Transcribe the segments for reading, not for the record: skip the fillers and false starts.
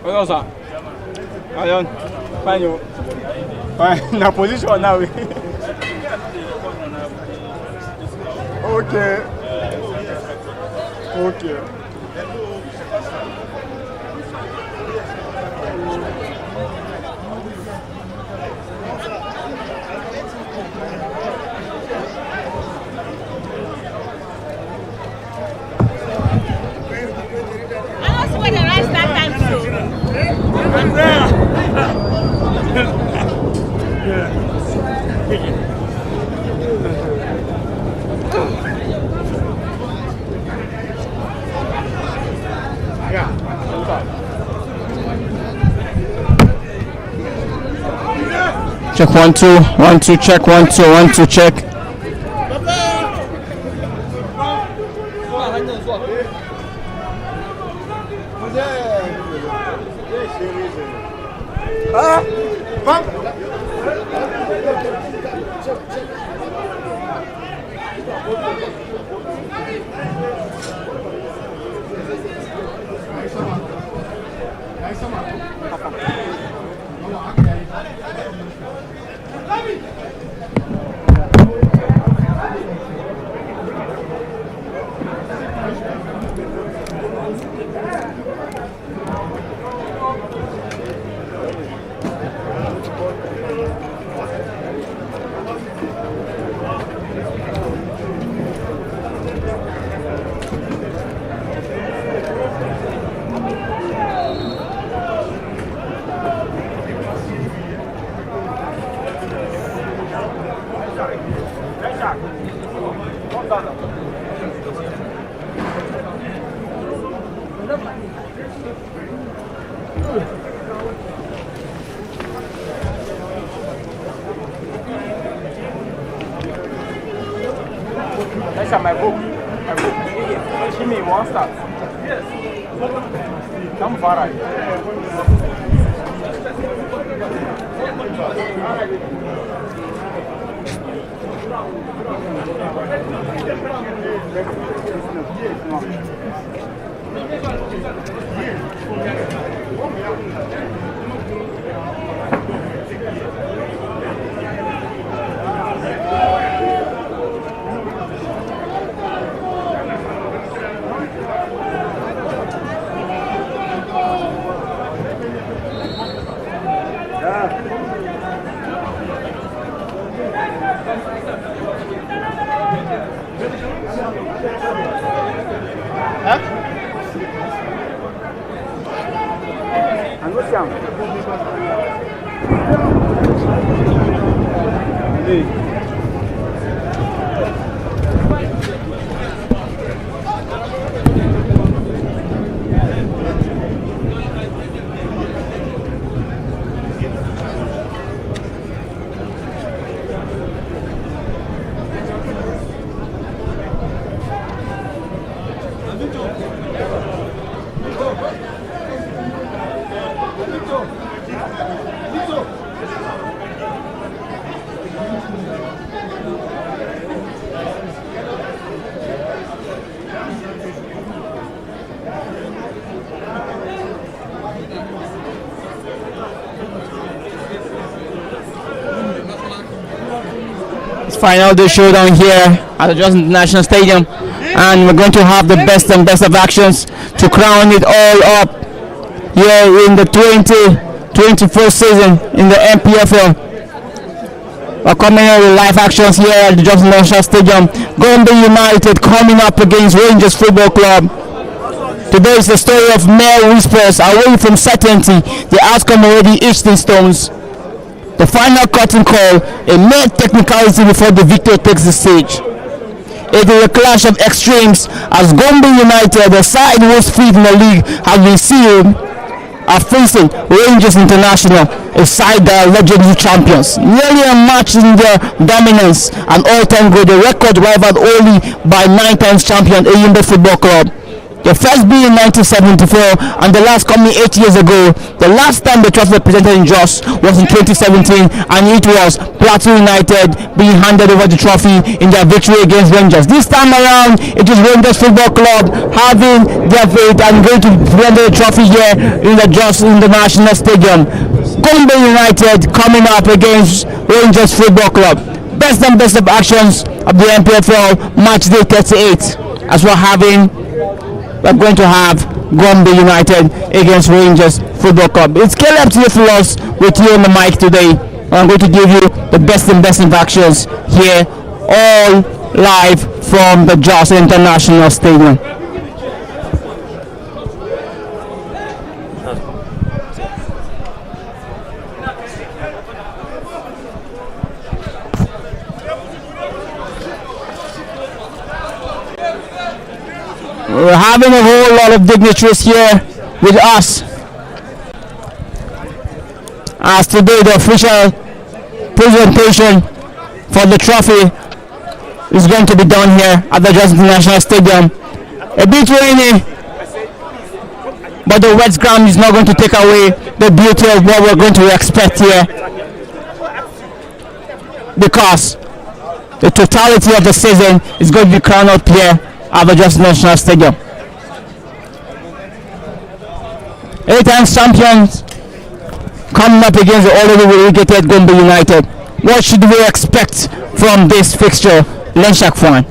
Olha só. Olha, vai na position now. Okay. Okay. Check 1 2 1 2 check 1 2 1 2 check. That's my book. My book. Give me one start. Yes. Come far. Final day showdown here at the Jos International Stadium, and we're going to have the best and best of actions to crown it all up here in the 2024 season in the NPFL. We're coming in with live actions here at the Jos International Stadium. Gombe United coming up against Rangers Football Club. Today is the story of mere whispers away from certainty. The outcome already etched in stones. The final curtain call, a mere technicality before the victor takes the stage. It is a clash of extremes as Gombe United, the side most fit in the league, has been sealed, are facing Rangers International, a side that are legendary champions. Nearly a match in their dominance, an all-time great, a record rivaled only by 9 times champion Gombe Football Club. The first being in 1974 and the last coming 8 years ago. The last time the trophy was presented in Jos was in 2017, and it was Plateau United being handed over the trophy in their victory against Rangers. This time around, it is Rangers Football Club having their faith and going to present the trophy here in the Jos International Stadium. Gombe United coming up against Rangers Football Club. Best and best of actions of the NPFL match day 38 as we're going to have Gombe United against Rangers Football Club. It's Caleb Theophilus with you on the mic today. I'm going to give you the best and best of actions here, all live from the Jos International Stadium. We're having a whole lot of dignitaries here with us as today the official presentation for the trophy is going to be done here at the Jos International Stadium. A bit rainy, but the wet ground is not going to take away the beauty of what we're going to expect here, because the totality of the season is going to be crowned up here at the Jos International Stadium. 8 times champions coming up against the already relegated Gombe United. What should we expect from this fixture, Lenshak Fwan?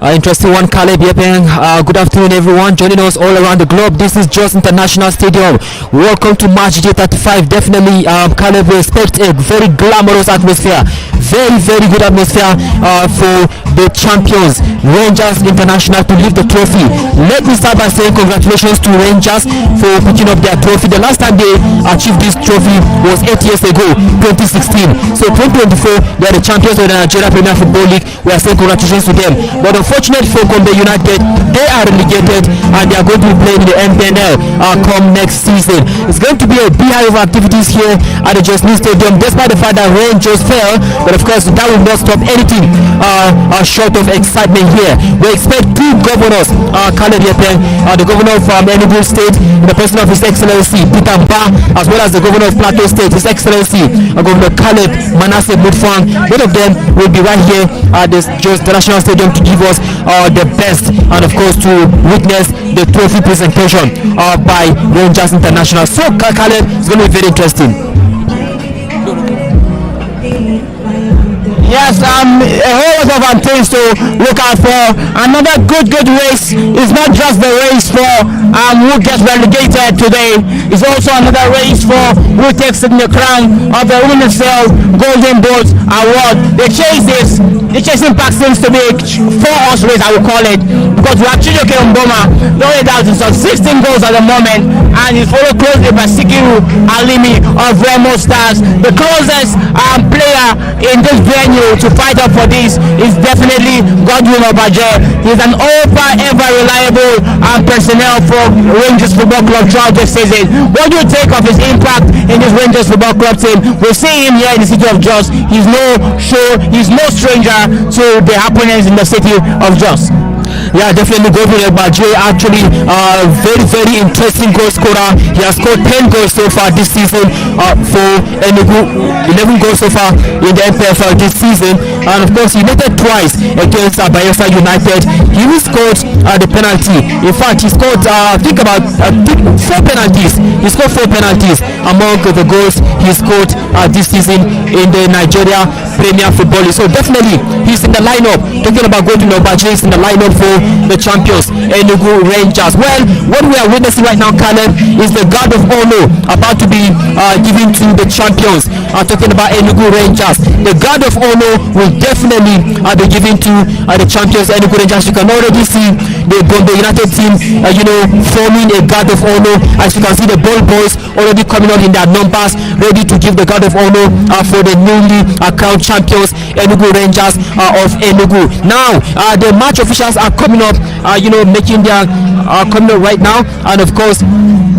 Interesting one, Caleb Yepeng. Good afternoon, everyone joining us all around the globe. This is Jos International Stadium. Welcome to match day 35. Definitely, Caleb, we expect a very glamorous atmosphere. Very good atmosphere for the champions, Rangers International, to lift the trophy. Let me start by saying congratulations to Rangers for picking up their trophy. The last time they achieved this trophy was 8 years ago, 2016. So 2024, they are the champions of the Nigerian Premier Football League. We are saying congratulations to them. But unfortunately for Gombe United, they are relegated and they are going to be playing in the NPFL come next season. It's going to be a beehive of activities here at the Jos Stadium, despite the fact that rain just fell. But of course, that will not stop anything short of excitement here. We expect two governors, Caleb Yepeng, the governor from Enugu State, in the person of His Excellency Peter Mba, as well as the governor of Plateau State, His Excellency Governor Caleb Manasseh Mutfwang. Both of them will be right here at the Jos International Stadium to give us the best, and of course to witness the trophy presentation by Rangers International. So Caleb, it's going to be very interesting. Yes, a whole lot of things to look out for. Another good race is not just the race for who gets relegated today. It's also another race for who takes in the crown of the UNICEF Golden Boot Award. The chasing pack seems to be a 4-horse race, I will call it, because we have Chijoke Mboma, no doubt, it's on 16 goals at the moment, and he's followed closely by Sikiru Alimi of Remo Stars. The closest player in this venue to fight up for this is definitely Godwin Obaje. He's an ever reliable personnel for Rangers Football Club throughout this season. What do you take of his impact in this Rangers Football Club team? We see him here in the city of Jos. He's no stranger to the happenings in the city of Jos. Yeah, definitely Godwin Obaje, actually very interesting goal scorer. He has scored 10 goals so far this season for Enugu, 11 goals so far in the NPFL this season, and of course he netted twice against Bayelsa United. He scored the penalty. In fact, he scored four penalties. He scored 4 penalties among the goals he scored this season in the Nigeria Premier Football League. So definitely he's in the lineup. Talking about Godwin Obaje, is in the lineup for the champions Enugu Rangers. Well, what we are witnessing right now, Caleb, is the guard of honor about to be given to the champions. Talking about Enugu Rangers, the guard of honor will definitely be given to the champions Enugu Rangers. You can already see the Gombe United team, forming a guard of honor. As you can see, the ball boys already coming out in their numbers, ready to give the guard of honor for the newly crowned champions Enugu Rangers of Enugu. Now, the match officials are coming up, making their coming up right now, and of course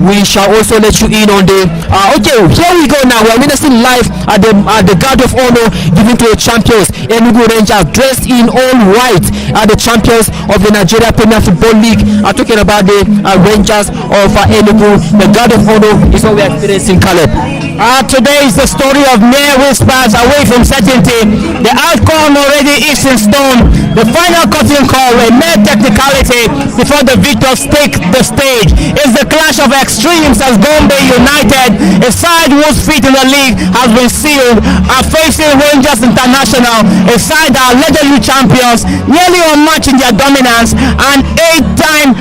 we shall also let you in on the okay, here we go now. We're witnessing live at the guard of honor given to the champions Enugu Rangers, dressed in all white, are the champions of the Nigeria Premier Football League. Talking about the Rangers of Enugu. The guard of honor is what we are experiencing, Caleb. Today is the story of mere whispers away from certainty. The outcome already is in stone. The final curtain call, a mere technicality before the victors take the stage. It's the clash of extremes as Gombe United, a side whose feet in the league has been sealed, are facing Rangers International, a side that are legendary champions, nearly unmatched in their dominance, and 8-time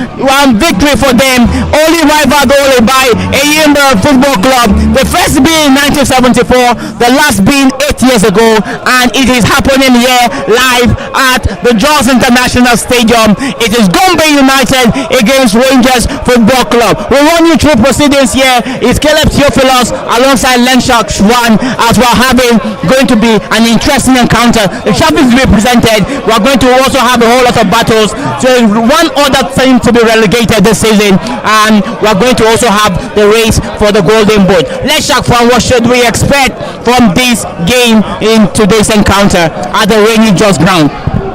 victory for them, only rivaled only by Int'l Football Club. The first being 1974, the last being 8 years ago, and it is happening here live at the Jos International Stadium. It is Gombe United against Rangers Football Club. We run you through proceedings here. It's Caleb Theophilus alongside Lenshark One, as we're having going to be an interesting encounter. The champions will be presented. We're going to also have a whole lot of battles. So one other team to be relegated this season, and we're going to also have the race for the Golden Boot. Lenshark One, what should we expect from this game in today's encounter at the rainy Jos ground?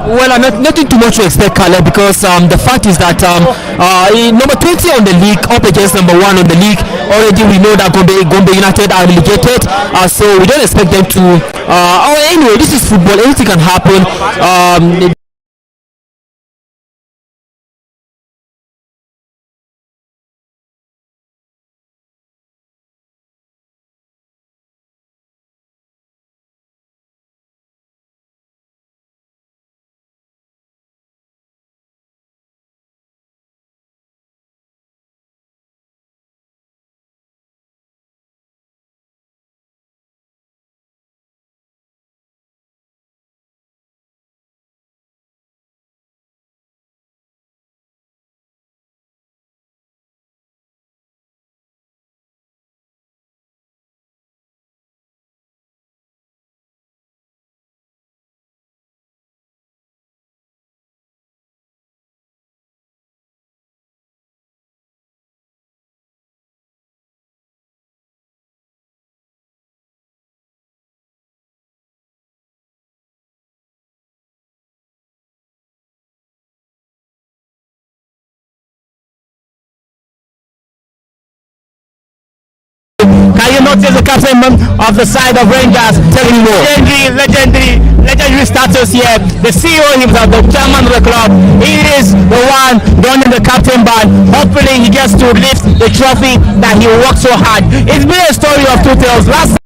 Well, nothing too much to expect, Caleb, because the fact is that number 20 on the league up against number 1 on the league. Already we know that Gombe United are relegated, so we don't expect them to. Anyway, this is football. Anything can happen. Can you notice the captain of the side of Rangers? Telling you legendary status here. The CEO himself, the chairman of the club, he is the one donning the captain band. Hopefully he gets to lift the trophy that he worked so hard. It's been a story of two tales. Last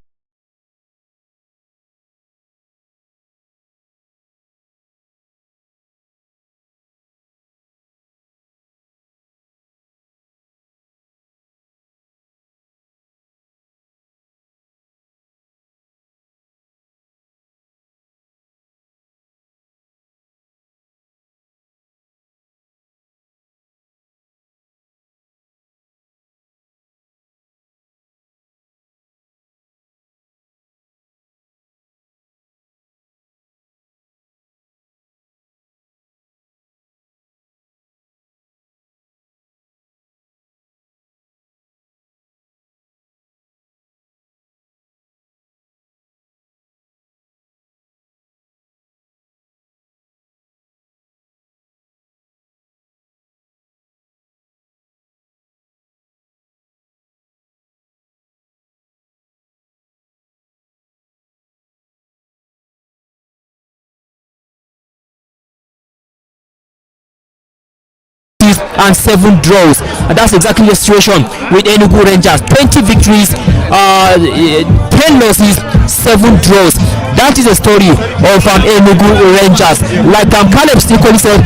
and 7 draws, and that's exactly the situation with Enugu Rangers. 20 victories, 10 losses, 7 draws. That is the story of Enugu Rangers. Like Caleb equally said,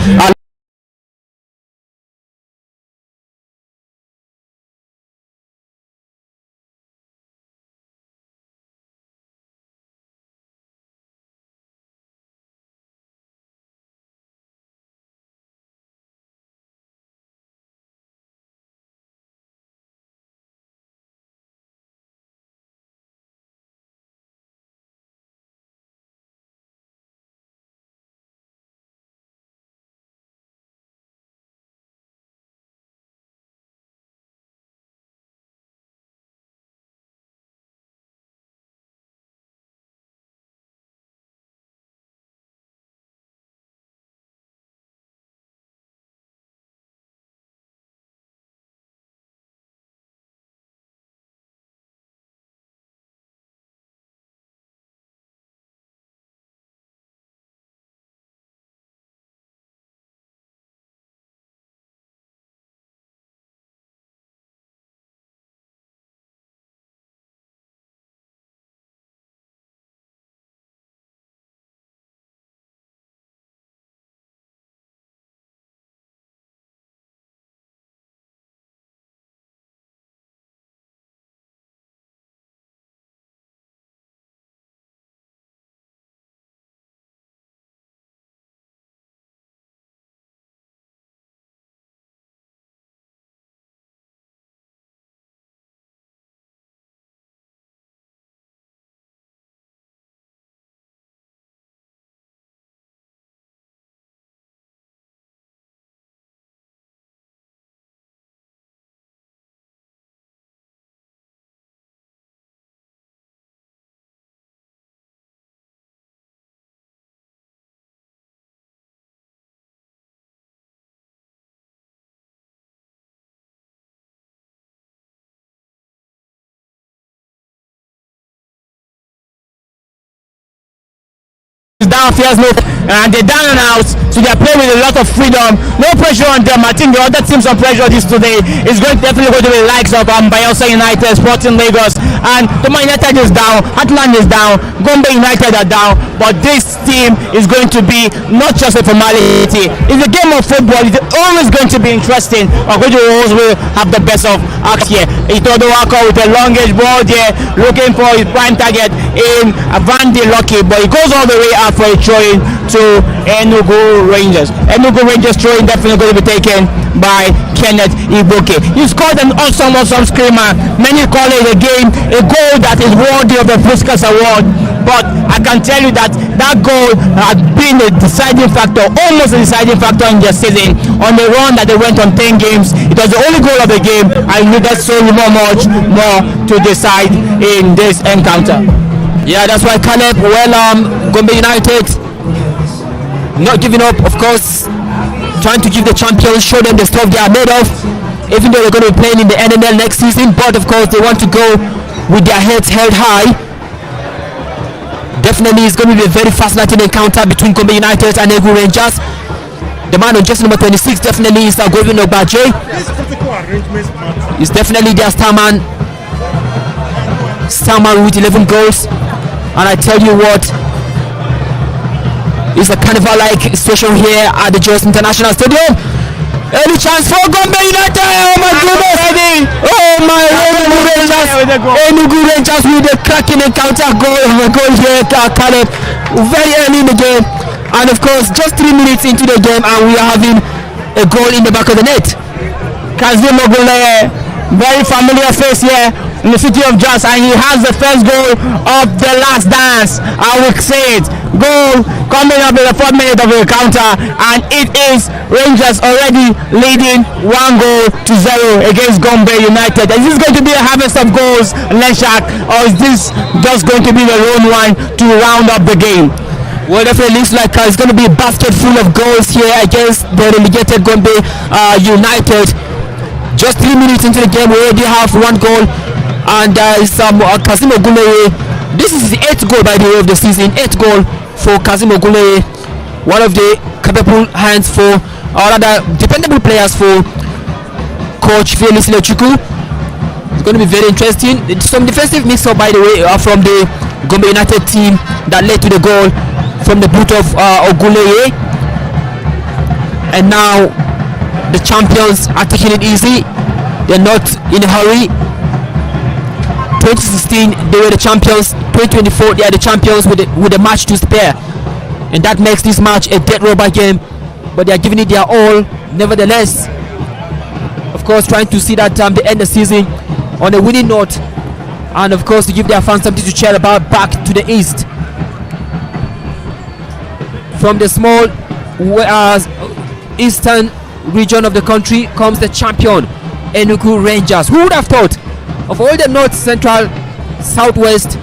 down, fears no, and they're down and out, so they're playing with a lot of freedom, no pressure on them. I think the other teams on pressure this today is definitely going to be the likes of Bayelsa United, Sporting Lagos, and Toma United is down, Atlant is down, Gombe United are down, but this team is going to be not just a formality. It's a game of football. It's always going to be interesting. Ogojo always will have the best of acts here. Itodo Wako with a longish ball there, looking for his prime target in Avandi Lucky, but he goes all the way out for a throw-in to Enugu Rangers. Enugu Rangers throw-in definitely going to be taken by Kenneth Ibuke. He scored an awesome screamer. Many call it a goal that is worthy of the Puskas Award. But I can tell you that goal had been a deciding factor, almost a deciding factor in their season. On the run that they went on 10 games, it was the only goal of the game. I needed so much more to decide in this encounter. Yeah, that's why Caleb, Gombe United not giving up, of course, trying to give the champions, show them the stuff they are made of, even though they're going to be playing in the NNL next season. But of course, they want to go with their heads held high. Definitely, it's going to be a very fascinating encounter between Gombe United and Enugu Rangers. The man on jersey number 26 definitely is Godwin Ogbaje. He's definitely their star man with 11 goals. And I tell you what, it's a carnival-like situation here at the Jos International Stadium. Any chance for Gombe United? Oh my goodness! Oh my Enugu Rangers with a cracking encounter goal here, Caleb, very early in the game, and of course just 3 minutes into the game and we are having a goal in the back of the net. Kazim Ogule, very familiar face here in the city of Jos, and he has the first goal of the last dance. I will say it. Goal coming up in the 4th minute of the encounter, and it is Rangers already leading 1-0 against Gombe United. Is this going to be a harvest of goals, Lenshak, or is this just going to be the lone one to round up the game? Well, definitely looks like it's going to be a basket full of goals here against the relegated Gombe United. Just 3 minutes into the game, we already have 1 goal, and Kazim Ogule. This is his 8th goal, by the way, of the season. 8th goal for Kazim Ogule, one of the capable hands for, or rather, dependable players for coach Felix Lechuku. It's going to be very interesting. Some defensive mix-up, by the way, from the Gombe United team that led to the goal from the boot of Ogule. And now the champions are taking it easy. They're not in a hurry. 2016 they were the champions. 2024 they are the champions with a match to spare, and that makes this match a dead rubber game, but they are giving it their all nevertheless. Of course, trying to see that they end the season on a winning note, and of course to give their fans something to cheer about. Back to the east, from the small eastern region of the country comes the champion Enugu Rangers. Who would have thought, of all the north, central, southwest,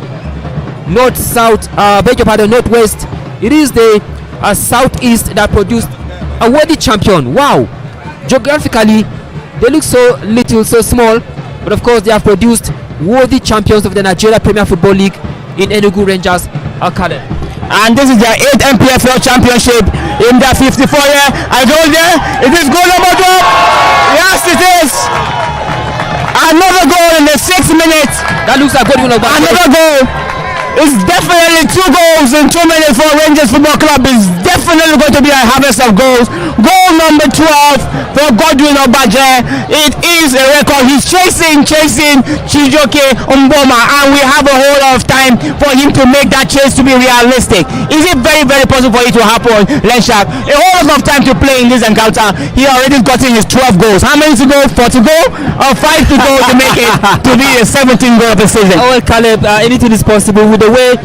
northwest, it is the southeast that produced a worthy champion. Wow, geographically they look so little, so small, but of course they have produced worthy champions of the Nigeria Premier Football League in Enugu Rangers Academy. And this is their 8th NPFL championship in their 54 year. I told you, it is goal number 12. Yes, it is. Another goal in the 6th minute. That looks like good. Another goal. It's definitely 2 goals in 2 minutes for Rangers Football Club. It's definitely going to be a harvest of goals. Goal number 12 for Godwin Ogbaje. It is a record. He's chasing Chijoke Mboma, and we have a whole lot of time for him to make that chase to be realistic. Is it very, very possible for it to happen, Lenshak? A whole lot of time to play in this encounter. He already gotten his 12 goals. How many to go? 4 to go? Or 5 to go to make it to be a 17 goal of the season? Oh well, Caleb, anything is possible with the way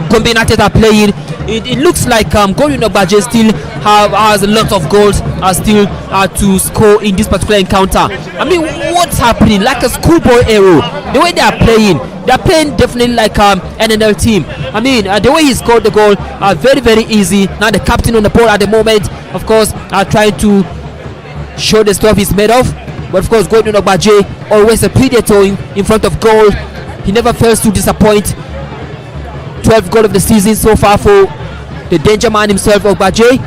Gombe United are playing. It looks like Godwin Ogbaje still has a lot of goals still to score in this particular encounter. I mean, what's happening? Like a schoolboy arrow. The way they are playing definitely like NNL team. I mean, the way he scored the goal, very, very easy. Now the captain on the ball at the moment, of course, trying to show the stuff he's made of. But of course, Godwin Ogbaje, always a predator in front of goal. He never fails to disappoint. 12th goal of the season so far for the danger man himself, Ogbaje.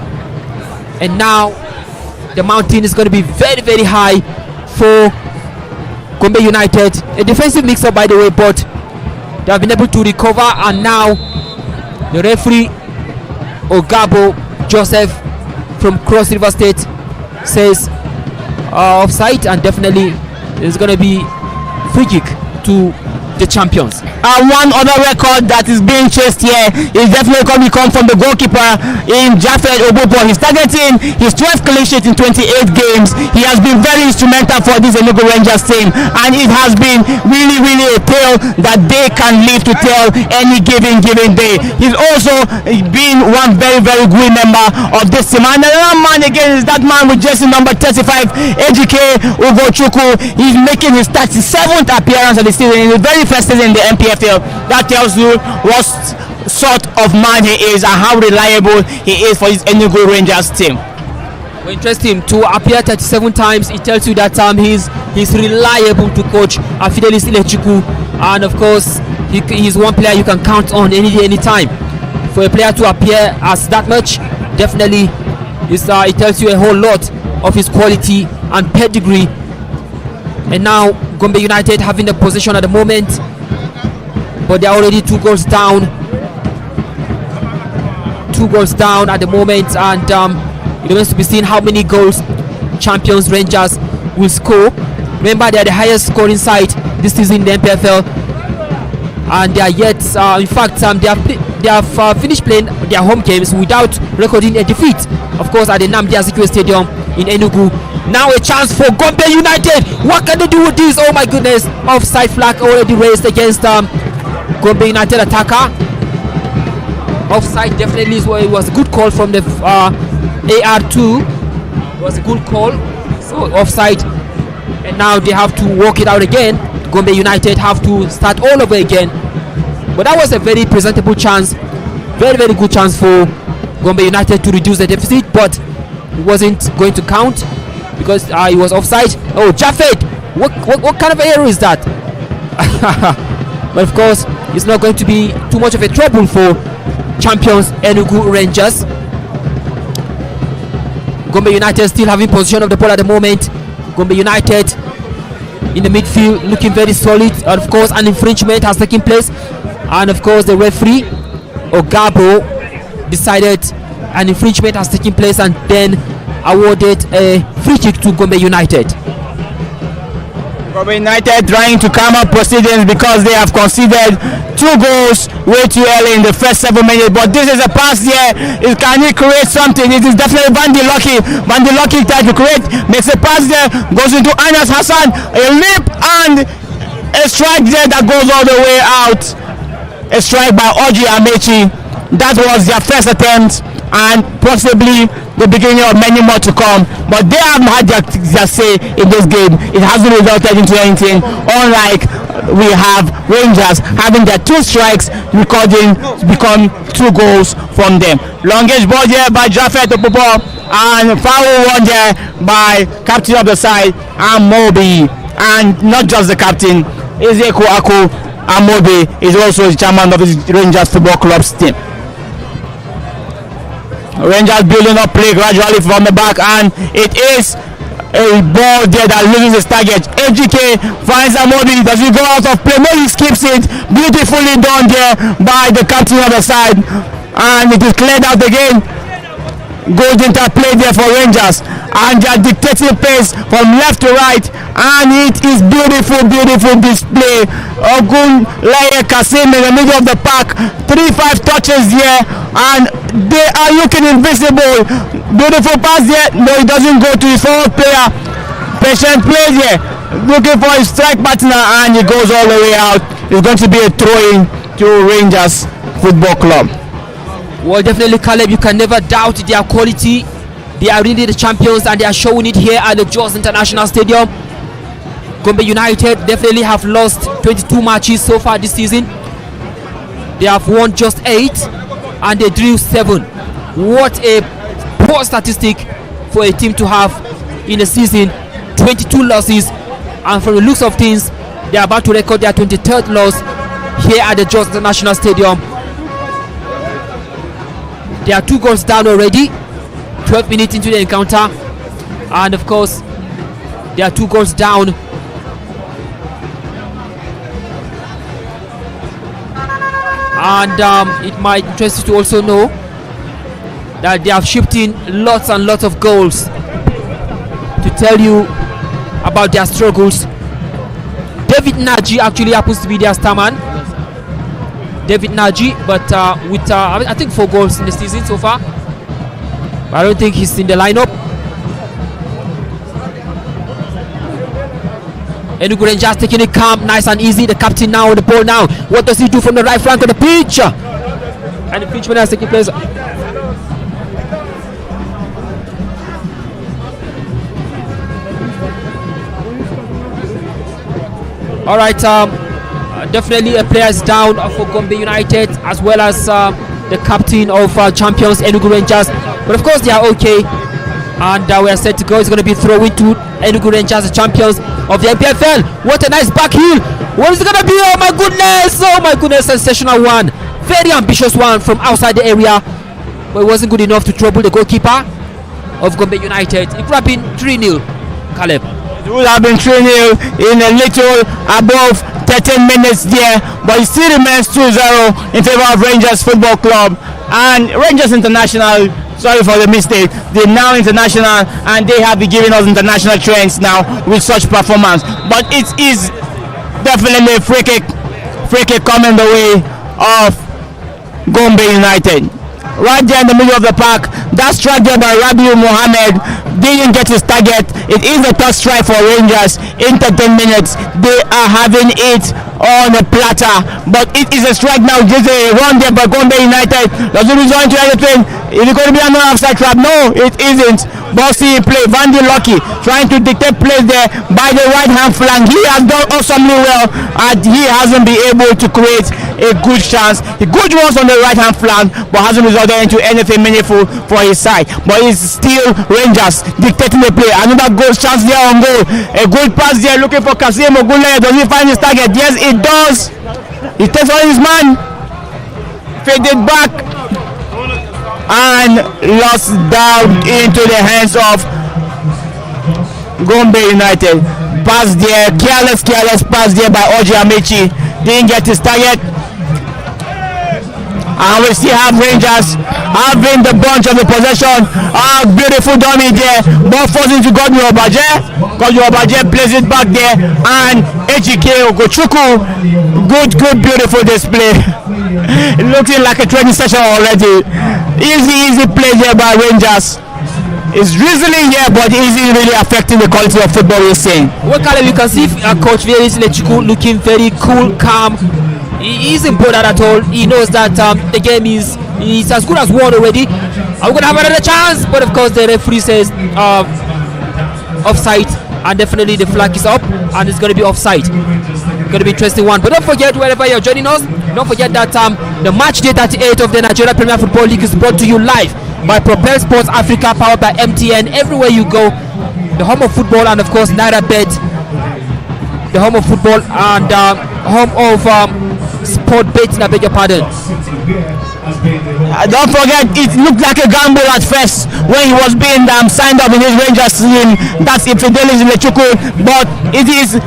And now the mountain is going to be very, very high for Gombe United. A defensive mix-up, by the way, but they have been able to recover. And now the referee, Ogabo Joseph from Cross River State, says offside, and definitely there's going to be free kick to the champions. One other record that is being chased here is definitely going to come from the goalkeeper in Japhet Obobo. He's targeting his 12th clean sheet in 28 games. He has been very instrumental for this Enugu Rangers team, and it has been really, really a tale that they can live to tell any given day. He's also been one very, very good member of this team. And another man again is that man with jersey number 35, Ejike Ugochukwu. He's making his 37th appearance of the season in the very first season in the NPFL. That tells you what sort of man he is and how reliable he is for his Enugu Rangers team. Well, interesting to appear 37 times. It tells you that he's reliable to coach Fidelis Ilechukwu, and of course he's one player you can count on any day, any time. For a player to appear as that much, definitely it tells you a whole lot of his quality and pedigree. And now Gombe United having the possession at the moment, but they are already 2 goals down. 2 goals down at the moment, and it remains to be seen how many goals champions Rangers will score. Remember, they are the highest scoring side this season in the NPFL, and they are yet, in fact, they have finished playing their home games without recording a defeat. Of course, at the Nnamdi Azikiwe Stadium in Enugu. Now a chance for Gombe United. What can they do with this? Oh my goodness! Offside flag already raised against Gombe United attacker. Offside definitely it was a good call from the AR2. It was a good call. So offside, and now they have to work it out again. Gombe United have to start all over again. But that was a very presentable chance, very, very good chance for Gombe United to reduce the deficit, but it wasn't going to count because it was offside. Oh, Japhet, what kind of error is that? But of course, it's not going to be too much of a trouble for champions Enugu Rangers. Gombe United still having possession of the ball at the moment. Gombe United in the midfield looking very solid. And of course, an infringement has taken place, and of course the referee Ogabo decided an infringement has taken place and then awarded a free kick to Gombe United. Gombe United trying to calm up proceedings because they have conceded 2 goals way too early in the first 7 minutes. But this is a pass here. Can he create something? It is definitely Bandi Lucky. Bandi Lucky tries to create, makes a pass there, goes into Anas Hassan, a leap and a strike there that goes all the way out. A strike by Oji Amechi. That was their first attempt and possibly the beginning of many more to come, but they haven't had their say in this game. It hasn't resulted into anything, unlike we have Rangers having their 2 strikes recording become 2 goals from them. Longest ball there by Japhet Obobo, and foul one there by captain of the side Amobi, and not just the captain, Ezeku Aku Amobi is also the chairman of the Rangers Football Club's team. Rangers building up play gradually from the back, and it is a ball there that loses its target. FGK finds Amobi. Does he go out of play? No, he skips it. Beautifully done there by the captain of the side, and it is cleared out again. Goes into play there for Rangers, and they are dictating pace from left to right, and it is beautiful display. Ogun Laye Kasim in the middle of the park, 3-5 touches here, and they are looking invisible. Beautiful pass there. No, it doesn't go to his forward player. Patient play here, looking for his strike partner, and he goes all the way out. It's going to be a throw-in to Rangers Football Club. Well, definitely, Caleb, you can never doubt their quality. They are really the champions, and they are showing it here at the Jos International Stadium. Gombe United definitely have lost 22 matches so far this season. They have won just 8 and they drew 7. What a poor statistic for a team to have in a season. 22 losses, and from the looks of things, they are about to record their 23rd loss here at the Jos International Stadium. They are 2 goals down already. 12 minutes into the encounter, and of course, they are 2 goals down. And it might interest you to also know that they have shipped in lots and lots of goals to tell you about their struggles. David Naji actually happens to be their star man. David Naji, but with I think 4 goals in the season so far. But I don't think he's in the lineup. Enugu Rangers taking it calm, nice and easy. The captain now on the ball now. What does he do from the right flank of the pitch? And the pitch man has taken place. All right, definitely a player is down for Gombe United, as well as the captain of champions Enugu Rangers. But of course they are okay, and we are set to go. It's going to be thrown to Enugu Rangers, the champions of the NPFL. What a nice back heel! What is it going to be? Oh my goodness! Oh my goodness! Sensational one, very ambitious one from outside the area, but it wasn't good enough to trouble the goalkeeper of Gombe United. It could have been 3-0. Caleb. It would have been 3-0 in a little above 13 minutes there, but it still remains 2-0 in favor of Rangers Football Club. And Rangers International, sorry for the mistake, they're now international, and they have been giving us international trends now with such performance. But it is definitely a free kick coming the way of Gombe United. Right there in the middle of the park, that strike there by Rabiu Mohammed didn't get his target. It is a tough strike for Rangers. In 13 minutes, they are having it on a platter, but it is a strike now. Just a run there by Gombe United. Does it result into anything? Is it going to be another offside trap? No, it isn't. Bossy play. Vandy Lucky trying to dictate play there by the right hand flank. He has done awesomely well, and he hasn't been able to create a good chance. The good ones on the right hand flank, but hasn't resulted into anything meaningful for his side. But it's still Rangers dictating the play. Another goal chance there on goal. A good pass there looking for Kasim Ogunleye. Does he find his target? Yes, it does. He takes on his man, faded back, and lost down into the hands of Gombe United. Pass there, careless pass there by Oji Amechi. Didn't get his target. And we still have Rangers having the bunch of the possession. Beautiful dummy there. Ball falls into Godwin Obaje. Godwin Obaje plays it back there. And Ejike Ogochukwu. Good, beautiful display. Looking like a training session already. Easy play there by Rangers. It's drizzling here, but it isn't really affecting the quality of football we're seeing. Well, Caleb, you can see Coach Veris Lechukwu looking very cool, calm. He isn't bothered at all. He knows that the game is as good as won already. Are we going to have another chance? But of course, the referee says offside, and definitely the flag is up, and it's going to be offside. Going to be interesting one. But don't forget, wherever you're joining us, don't forget that the match day 38 of the Nigeria Premier Football League is brought to you live by Propel Sports Africa, powered by MTN. Everywhere you go, the home of football, and of course NairaBet, the home of football and home of sport betting. I beg your pardon. Don't forget, it looked like a gamble at first when he was being signed up in his Rangers team. That's Infidelis Lechukwu, but it is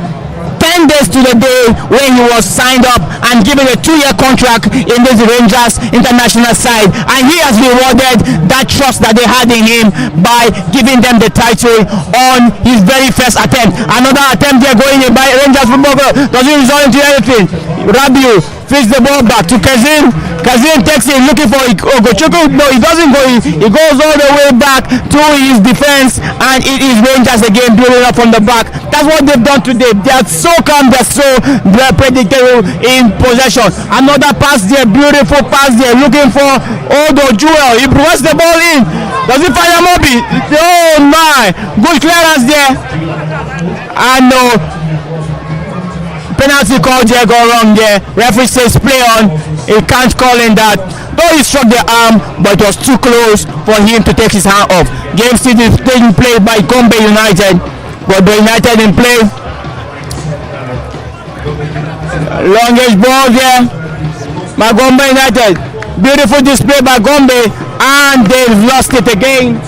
10 days to the day when he was signed up and given a 2-year contract in this Rangers international side, and he has rewarded that trust that they had in him by giving them the title on his very first attempt. Another attempt there going in by Rangers football club. Doesn't result into anything. Rabiu feeds the ball back to Kazim. Kazim takes it looking for Ogochukwu. No, he doesn't go in. He goes all the way back to his defense, and it is Rangers again building up from the back. That's what they've done today. They are so calm, they're so predictable in possession. Another pass there, beautiful pass there, looking for Odo Jewel. He throws the ball in. Does he find Amobi? Oh my! Good clearance there. And no. Penalty call there, go wrong there. Referee says play on. He can't call in that. Though he struck the arm, but it was too close for him to take his hand off. Game still is taking play by Gombe United. But the United in play. Longest ball there by Gombe United. Beautiful display by Gombe. and they've lost it again.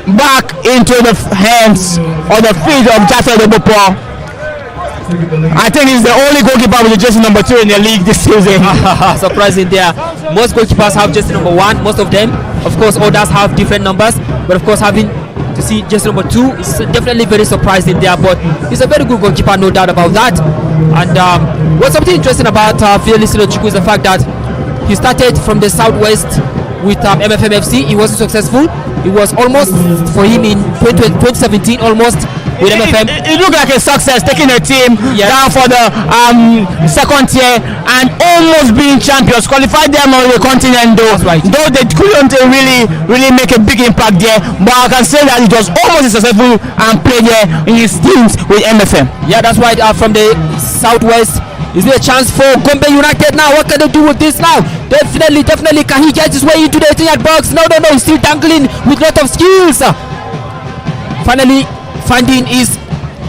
Back into the hands or the feet of Jaffa Debopo. I think he's the only goalkeeper with jersey number 2 in the league this season. Surprising there. Most goalkeepers have jersey number 1, most of them. Of course, others have different numbers, but of course, having to see jersey number 2 is definitely very surprising there. But he's a very good goalkeeper, no doubt about that. And what's something interesting about Fidelis Ilochukwu is the fact that he started from the southwest with MFMFC. He wasn't successful. It was almost for him in 2017, almost with MFM. It looked like a success, taking a team down for the second tier and almost being champions, qualified them on the continent though. That's right. Though they couldn't really make a big impact there, but I can say that it was almost successful and played there in his teams with MFM. Yeah, that's right. From the southwest. Is there a chance for Gombe United now? What can they do with this now? Definitely. Can he get his way into the 18-yard box? No. He's still dangling with a lot of skills. Finally, finding his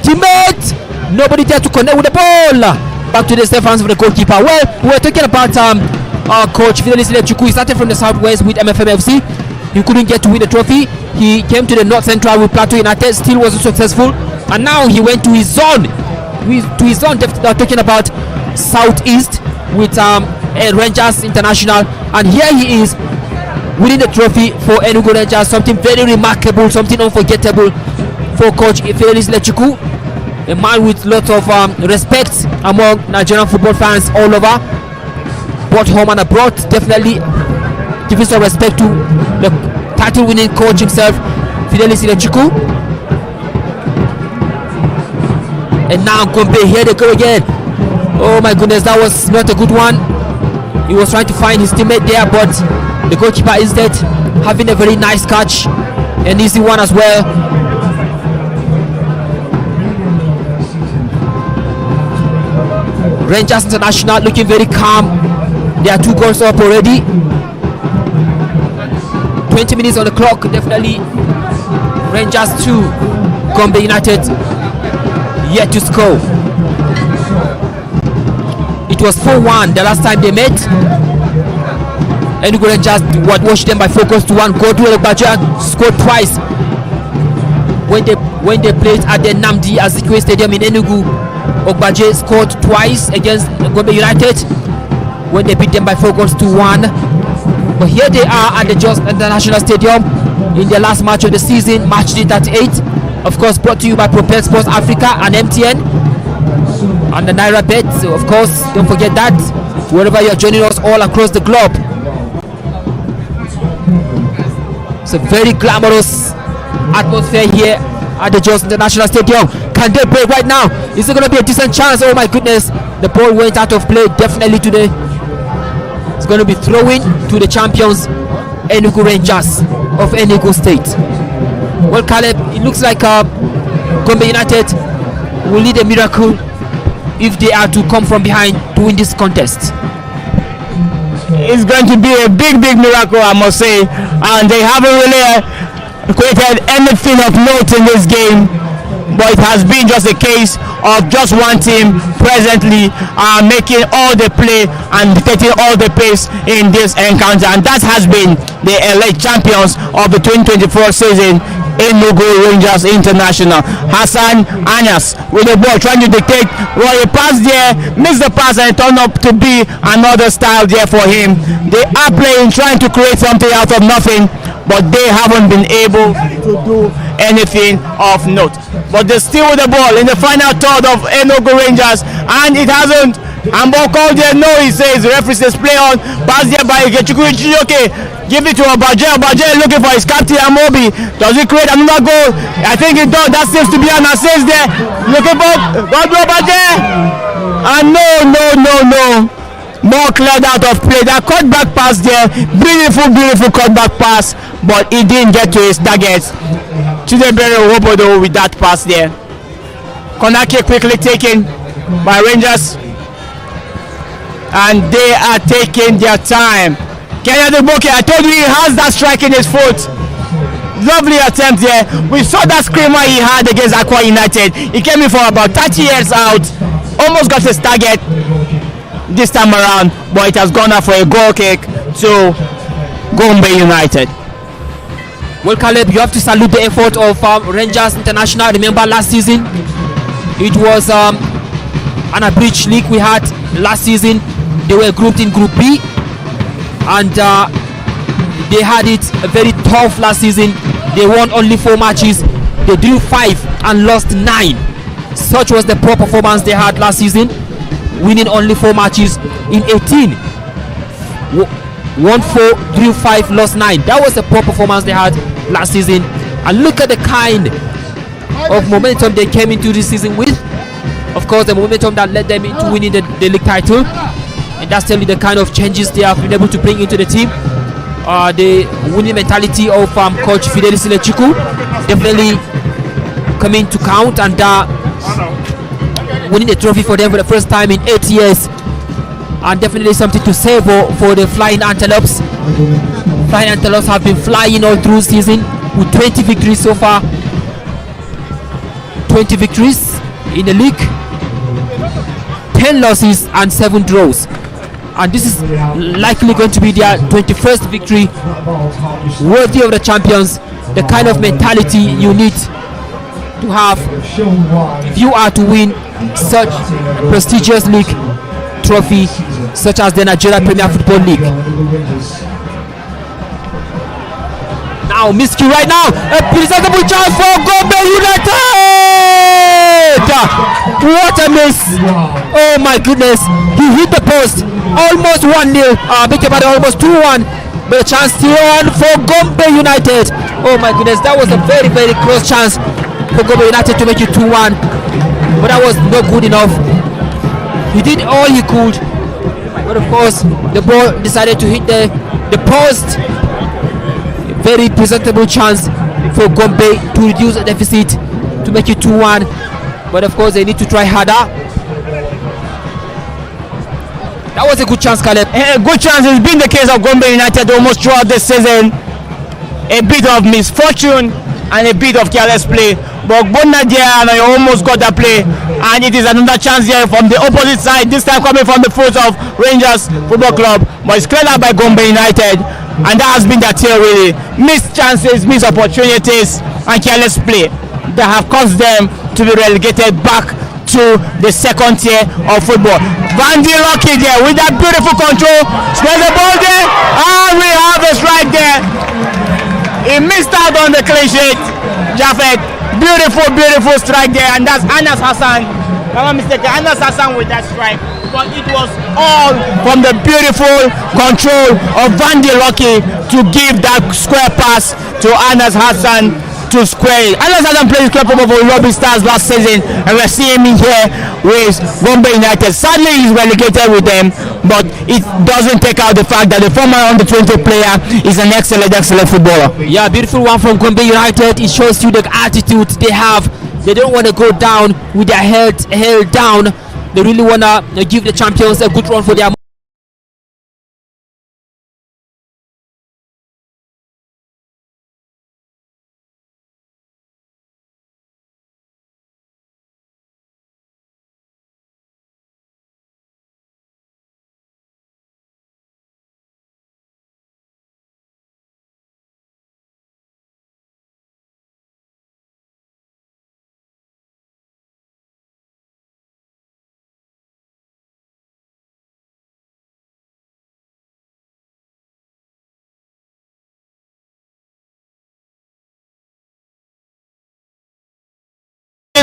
teammate. Nobody there to connect with the ball. Back to the safe hands of the goalkeeper. Well, we're talking about our coach Fidelis Ilochukwu. He started from the southwest with MFMFC. He couldn't get to win the trophy. He came to the north central with Plateau United. Still wasn't successful. And now he went to his zone. Talking about southeast with Rangers International, and here he is winning the trophy for Enugu Rangers. Something very remarkable, something unforgettable for coach Fidelis Ilochukwu, a man with lots of respect among Nigerian football fans all over, both home and abroad. Definitely giving some respect to the title winning coach himself, Fidelis Ilochukwu. And now Gombe, here they go again. Oh my goodness, that was not a good one. He was trying to find his teammate there, but the goalkeeper instead having a very nice catch, an easy one as well. Rangers International looking very calm. There are 2 goals up already. 20 minutes on the clock, definitely. Rangers 2, Gombe United yet to score. It was 4-1 the last time they met. Enugu Rangers washed them by 4 goals to 1. Godwin Ogbaje scored twice when they played at the Nnamdi Azikiwe Stadium in Enugu. Ogbaje scored twice against Gombe United when they beat them by 4 goals to 1. But here they are at the Jos International Stadium in the last match of the season, match day 38. Of course, brought to you by Propel Sports Africa and MTN and the Naira Bet. So of course, don't forget that wherever you're joining us all across the globe. It's a very glamorous atmosphere here at the Jos International Stadium. Can they break right now? Is it going to be a decent chance? Oh my goodness, the ball went out of play definitely today. It's going to be throwing to the champions, Enugu Rangers of Enugu State. Well, Caleb, it looks like Gombe United will need a miracle if they are to come from behind to win this contest. It's going to be a big miracle, I must say, and they haven't really created anything of note in this game, but it has been just a case of just one team presently making all the play and taking all the pace in this encounter, and that has been the elite champions of the 2024 season, Enugu Rangers International. Hassan Anyas with the ball trying to dictate. Well, he passed there, missed the pass, and it turned up to be another style there for him. They are playing, trying to create something out of nothing, but they haven't been able to do anything of note. But they're still with the ball in the final third of Enugu Rangers, and it hasn't. And ball called there, no, he says. The referee says play on. Pass there by Ikechukwu Chijoke. Give it to Obaje. Obaje looking for his captain Amobi. Does he create another goal? I think it does. That seems to be an assist there. Looking for Godwin Obaje. And no. More cleared out of play. That cutback pass there. Beautiful cutback pass. But he didn't get to his target. Chidebere Wobodo with that pass there. Corner kick quickly taken by Rangers. And they are taking their time. Kenya Deboke, I told you he has that strike in his foot. Lovely attempt there. We saw that screamer he had against Aqua United. He came in for about 30 yards out. Almost got his target. this time around, but it has gone out for a goal kick to Gombe United. Well, Caleb, you have to salute the effort of Rangers International. Remember last season, it was an abridged league we had last season. They were grouped in Group B, and they had it very tough last season. They won only 4 matches. They drew 5 and lost 9. Such was the poor performance they had last season, winning only 4 matches in 18. Won 4, drew 5, lost 9. That was the poor performance they had last season. And look at the kind of momentum they came into this season with. Of course, the momentum that led them into winning the league title. And that's telling the kind of changes they have been able to bring into the team. The winning mentality of coach Fidelis Lechiku definitely coming to count, and winning a trophy for them for the first time in 8 years, and definitely something to say for the Flying Antelopes. Flying Antelopes have been flying all through season with 20 victories so far. 20 victories in the league, 10 losses and 7 draws. And this is likely going to be their 21st victory, worthy of the champions. The kind of mentality you need to have if you are to win such a prestigious league trophy such as the Nigeria Premier Football League. Now Miski right now, a presentable chance for Gombe United. What a miss! Oh my goodness, he hit the post. Almost 1-0, almost 2-1, but a chance still on for Gombe United. Oh my goodness, that was a very, very close chance for Gombe United to make it 2-1, but that was not good enough. He did all he could, but of course the ball decided to hit the post. A very presentable chance for Gombe to reduce the deficit to make it 2-1, but of course they need to try harder. That was a good chance, Caleb. A good chance. It's been the case of Gombe United almost throughout the season. A bit of misfortune and a bit of careless play, but Bonadian almost got that play, and it is another chance here from the opposite side, this time coming from the foot of Rangers Football Club, but it's cleared out by Gombe United, and that has been their tail really. Missed chances, missed opportunities, and careless play that have caused them to be relegated back to the second tier of football. Van der Lucky there with that beautiful control, spreads the ball there, and we have a strike there. He missed out on the clean sheet. Jafet, beautiful strike there, and that's Anas Hassan. If I'm not mistaken, Anas Hassan with that strike, but it was all from the beautiful control of Van der Lucky to give that square pass to Anas Hassan to square it. Anas Hassan played club for Lobby Stars last season, and we're seeing him here with Gombe United. Sadly, he's relegated with them, but it doesn't take out the fact that the former under-20 player is an excellent footballer. Yeah, beautiful one from Gombe United. It shows you the attitude they have. They don't want to go down with their head held down. They really want to give the champions a good run for their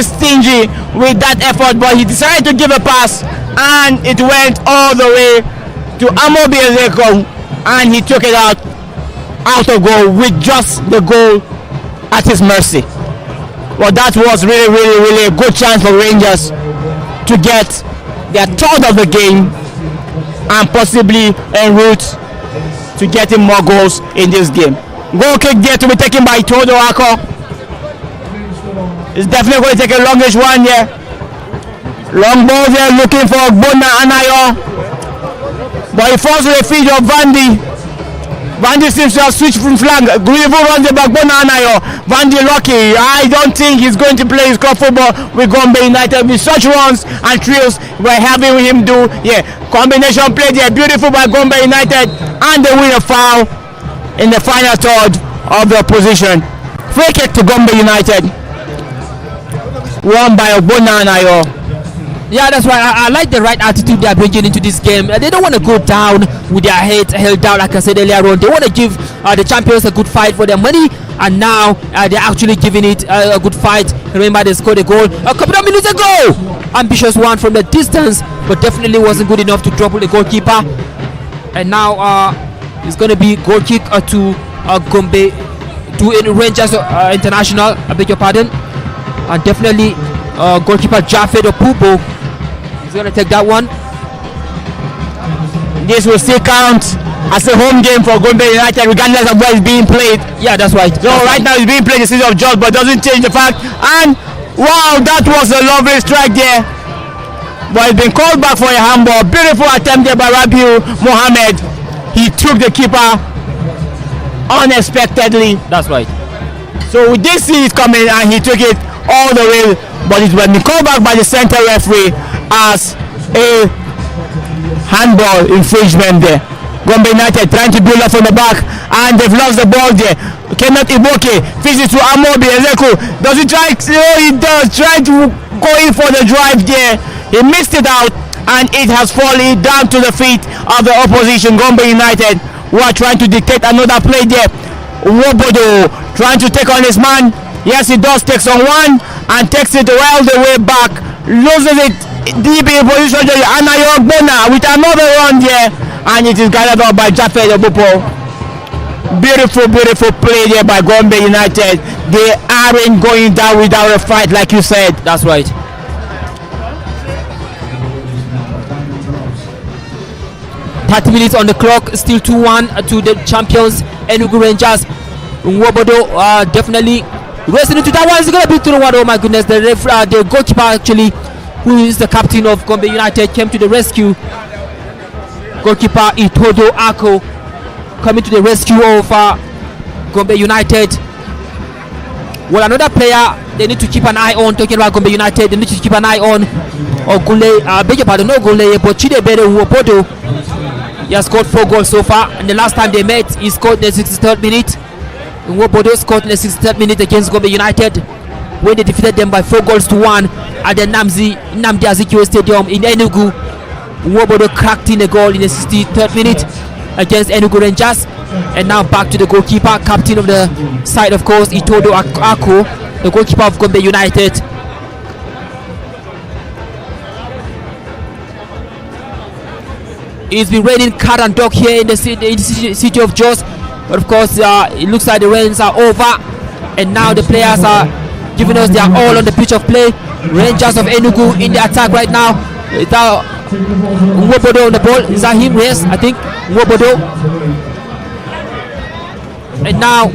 stingy with that effort, but he decided to give a pass, and it went all the way to Amobi Ezeko, and he took it out of goal with just the goal at his mercy. Well, that was really a good chance for Rangers to get their third of the game and possibly en route to getting more goals in this game. Goal kick there to be taken by Todo Ako. It's definitely going to take a longish one here. Long ball there looking for Bona Anayo, but he falls to the feet of Vandy. Vandy seems to have switched from flank. Guivo runs the back. Bonanayo. Vandy lucky. I don't think he's going to play his club football with Gombe United with such runs and thrills we're having him do. Yeah, combination play there. Beautiful by Gombe United. And they win a foul in the final third of the opposition. Free kick to Gombe United. Won by Bonanayo. Yeah, that's right. I like the right attitude they are bringing into this game. They don't want to go down with their head held down, like I said earlier on. They want to give the champions a good fight for their money, and now they're actually giving it a good fight. Remember, they scored a goal a couple of minutes ago. Ambitious one from the distance, but definitely wasn't good enough to trouble the goalkeeper. And now it's going to be goal kick to Gombe, to Rangers International. I beg your pardon. And definitely goalkeeper Jafet Opubo is going to take that one. This will still count as a home game for Gombe United regardless of where it's being played. Yeah, that's right. So right now it's being played in the city of Jos, but doesn't change the fact. And wow, that was a lovely strike there. But it's been called back for a handball. Beautiful attempt there by Rabiu Mohammed. He took the keeper unexpectedly. That's right. So we did see it coming and he took it all the way, but it was been called back by the center referee as a handball infringement there. Gombe United trying to build up from the back and they've lost the ball there. Kenneth Iboke feeds it to Amobi Ezeku. Does he try? Oh, he does. Try to go in for the drive there. He missed it out and it has fallen down to the feet of the opposition, Gombe United, who are trying to dictate another play there. Wobodo trying to take on his man. Yes, he does. Takes on one and takes it all the way back. Loses it deep in position. Anayo Bona with another run there, and it is gathered up by Jafet Obupo. Beautiful, beautiful play there by Gombe United. They aren't going down without a fight, like you said. That's right. .30 on the clock. Still 2-1 to the champions Enugu Rangers. Nwobodo definitely racing into that one. Is going to be to the one. Oh my goodness, the goalkeeper actually, who is the captain of Gombe United, came to the rescue. Goalkeeper Itodo Ako coming to the rescue of Gombe United. Well, another player they need to keep an eye on, talking about Gombe United, they need to keep an eye on Ogule, beg your pardon, not Ogule, but Chidebere Nwobodo. He has scored 4 goals so far, and the last time they met, he scored in the 63rd minute. Nwobodo scored in the 63rd minute against Gombe United when they defeated them by 4-1 at the Nnamdi Azikiwe Stadium in Enugu. Nwobodo cracked in a goal in the 63rd minute against Enugu Rangers. And now back to the goalkeeper, captain of the side, of course, Itodo Ako, the goalkeeper of Gombe United. It's been raining cat and dog here in the city of Jos, but of course it looks like the rains are over, and now the players are giving us their all on the pitch of play. Rangers of Enugu in the attack right now. Nwobodo on the ball. Is that him? Yes, I think Nwobodo. And now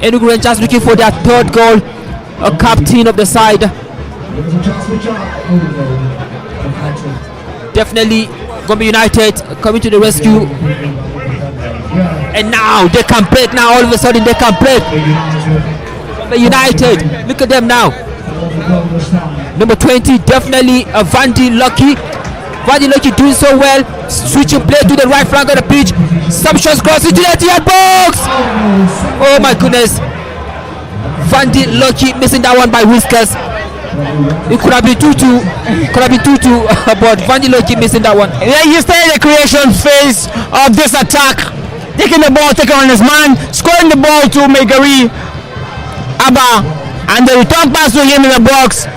Enugu Rangers looking for their 3rd goal. A captain of the side. Definitely Gombe United coming to the rescue. And now they can break. Now all of a sudden they can break. Gombe United, look at them now. Number 20, definitely a Vandy Lucky. Vandy Lucky doing so well. Switching play to the right flank of the pitch. Some shots crossing to the Etihad box. Oh my goodness. Vandy Lucky missing that one by whiskers. It could have been 2-2. But Vandy Lucky missing that one. Yeah, he stayed in the creation phase of this attack. Taking the ball, taking on his man, scoring the ball to Megari Abba, and the return pass to him in the box.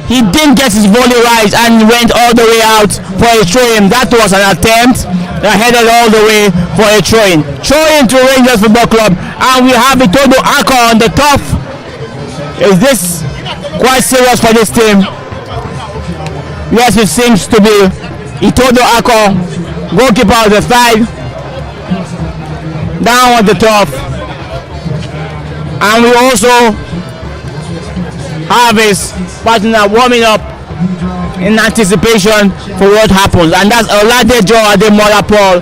He didn't get his volley right and went all the way out for a throw-in. That was an attempt that headed all the way for a throw-in. Throw-in to Rangers Football Club, and we have Itodo Ako on the top. Is this quite serious for this team? Yes, it seems to be. Itodo Ako, goalkeeper of the side, down at the top. And we also have his partner warming up in anticipation for what happens, and that's Oladejo Ademola Paul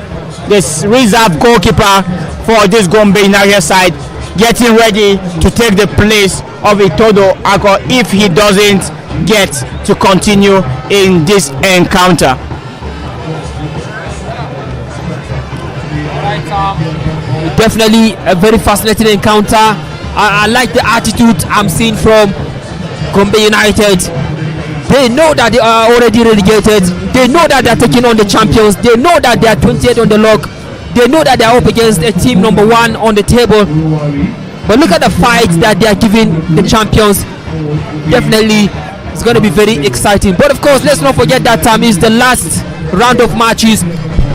this reserve goalkeeper for this Gombe United side, getting ready to take the place of Itodo Ako if he doesn't get to continue in this encounter. Definitely a very fascinating encounter. I like the attitude I'm seeing from Gombe United. They know that they are already relegated. They know that they are taking on the champions. They know that they are 28 on the log. They know that they are up against a team number 1 on the table. But look at the fight that they are giving the champions. Definitely, it's going to be very exciting. But of course, let's not forget that is the last round of matches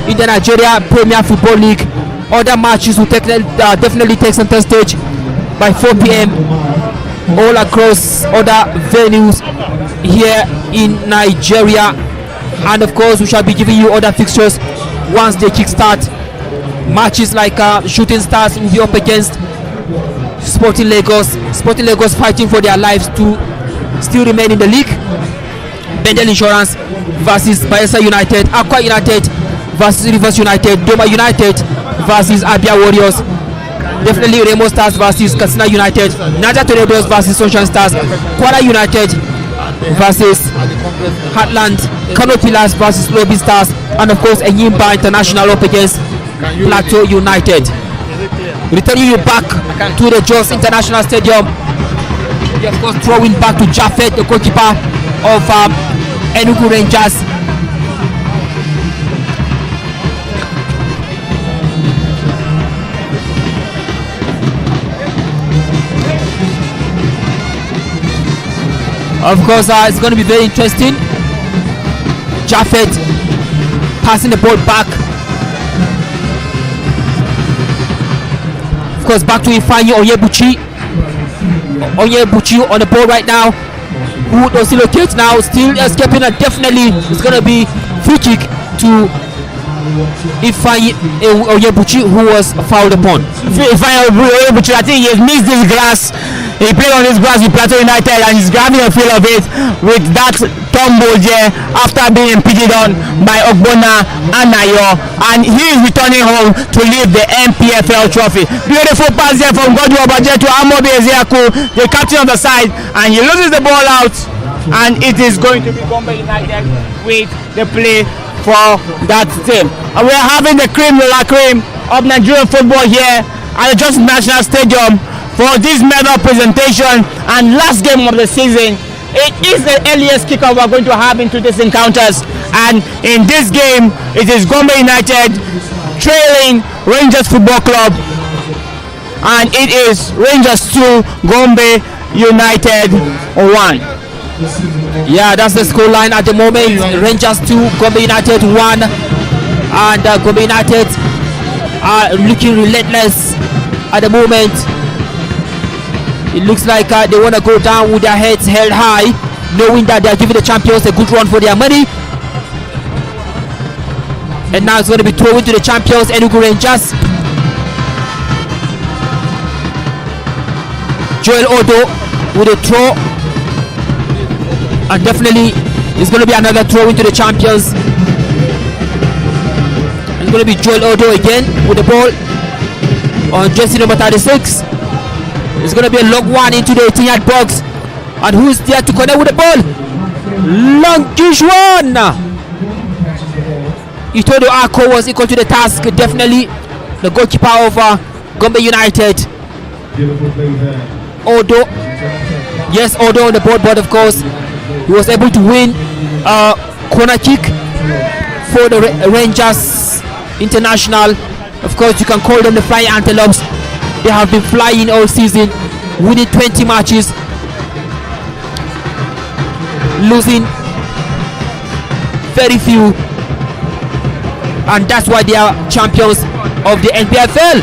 in the Nigeria Premier Football League. Other matches will definitely take center stage by 4 p.m. all across other venues here in Nigeria. And of course, we shall be giving you other fixtures once they kickstart. Matches like Shooting Stars will be up against Sporting Lagos. Sporting Lagos fighting for their lives to still remain in the league. Bendel Insurance versus Bayelsa United. Aqua United versus Rivers United. Doma United versus Abia Warriors. Definitely Remo Stars versus Katsina United. Niger Tornadoes versus Sunshine Stars. Kwara United versus Heartland. Kano Pillars versus Lobby Stars. And of course Enyimba International up against Plateau United. Returning you back to the Jos International Stadium. Of course throwing back to Japheth, the goalkeeper of Enugu Rangers. Of course, it's going to be very interesting. Japheth passing the ball back. Of course, back to Ifeanyi Onyebuchi. Onyebuchi on the ball right now. Who does he locate now? Still escaping, and definitely it's going to be free kick to Ifeanyi Onyebuchi, who was fouled upon. Ifeanyi Onyebuchi, I think he has missed this grass. He played on this grass with Plateau United and he's grabbing a feel of it with that tumble there after being impeded on by Ogbonna Anayo, and he is returning home to leave the NPFL trophy. Beautiful pass there from Godwin Obaje to Amobi Ezeaku, the captain of the side, and he loses the ball out, and it is going to be Gombe United with the play for that team. And we are having the cream de la cream of Nigerian football here at the Jos National Stadium for this medal presentation and last game of the season. It is the earliest kickoff we're going to have into these encounters, and in this game it is Gombe United trailing Rangers Football Club, and it is Rangers 2, Gombe United 1. Yeah, that's the score line at the moment. Rangers 2, Gombe United 1, and Gombe United are looking relentless at the moment. It looks like they want to go down with their heads held high, knowing that they are giving the champions a good run for their money. And now it's going to be thrown to the champions, Enugu Rangers. Joel Odo with a throw, and definitely it's going to be another throw into the champions. It's going to be Joel Odo again with the ball on jersey number 36. It's going to be a long one into the 18-yard box. And who's there to connect with the ball? Longish one. Itodo Ako was equal to the task. Definitely the goalkeeper of Gombe United. Odo. Yes, Odo on the board, but of course he was able to win a corner kick for the Rangers International. Of course, you can call them the Flying Antelopes. They have been flying all season, winning 20 matches, losing very few, and that's why they are champions of the NPFL.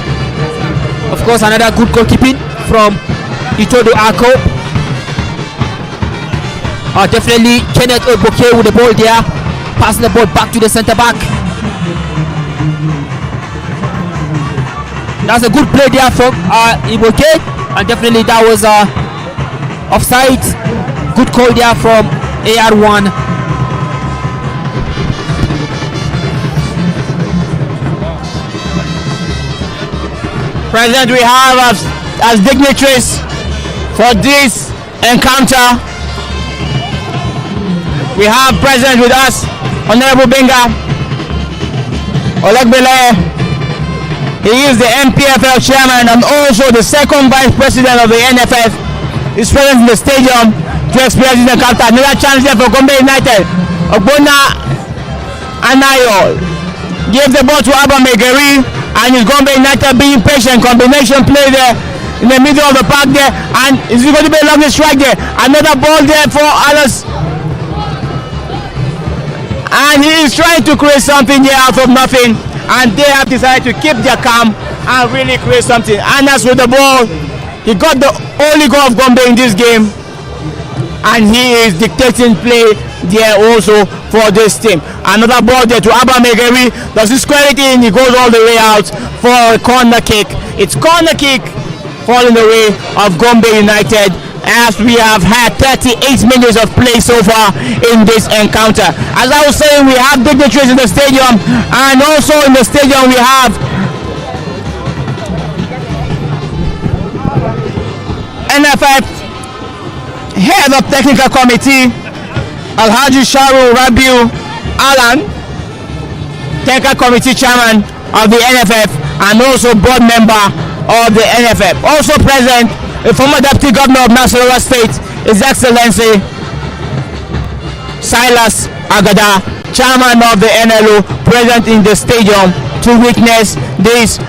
Of course, another good goalkeeping from Itodo Ako. Definitely Kenneth Oboke with the ball there, passing the ball back to the centre back. That's a good play there from Iboke, and definitely that was offside. Good call there from AR1. Present we have as dignitaries for this encounter. We have present with us Honorable Benga Olegbele. He is the NPFL chairman and also the second vice president of the NFF. He's present in the stadium to experience the encounter. Another chance there for Gombe United. Ogbonna Anayo gave the ball to Abba Megeri, and is Gombe United being patient. Combination play there in the middle of the park there, and is it going to be a lovely strike there? Another ball there for Alice, and he is trying to create something here out of nothing, and they have decided to keep their calm and really create something. Anas with the ball, he got the only goal of Gombe in this game, and he is dictating play there also for this team. Another ball there to Abba Megeri. Does he square it in? He goes all the way out for a corner kick. It's corner kick falling the way of Gombe United, as we have had 38 minutes of play so far in this encounter. As I was saying, we have dignitaries in the stadium, and also in the stadium we have NFF head of technical committee Alhaji Sharu Rabiu Alan, technical committee chairman of the NFF, and also board member of the NFF. Also present, a former deputy governor of Nasarawa State, His Excellency Silas Agada, chairman of the NLO, present in the stadium to witness this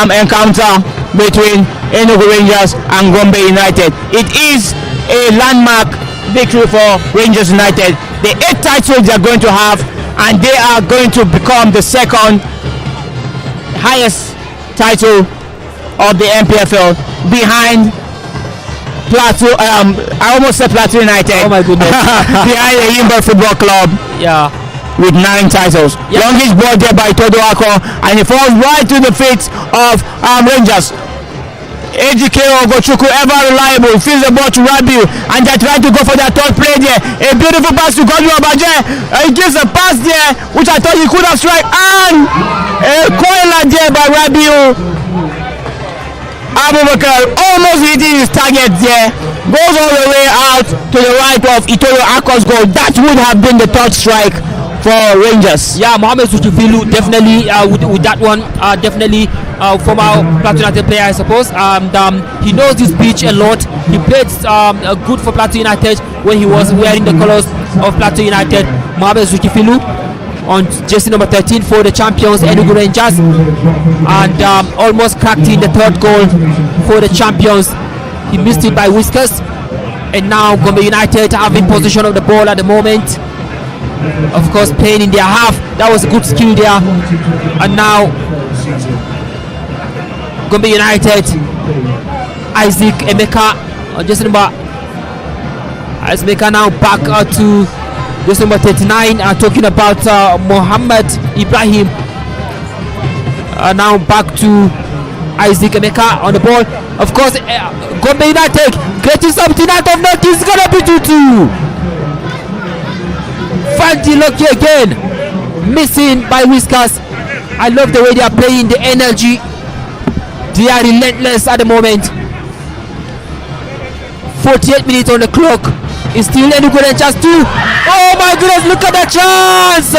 encounter between Enugu Rangers and Gombe United. It is a landmark victory for Rangers United. The 8 titles they are going to have, and they are going to become the second highest title of the NPFL behind Plateau. I almost said Plateau United. Oh my goodness. Behind the Yimba Football Club. Yeah. With 9 titles. Yep. Longest ball there by Todo Ako, and he falls right to the feet of Rangers. AGK Ogochukwu, ever reliable, feeds the ball to Rabiu, and they're trying to go for their third play there. A beautiful pass to Godwin Obaje. He gives a pass there, which I thought he could have struck, and a coiler there by Rabiu. Abubakar almost hitting his target there, goes all the way out to the right of Itoro Ako's goal. That would have been the third strike for Rangers. Yeah, Mohamed Suchifilu definitely with that one, definitely former Plateau United player, I suppose. He knows this pitch a lot. He played good for Plateau United when he was wearing the colours of Plateau United. Mohamed Suchifilu on jersey number 13 for the champions Enugu Rangers, and almost cracked in the third goal for the champions. He missed it by whiskers, and now Gombe United having possession of the ball at the moment. Of course, playing in their half. That was a good skill there. And now Gombe United, Isaac Emeka on jersey number. Isaac Emeka now back to jersey number 39. Talking about Mohammed Ibrahim. Now back to Isaac Emeka on the ball. Of course, Gombe United getting something out of that. It's gonna be 2-2. Fanti Lucky again, missing by whiskers. I love the way they are playing, the energy. They are relentless at the moment. 48 minutes on the clock. It's still Enugu Rangers 2. Oh my goodness, look at that chance!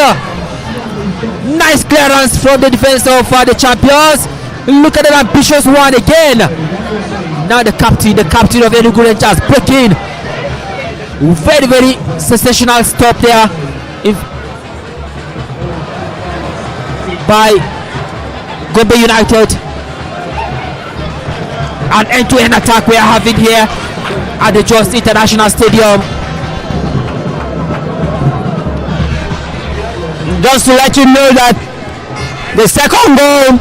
Nice clearance from the defense of the champions. Look at that ambitious one again. Now the captain of Enugu Rangers breaking. Very, very sensational stop there by Gombe United. An end-to-end attack we are having here at the Just International Stadium. Just to let you know that the second goal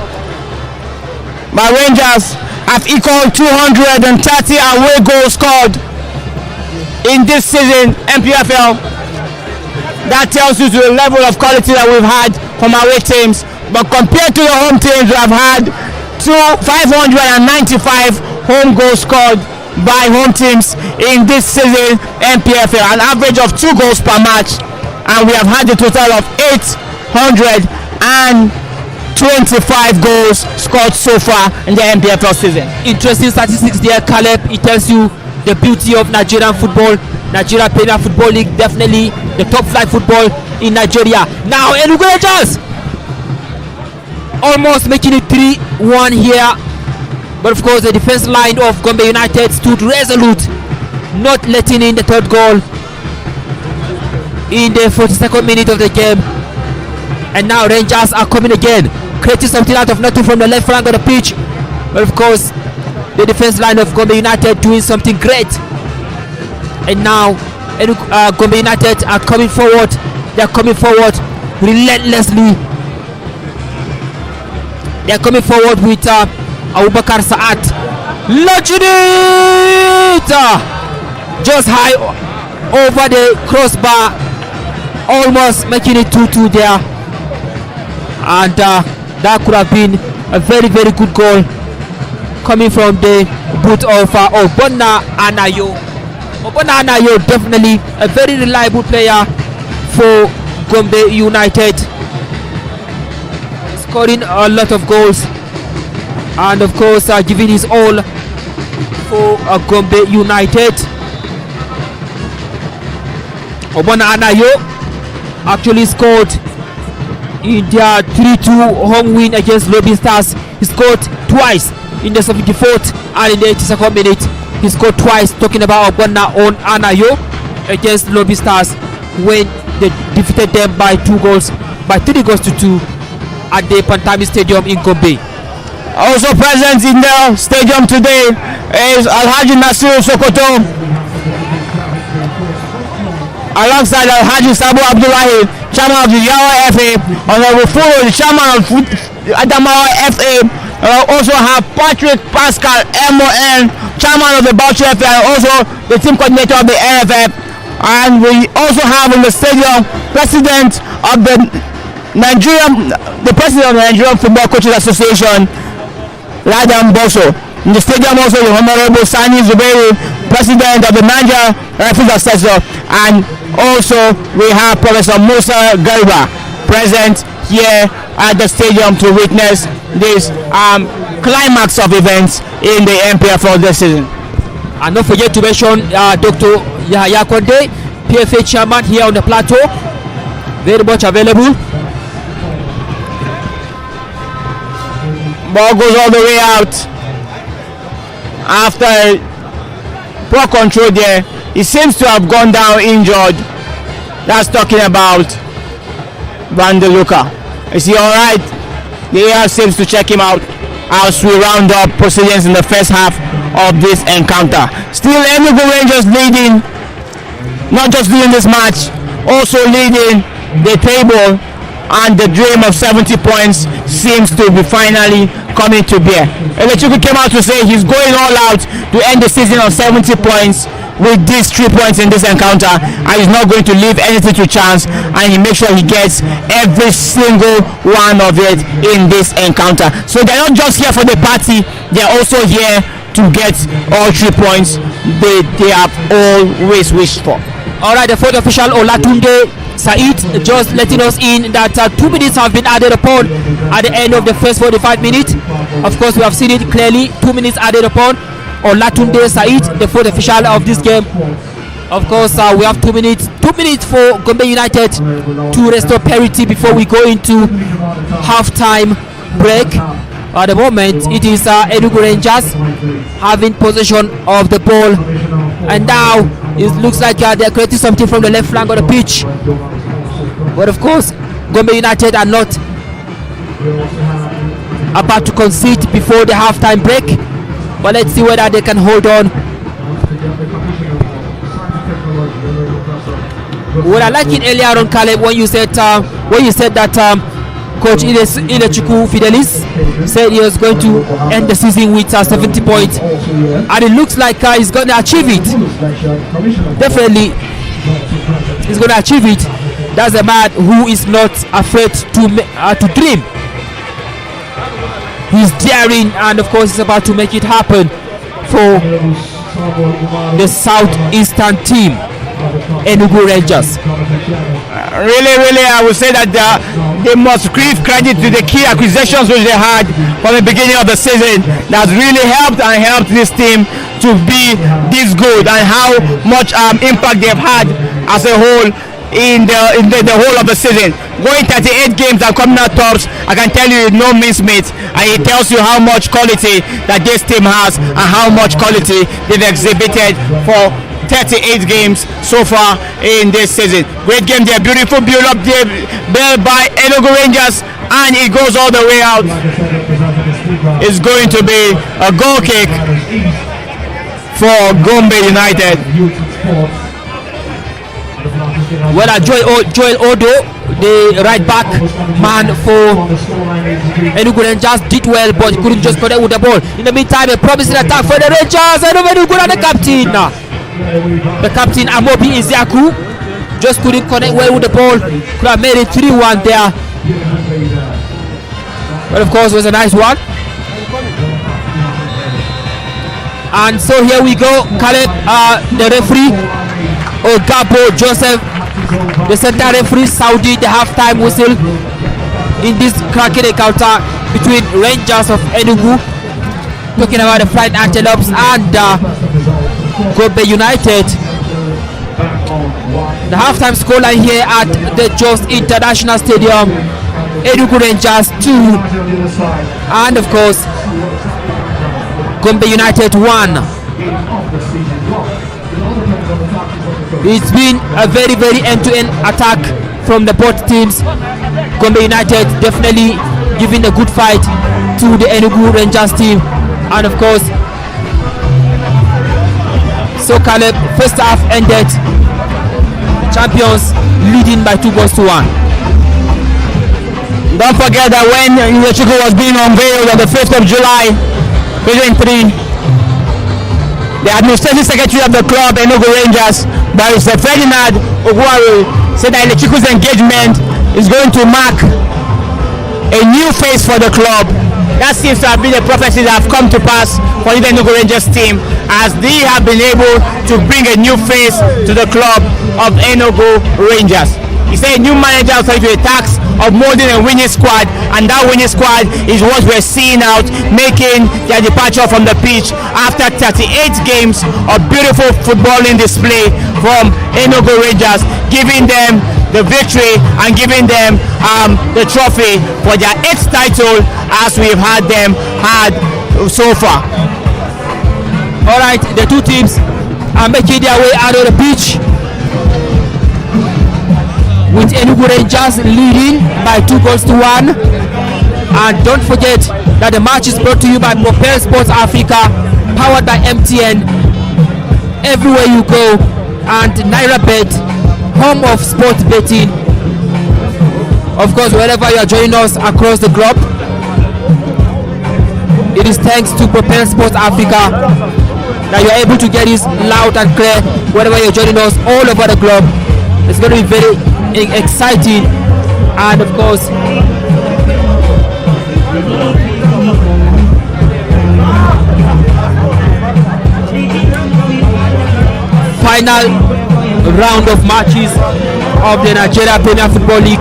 by Rangers have equaled 230 away goals scored in this season NPFL. That tells you the level of quality that we've had from our away teams. But compared to the home teams, we have had 595 home goals scored by home teams in this season NPFL, an average of 2 goals per match, and we have had a total of 802 25 goals scored so far in the NPFL season. Interesting statistics there, Caleb. It tells you the beauty of Nigerian football. Nigeria Premier Football League, definitely the top flight football in Nigeria. Now Enugu Rangers almost making it 3-1 here, but of course the defense line of Gombe United stood resolute, not letting in the third goal in the 42nd minute of the game. And now Rangers are coming again, creating something out of nothing from the left flank of the pitch, but of course the defense line of Gombe United doing something great. And now Gombe United are coming forward. They are coming forward relentlessly. They are coming forward with Abubakar Saat launching it just high over the crossbar, almost making it 2-2 there. And that could have been a very, very good goal coming from the boot of Obona Anayo. Obona Anayo, definitely a very reliable player for Gombe United, scoring a lot of goals and of course giving his all for Gombe United. Obona Anayo actually scored in their 3-2 home win against Lobby Stars. He scored twice in the 74th and in the 82nd minute. He scored twice, talking about Obona Anayo against Lobby Stars when they defeated them by 3 goals to 2 at the Pantami Stadium in Gombe. Also present in the stadium today is Alhaji Nasir Sokoto alongside Alhaji Sabu Abdullahi, chairman of the Yawa FA, Honorable Furo, the chairman of Adamawa FA. Also have Patrick Pascal MON, chairman of the Bauchi FA, and also the team coordinator of the NFF. And we also have in the stadium president of the Nigerian Football Coaches Association, Ladam Boso. In the stadium also the Honorable Sani Zuberi, president of the Niger Referees Assessor, and also we have Professor Musa Garba present here at the stadium to witness this climax of events in the NPFL this season. And don't forget to mention Dr. Yahya Konde, PFA chairman, here on the plateau, very much available. Ball goes all the way out after poor control there. He seems to have gone down injured. That's talking about Van der Luca. Is he alright? The AR seems to check him out as we round up proceedings in the first half of this encounter. Still Enugu Rangers leading, not just leading this match, also leading the table, and the dream of 70 points seems to be finally coming to bear. Elechukwu came out to say he's going all out to end the season on 70 points with these 3 points in this encounter, and he's not going to leave anything to chance, and he makes sure he gets every single one of it in this encounter. So they're not just here for the party, they're also here to get all 3 points they have always wished for. Alright, the fourth official Olatunde Said just letting us in that 2 minutes have been added upon at the end of the first 45 minutes. Of course, we have seen it clearly, 2 minutes added upon. Olatunde Said, the fourth official of this game. Of course, we have 2 minutes for Gombe United to restore parity before we go into half-time break. At the moment, it is Enugu Rangers having possession of the ball, and now it looks like they're creating something from the left flank of the pitch. But of course, Gombe United are not about to concede before the half-time break. But let's see whether they can hold on. What I liked it earlier on, Caleb, when you said that Coach Ilechukwu Fidelis said he was going to end the season with 70 points, and it looks like he's going to achieve it. Definitely, he's going to achieve it. That's a man who is not afraid to dream. He's daring, and of course he's about to make it happen for the Southeastern team. Enugu Rangers. Really, I would say that they must give credit to the key acquisitions which they had from the beginning of the season. That's really helped this team to be this good, and how much impact they've had as a whole in the whole of the season. Going 38 games and coming out tops, I can tell you no mincemeat, and it tells you how much quality that this team has and how much quality they've exhibited for 38 games so far in this season. Great game there, beautiful build up there by Enugu Rangers, and it goes all the way out. It's going to be a goal kick for Gombe United. Well, Joel Odo, the right back man for Enugu Rangers, did well, but couldn't just connect with the ball. In the meantime, a promising attack for the Rangers, and very good at the captain. The captain Amobi Iziaku just couldn't connect well with the ball. Could have made it 3-1 there. But of course, it was a nice one. And so here we go. Caleb, the referee, Ogabo Joseph, the center referee, Saudi, the halftime whistle in this cracking encounter between Rangers of Enugu, talking about the Flying Antelopes, and Gombe United. The halftime scoreline here at the Jos International Stadium: Enugu Rangers 2, and of course Gombe United 1. It's been a very end-to-end attack from the both teams. Gombe United definitely giving a good fight to the Enugu Rangers team, and of course, so Caleb, first half ended champions leading by 2-1. Don't forget that when Int'l was being unveiled on the 5th of July 2023, the administrative secretary of the club, Enugu Rangers, Barrister Ferdinand Ogwaru, said that Int'l's engagement is going to mark a new face for the club. That seems to have been a prophecy that have come to pass for the Enugu Rangers team, as they have been able to bring a new face to the club of Enugu Rangers. He said a new manager is going to the task of molding a winning squad, and that winning squad is what we're seeing out, making their departure from the pitch after 38 games of beautiful footballing display from Enugu Rangers, giving them the victory and giving them the trophy for their 8th title, as we've had so far. Alright, the two teams are making their way out of the pitch, with Enugu Rangers leading by 2-1. And don't forget that the match is brought to you by Propel Sports Africa, powered by MTN. Everywhere you go, and NairaBet, home of sports betting. Of course, wherever you are joining us across the globe, it is thanks to Propel Sports Africa that you are able to get this loud and clear wherever you're joining us all over the globe. It's going to be very exciting, and of course final round of matches of the Nigeria Premier Football League.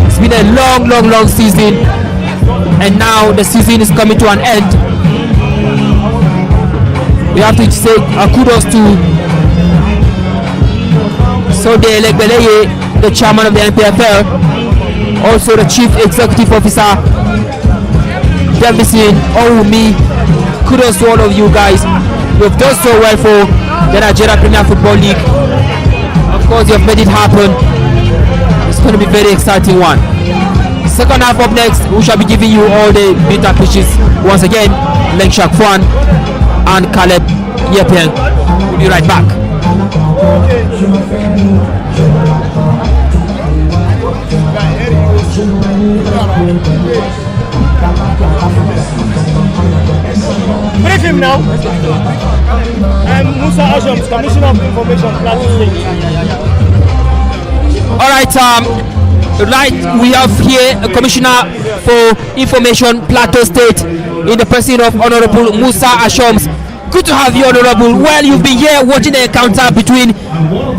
It's been a long season, and now the season is coming to an end. We have to say kudos to Sunday Elegbeleye, the chairman of the NPFL, also the chief executive officer, Demisin Orumi. Kudos to all of you guys. You've done so well for the Nigeria Premier Football League. Of course, you've made it happen. It's going to be a very exciting one. Second half up next, we shall be giving you all the beta pitches once again. Leng Shakwan and Caleb Yepeng will be right back. Brief him now. I'm Musa Ashams, Commissioner of Information, Plateau State. Right, we have here a Commissioner for Information, Plateau State, in the person of Honorable Musa Ashams. Good to have you, Honorable. Well, you've been here watching the encounter between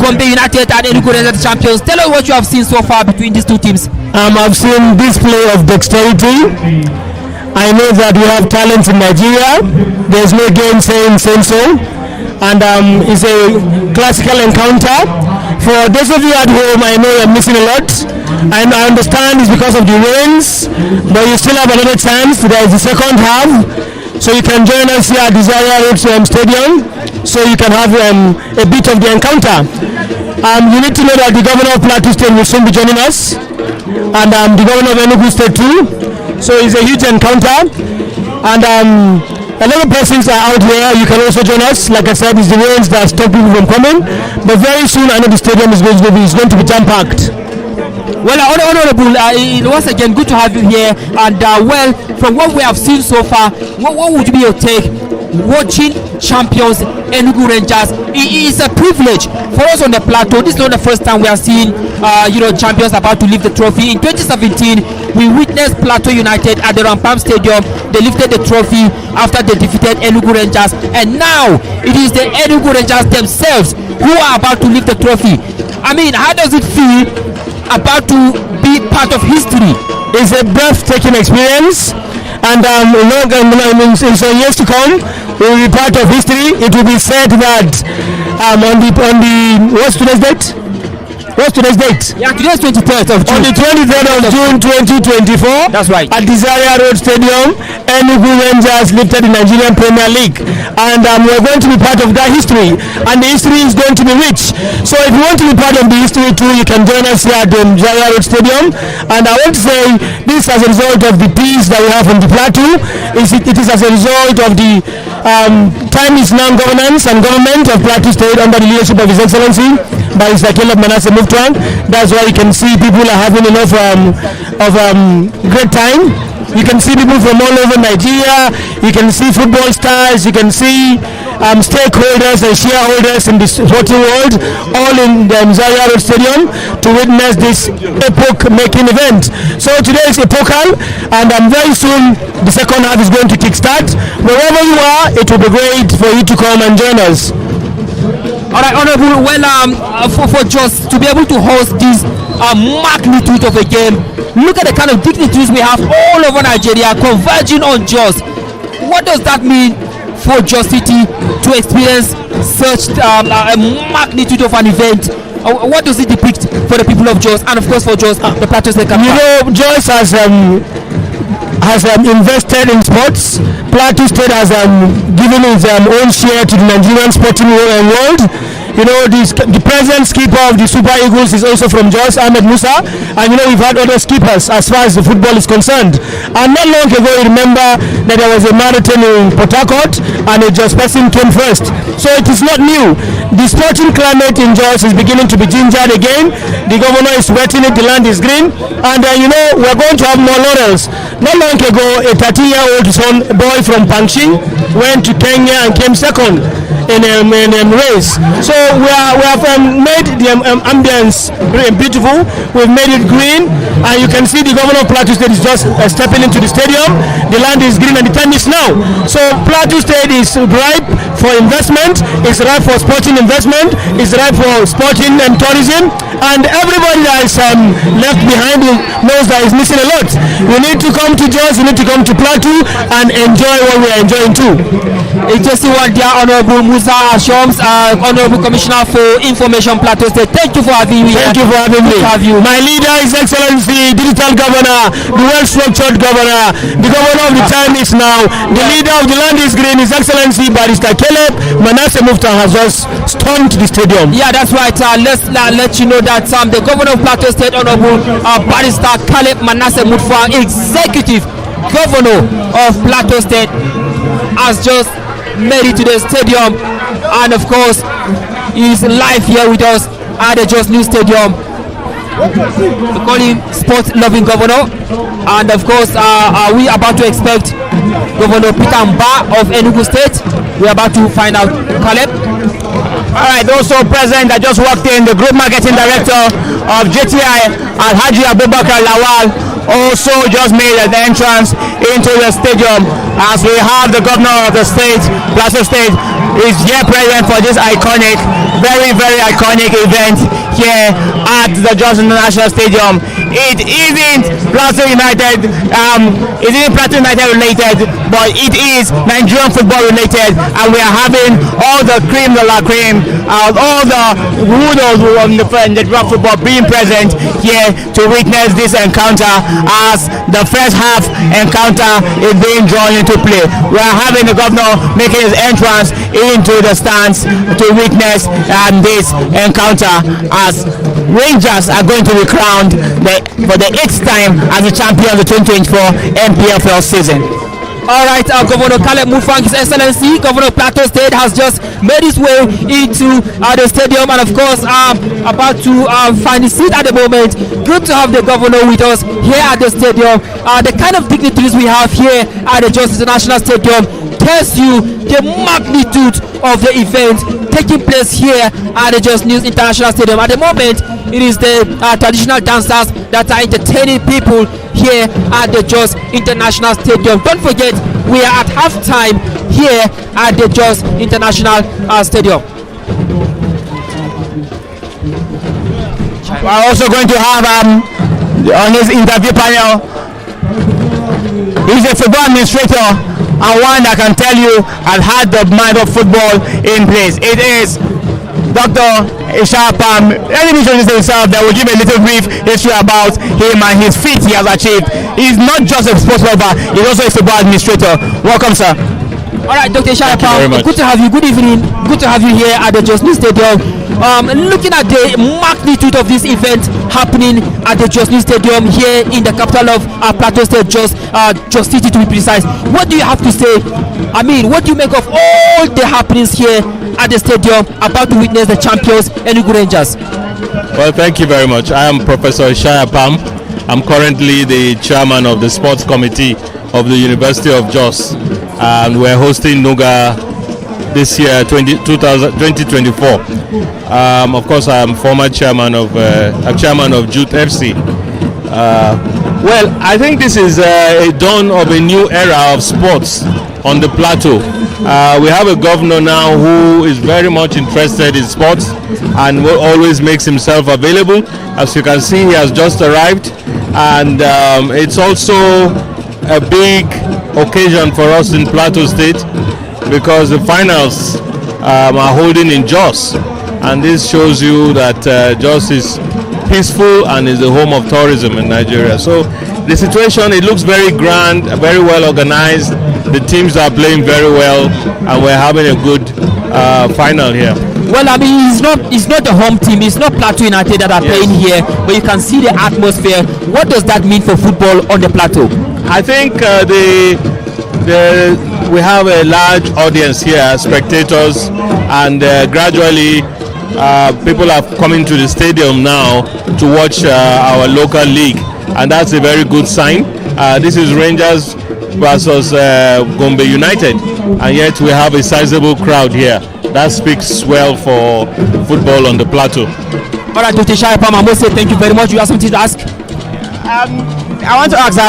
Gombe United and Enugu Rangers champions. Tell us what you have seen so far between these two teams. I've seen display of dexterity. I know that we have talent in Nigeria. There's no game saying so. And it's a classical encounter. For those of you at home, I know you're missing a lot. And I understand it's because of the rains, but you still have another chance. There is the second half. So you can join us here at Desire Road Stadium, so you can have a bit of the encounter. You need to know that the governor of Plateau State will soon be joining us, and the governor of Enugu State too. So it's a huge encounter, and a lot of persons are out here. You can also join us. Like I said, it's the rains that stop people from coming, but very soon I know the stadium is going to be jam-packed. Well, Honorable, once again, good to have you here. And well, from what we have seen so far, what would be your take? Watching champions Enugu Rangers, it is a privilege for us on the plateau. This is not the first time we are seeing, champions about to lift the trophy. In 2017, we witnessed Plateau United at the Rampam Stadium. They lifted the trophy after they defeated Enugu Rangers, and now it is the Enugu Rangers themselves who are about to lift the trophy. I mean, how does it feel about to be part of history? It's a breathtaking experience, and in some years to come, we will be part of history. It will be said that on the what's today's date? What's today's date? Yeah, today's 23rd of June. On the 23rd of June 2024. That's right. At Desire Road Stadium, Enugu Rangers lifted the Nigerian Premier League, and we're going to be part of that history, and the history is going to be rich. So if you want to be part of the history too, you can join us here at the Desire Road Stadium. And I want to say this as a result of the peace that we have on the plateau. It is as a result of the time is now governance and government of Plateau State under the leadership of His Excellency by Mr. Caleb Manasseh Muftuan. That's why you can see people are having enough of great time. You can see people from all over Nigeria. You can see football stars. You can see stakeholders and shareholders in the sporting world, all in the Zaria Road Stadium to witness this epoch-making event. So today is epochal, and very soon the second half is going to kickstart. Wherever you are, it will be great for you to come and join us. All right, Honorable. Well, for just to be able to host this magnitude of a game, look at the kind of dignitaries we have all over Nigeria converging on Jos. What does that mean for Jos City to experience such a magnitude of an event? What does it depict for the people of Jos, and of course for Jos, the Plateau State capital? You know, Jos has invested in sports. Plateau State has given its own share to the Nigerian sporting world. You know, the present skipper of the Super Eagles is also from Jos, Ahmed Musa, and you know we've had other skippers as far as the football is concerned. And not long ago, you remember that there was a marathon in Port Harcourt, and a Jos person came first. So it is not new. The sporting climate in Jos is beginning to be gingered again. The governor is wetting it. The land is green, and you know we're going to have more laurels. Not long ago, a 30-year-old boy from Panchi went to Kenya and came second in a race. So we have made the ambience beautiful. We've made it green, and you can see the governor of Plateau State is just stepping into the stadium. The land is green, and the time is now. So Plateau State is ripe for investment. It's ripe for sporting investment. It's ripe for sporting and tourism. And everybody that is left behind knows that is missing a lot. We need to come to Jos. We need to come to Plateau and enjoy what we are enjoying too. It's just one dear Honorable Musa Ashoms, Honorable Commissioner for Information, Plateau State. Thank you for having me. Thank you for having me. My leader, His Excellency, Digital Governor, the well-structured Governor, the Governor of the time is now, the leader of the land is green, His Excellency Barrister Caleb Manasseh Muftuan has just stormed the stadium. Yeah, that's right. Let's let you know that the Governor of Plateau State, Honorable Barrister Caleb Manasseh Muftuan, Executive Governor of Plateau State, has just made it to the stadium, and of course he's live here with us at the Jos New Stadium. We call him sport loving governor, and of course we are about to expect Governor Peter Mba of Enugu State. We're about to find out. Caleb. Alright, also present, I just walked in, the Group Marketing Director of JTI, Alhaji Abubakar Lawal, also just made an entrance into the stadium. as we have the governor of the state, Plateau State, is here present for this iconic, very, very iconic event here at the Jos International Stadium. It isn't Plateau United, related, but it is Nigerian football related, and we are having all the cream de la cream, all the noodles from the Nigerian football being present here to witness this encounter as the first half encounter is being drawn into play. We are having the governor making his entrance into the stands to witness this encounter as Rangers are going to be crowned for the 8th time as the champion of the 2024 NPFL season. Alright, Governor Caleb Mufang, His Excellency, Governor of Plateau State, has just made his way into the stadium and of course about to find his seat at the moment. Good to have the governor with us here at the stadium. The kind of dignitaries we have here at the Jos International Stadium tells you the magnitude of the event taking place here at the Jos International Stadium. At the moment, it is the traditional dancers that are entertaining people here at the Jos International Stadium. Don't forget, we are at halftime here at the Jos International Stadium. We are also going to have on his interview panel, he's a football administrator and one that can tell you has had the mind of football in place. It is Dr. Ishapam. Let me introduce himself. That will give a little brief history about him and his feat he has achieved. He's not just a sports lover, he's also a football administrator. Welcome, sir. All right, Dr. Ishapam, good to have you. Good evening. Good to have you here at the Jos Stadium. Looking at the magnitude of this event happening at the Jos Stadium here in the capital of Plateau State, Jos City to be precise. What do you have to say? I mean, what do you make of all the happenings here at the stadium about to witness the champions, Enugu Rangers? Well, thank you very much. I am Professor Ishapam. I'm currently the chairman of the sports committee of the University of Jos, and we're hosting Nuga this year, 2024. Of course, I'm former chairman of Youth FC. Well, I think this is a dawn of a new era of sports on the plateau. We have a governor now who is very much interested in sports and always makes himself available. As you can see, he has just arrived, and it's also a big occasion for us in Plateau State because the finals are holding in Jos, and this shows you that Jos is peaceful and is the home of tourism in Nigeria. So the situation, it looks very grand, very well organized. The teams are playing very well, and we're having a good final here. Well, I mean, it's not the home team, it's not Plateau United that are playing here, but you can see the atmosphere. What does that mean for football on the plateau? I think we have a large audience here, spectators, and gradually people are coming to the stadium now to watch our local league, and that's a very good sign. This is Rangers versus Gombe United, and yet we have a sizable crowd here. That speaks well for football on the plateau. All right, Dr. Ishapam, I must say thank you very much. You have something to ask? I want to ask,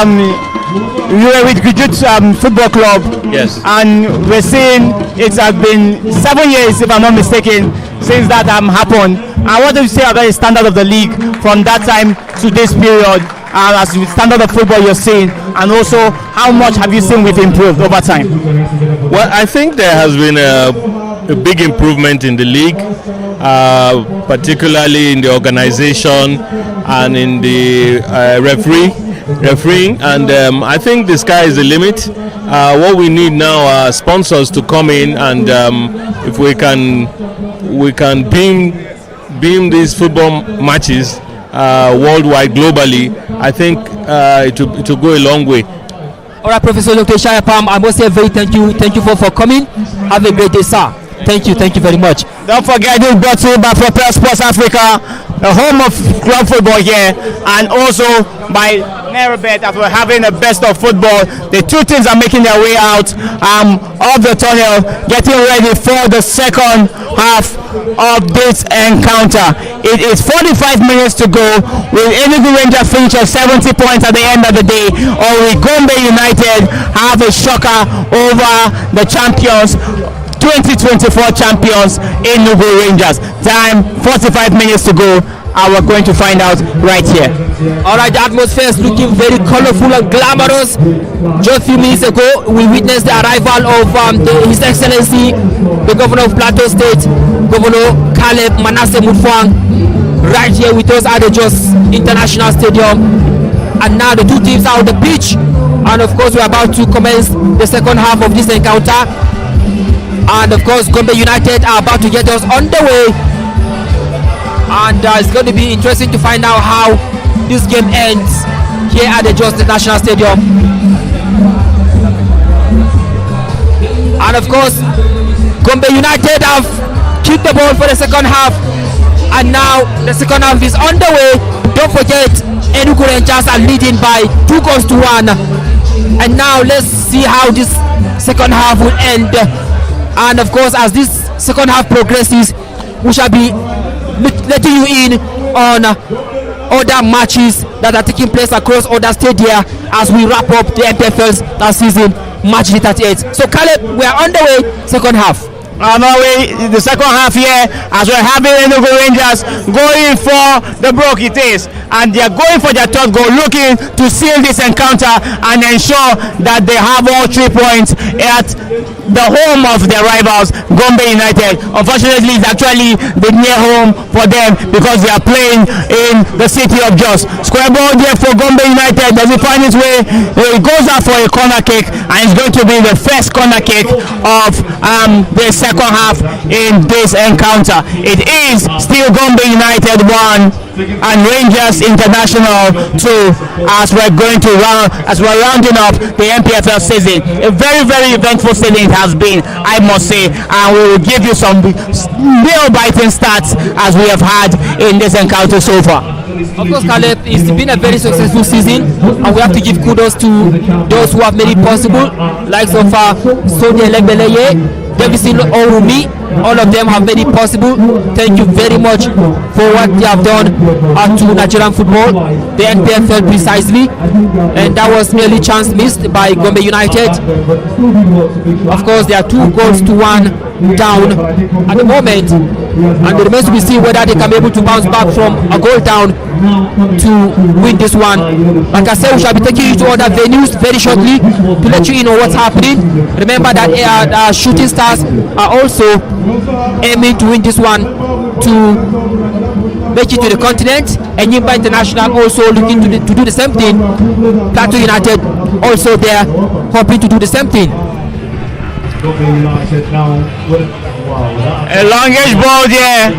you were with Graduate Football Club. Yes. And we're seeing it has been 7 years, if I'm not mistaken, since that happened. I want to say about the standard of the league from that time to this period, as the standard of football you're seeing, and also how much have you seen we've improved over time? Well, I think there has been a big improvement in the league, particularly in the organization and in the refereeing, and I think the sky is the limit. What we need now are sponsors to come in, and if we can beam these football matches worldwide, globally, I think it will go a long way. All right, Professor Dr. Ishapam, I must say thank you for coming. Have a great day, sir. Thank you very much. Don't forget, this brought to you by Propel Sports Africa, the home of club football here, and also by Nerobet as we're having the best of football. The two teams are making their way out of the tunnel, getting ready for the second half of this encounter. It is 45 minutes to go. Will Enugu Rangers finish at 70 points at the end of the day, or will Gombe United have a shocker over the champions, 2024 champions, Enugu Rangers? Time 45 minutes to go, and we're going to find out right here. Alright, the atmosphere is looking very colorful and glamorous. Just a few minutes ago, we witnessed the arrival of His Excellency, the Governor of Plateau State, Governor Caleb Manasseh Mutfwang, right here with us at the Jos International Stadium. And now the two teams are on the pitch, and of course we're about to commence the second half of this encounter. And of course Gombe United are about to get us underway, and it's going to be interesting to find out how this game ends here at the Jos International Stadium. And of course Gombe United have kicked the ball for the second half, and now the second half is underway. Don't forget, Enugu Rangers are leading by 2-1, and now let's see how this second half will end. And of course, as this second half progresses, we shall be letting you in on other matches that are taking place across other stadia as we wrap up the NPFL's last season, match day 38. So Caleb, we are on the way, second half. On our way, the second half here, as we're having Enugu Rangers going for the broke it is, and they are going for their third goal, looking to seal this encounter and ensure that they have all 3 points at the home of their rivals, Gombe United. Unfortunately, it's actually the near home for them because they are playing in the city of Jos. Square ball there for Gombe United. Does it find its way? It goes out for a corner kick, and it's going to be the first corner kick of the second half in this encounter. It is still Gombe United 1 and Rangers International 2 as we're rounding up the NPFL season. A very, very eventful season it has been, I must say, and we will give you some nail-biting stats as we have had in this encounter so far. Of course, Caleb, it's been a very successful season, and we have to give kudos to those who have made it possible, like so far Sonia Legbeleye, Davison Orumi. All of them have made it possible. Thank you very much for what they have done to Nigerian football, the NPFL precisely, and that was nearly chance missed by Gombe United. Of course, there are 2-1 down at the moment, and it remains to be seen whether they can be able to bounce back from a goal down to win this one. Like I said, we shall be taking you to other venues very shortly to let you in on what's happening. Remember that Shooting Stars are also aiming to win this one to make it to the continent, and Yimba International also looking to do the same thing. Plateau United also there hoping to do the same thing. A longish ball there,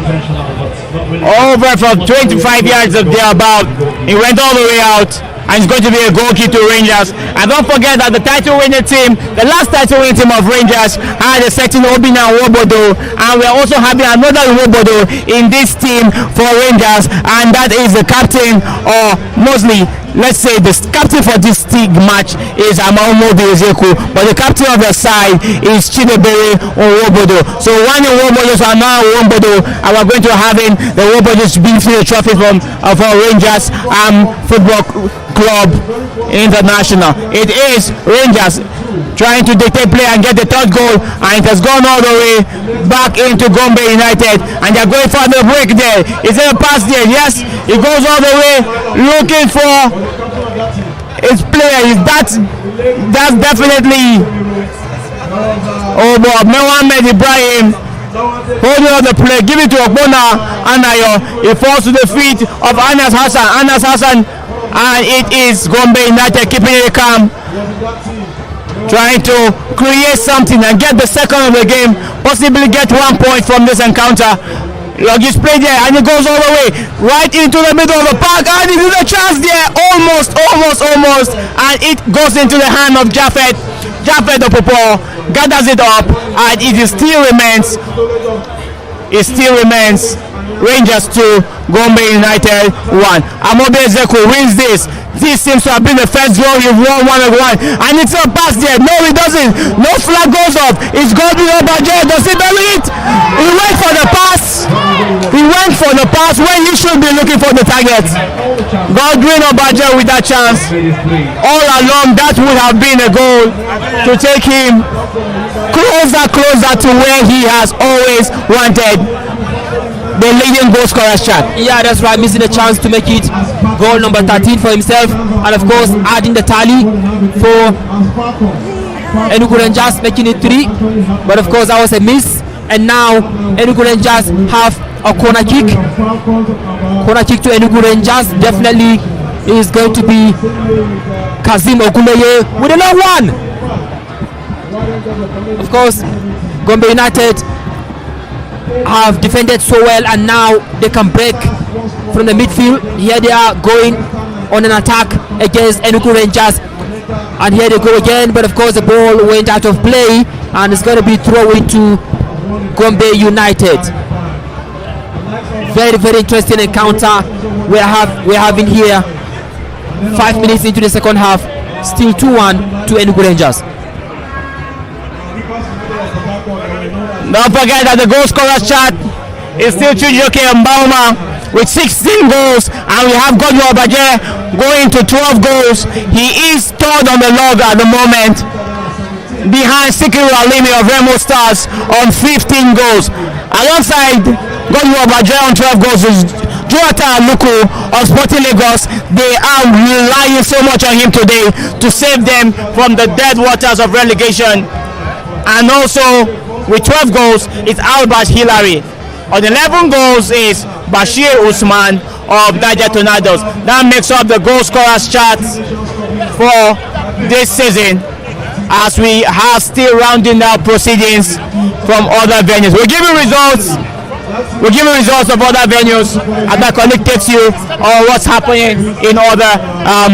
over from 25 yards of thereabout. It went all the way out, and it's going to be a goal kick to Rangers. And don't forget that the title-winning team, the last title-winning team of Rangers, had a certain Obina Wobodo, and we're also having another Wobodo in this team for Rangers, and that is the captain, or mostly, let's say the captain for this match is Amaumo Ezeku, but the captain of the side is Chidebere Owobodo. So one Owobodo, so now Owobodo, and we're going to having the Owobodos being the trophy from our Rangers Football Club International. It is Rangers trying to dictate play and get the third goal, and it has gone all the way back into Gombe United, and they're going for the break there. Is there a pass there? Yes, it goes all the way looking for his player. That's definitely Mohamed Ibrahim holding on the play. Give it to Ogbonna Anayo. It falls to the feet of Anas Hassan, and it is Gombe United keeping it calm, trying to create something and get the second of the game, possibly get 1 point from this encounter. Logis play there, and it goes all the way right into the middle of the park, and it is a chance there, almost, and it goes into the hand of Japheth Opopo, gathers it up, and it still remains Rangers 2, Gombe United 1. Amobe Ezeku wins this. This seems to have been the first goal you've won 1-1. And it's a pass there. No, it doesn't. No flag goes off. It's Godwin Obaje. Does he bury it? He went for the pass. He went for the pass when he should be looking for the target. Godwin Obaje with that chance. All along, that would have been a goal to take him closer to where he has always wanted. The leading goal scorer chart. Yeah, that's right. Missing a chance to make it goal number 13 for himself, and of course adding the tally for Enugu Rangers, making it 3. But of course that was a miss, and now Enugu Rangers have a corner kick. Corner kick to Enugu Rangers. Definitely is going to be Kazim Oguleye with a long one. Of course, Gombe United have defended so well, and now they can break from the midfield. Here they are going on an attack against Enugu Rangers, and here they go again, but of course the ball went out of play and it's going to be thrown to Gombe United. Very, very interesting encounter we're having here. 5 minutes into the second half, still 2-1 to Enugu Rangers. Don't forget that the goal scorer chart is still Chujioke Mbauma with 16 goals, and we have Godwin Obaje going to 12 goals. He is third on the log at the moment, behind Sikiru Alimi of Remo Stars on 15 goals. Alongside Godwin Obaje on 12 goals is Jonathan Aluku of Sporting Lagos. They are relying so much on him today to save them from the dead waters of relegation. And also with 12 goals is Albert Hillary. On 11 goals is Bashir Usman of Niger Tornadoes. That makes up the goal scorers chart for this season, as we are still rounding out proceedings from other venues. We'll give you results of other venues, and my colleague takes you on what's happening in other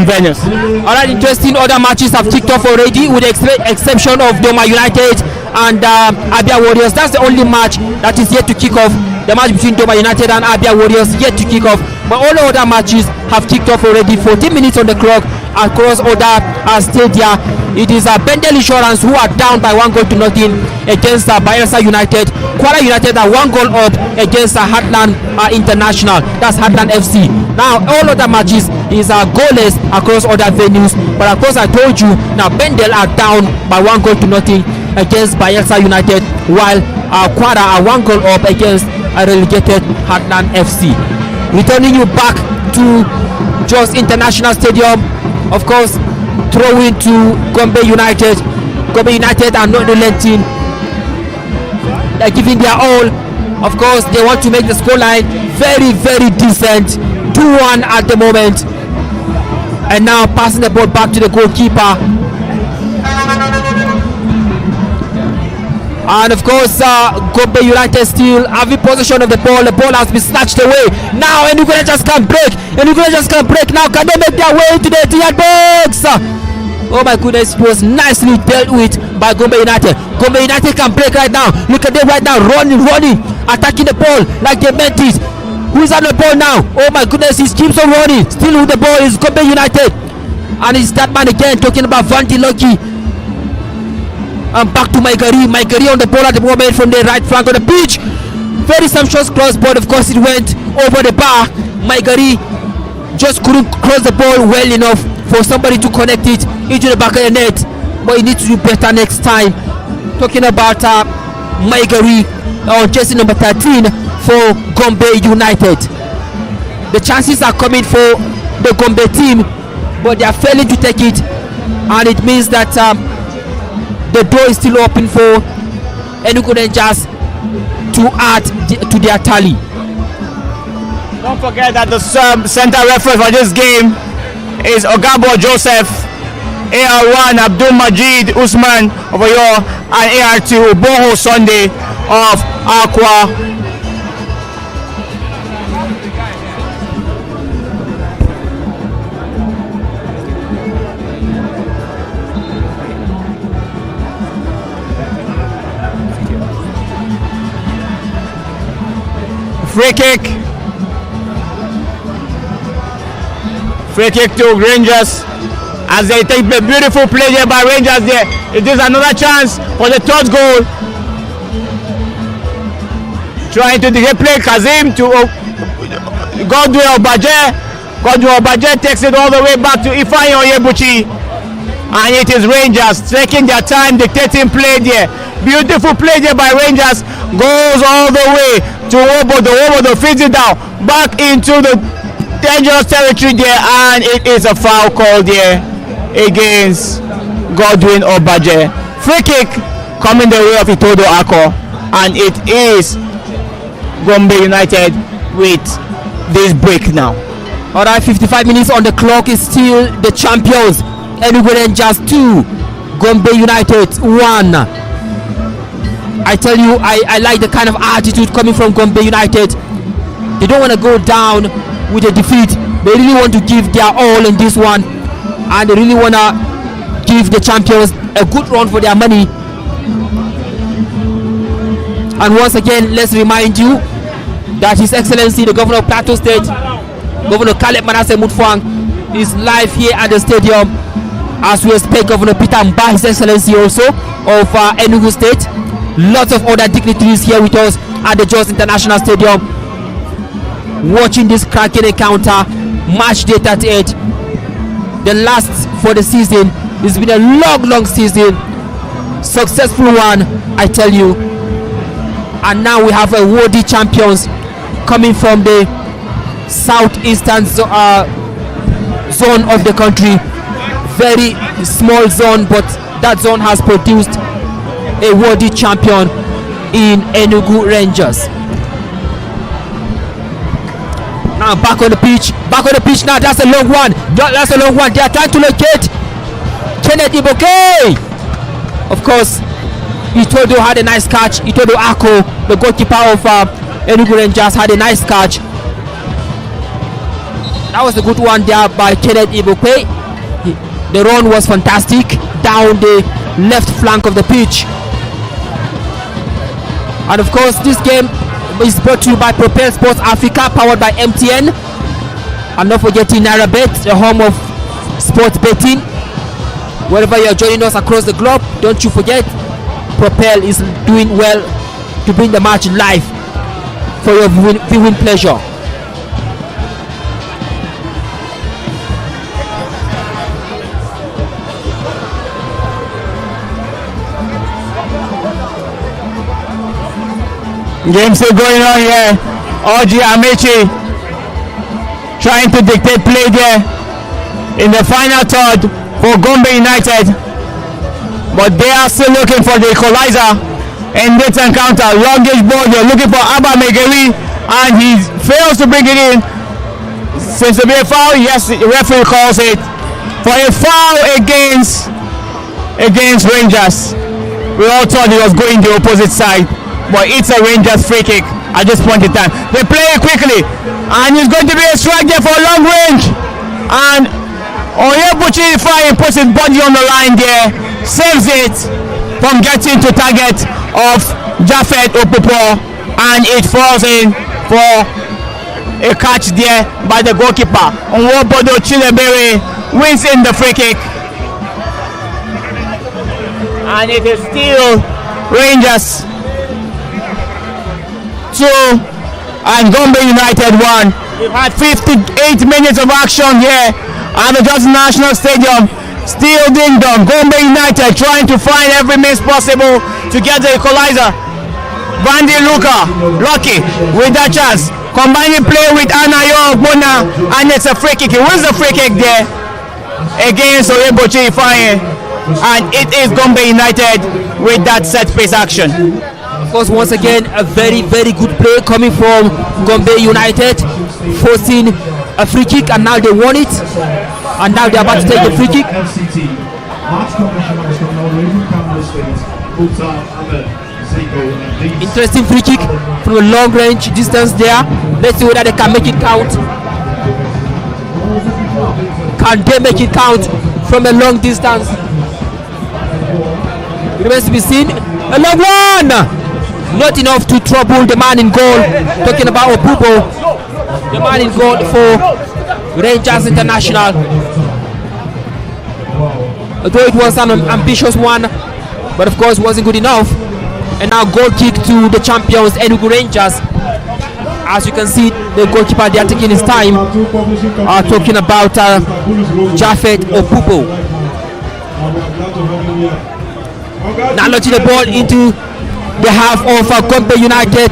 venues. Alright, interesting. Other matches have kicked off already, with the exception of Doma United and Abia Warriors. That's the only match that is yet to kick off. The match between Doma United and Abia Warriors yet to kick off. But all the other matches have kicked off already. 14 minutes on the clock across other stadia. It is Bendel Insurance who are down by 1-0 against Bayelsa United. Kwara United are 1 goal up against Heartland International. That's Heartland FC. Now all other matches is goalless across other venues. But of course I told you, now Bendel are down by 1-0 against Bayelsa United, while Kwara are 1 goal up against a relegated Heartland FC. Returning you back to Jos International Stadium, of course, throwing to Gombe United. Gombe United are not relenting. They're giving their all. Of course, they want to make the scoreline very, very decent. 2-1 at the moment. And now passing the ball back to the goalkeeper. And of course, Gombe United still having possession of the ball. The ball has been snatched away. Now Enugu Rangers can break. Enugu Rangers can break now. Can they make their way into the Etihad box? Oh my goodness, it was nicely dealt with by Gombe United. Gombe United can break right now. Look at them right now, running, attacking the ball like they meant it. Who is on the ball now? Oh my goodness, he keeps on running. Still with the ball is Gombe United. And it's that man again talking about Vanti Loki. And back to Maigari on the ball at the moment from the right flank of the pitch. Very sumptuous cross, but of course it went over the bar. Maigari just couldn't cross the ball well enough for somebody to connect it into the back of the net, but he needs to do better next time. Talking about Maigari on jersey number 13 for Gombe United. The chances are coming for the Gombe team, but they are failing to take it, and it means that the door is still open for Enugu Rangers to add to their tally. Don't forget that the center referee for this game is Ogabo Joseph, AR1 Abdul Majid Usman of Oyo, and AR2 Boho Sunday of Aqua. Free kick to Rangers as they take the beautiful play there by Rangers there. It is another chance for the third goal. Trying to play Kazim to Godwin Obaje. Godwin Obaje takes it all the way back to Ifeanyi Onyebuchi. And it is Rangers taking their time, dictating play there. Beautiful play there by Rangers. Goes all the way to Obodo. Obodo feeds it down back into the dangerous territory there, and it is a foul call there against Godwin Obaje. Free kick coming the way of Itodo Ako, and it is Gombe United with this break now. Alright, 55 minutes on the clock. Is still the champions. Enugu Rangers 2, Gombe United 1. I tell you, I like the kind of attitude coming from Gombe United. They don't want to go down with a defeat. They really want to give their all in this one, and they really want to give the champions a good run for their money. And once again, let's remind you that His Excellency the Governor of Plateau State, Governor Caleb Manasseh Mutfwang, is live here at the stadium, as we expect Governor Peter Mba, His Excellency also of Enugu State. Lots of other dignitaries here with us at the Jos International Stadium, watching this cracking encounter. Match day 38, the last for the season. It's been a long season, successful one, I tell you. And now we have a worthy champions coming from the southeastern zone of the country. Very small zone, but that zone has produced a worthy champion in Enugu Rangers. Now back on the pitch now. That's a long one. They are trying to locate Kenneth Iboke. Of course, Itodo had a nice catch. Itodo Ako, the goalkeeper of Enugu Rangers, had a nice catch. That was a good one there by Kenneth Iboke. The run was fantastic down the left flank of the pitch. And of course, this game is brought to you by Propel Sports Africa, powered by MTN. And not forgetting NairaBet, the home of sports betting. Wherever you are joining us across the globe, don't you forget, Propel is doing well to bring the match live for your viewing pleasure. Game still going on here. Oji Amechi trying to dictate play there in the final third for Gombe United, but they are still looking for the equalizer in this encounter. Longish ball, they're looking for Abba Megeri, and he fails to bring it in. Seems to be a foul. Yes, the referee calls it for a foul against Rangers. We all thought he was going the opposite side, but it's a Rangers free kick at this point in time. They play it quickly, and it's going to be a strike there for long range. And Onyebuchi Ifeanyi puts his body on the line there, saves it from getting to target of Japhet Opopo, and it falls in for a catch there by the goalkeeper. Nwobodo Chilebere wins in the free kick, and it is still Rangers 2 and Gombe United 1. We've had 58 minutes of action here at the Jos National Stadium. Still ding dong. Gombe United trying to find every means possible to get the equalizer. Bandi Luka lucky with that chance, combining play with Anayo Ogbonna, and it's a free kick. He wins the free kick there against Onyebuchi Ifeanyi, and it is Gombe United with that set piece action. Of course, once again, a very good play coming from Gombe United, forcing a free kick, and now they won it, and now they're about to take the free kick. Interesting free kick from a long range distance there. Let's see whether they can make it count. Can they make it count from a long distance? It remains to be seen. A long one! Not enough to trouble the man in goal. Talking about Opubo, the man in goal for Rangers International. Although it was an ambitious one, but of course wasn't good enough. And now goal kick to the champions Enugu Rangers. As you can see, the goalkeeper, they are taking his time. Talking about Jafet Opupo. Now launching the ball into the half of Gombe United.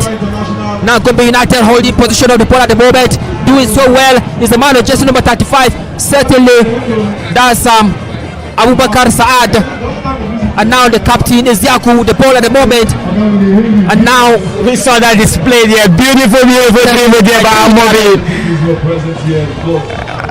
Now Gombe United holding position of the ball at the moment. Doing so well is the man of jersey number 35. Certainly, that's Abubakar Saad. And now the captain is Yaku with the ball at the moment. And now we saw that display there. Beautiful dribble there by Amobi.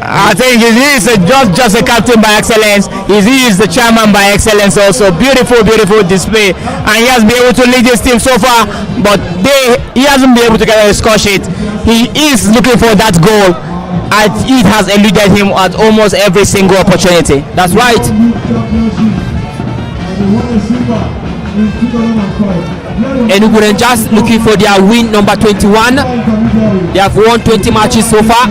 I think he is just a captain by excellence. He is the chairman by excellence also. Beautiful display. And he has been able to lead his team so far, but he hasn't been able to get a score sheet. He is looking for that goal, and it has eluded him at almost every single opportunity. That's right. Enugu Rangers looking for their win number 21. They have won 20 matches so far.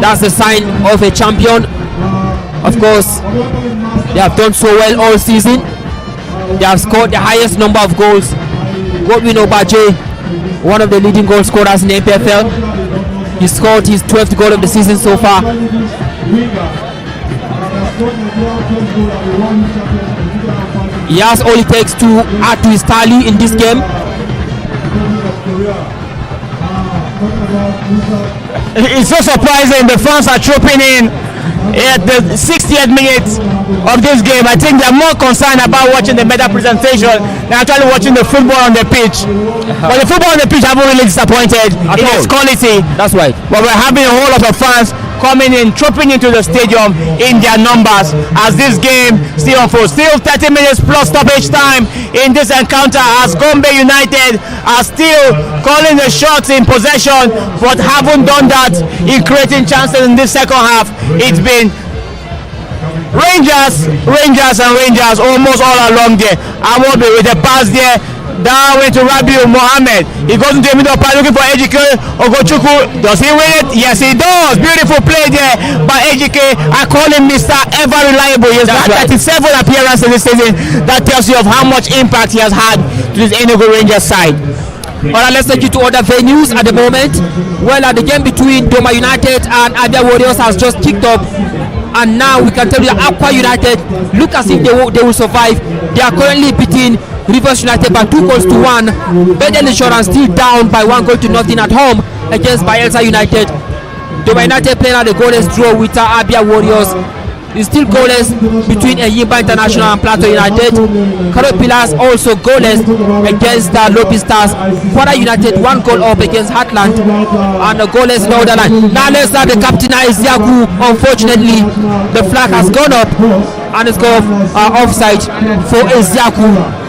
That's the sign of a champion. Of course, they have done so well all season. They have scored the highest number of goals. Godwin Obaje, one of the leading goal scorers in the NPFL, he scored his 12th goal of the season so far. He has all it takes to add to his tally in this game. It's so surprising the fans are trooping in at the 60th minute of this game. I think they're more concerned about watching the medal presentation than actually watching the football on the pitch. But the football on the pitch haven't really disappointed in its quality. That's right. But we're having a whole lot of fans coming in, trooping into the stadium in their numbers as this game still unfolds. Still 30 minutes plus stoppage time in this encounter as Gombe United are still calling the shots in possession but haven't done that in creating chances in this second half. It's been Rangers almost all along there. Amobi with the pass there. Down went to Rabiu Mohammed. He goes into the middle of the park looking for Ejike Ogochukwu. Does he win it? Yes, he does. Beautiful play there by Ejike. I call him Mr. Ever Reliable. He has had 37 appearances this season. That tells you of how much impact he has had to this Enugu Rangers side. Alright, let's take you to other venues at the moment. Well, the game between Doma United and Abia Warriors has just kicked off. And now we can tell you that Aqua United look as if they will survive. They are currently beating Rivers United by 2-1. Bedell Insurance still down by 1-0 at home against Bayelsa United. Doma United playing at the goalless draw with Abia Warriors. It's still goalless between Eyimba International and Plateau United. Karo Pillars also goalless against Lopi Stars. Kwara United 1 goal up against Heartland and a goalless in order line. Now let's start the captain Yaku. Unfortunately, the flag has gone up and it's got offside for Eziaku.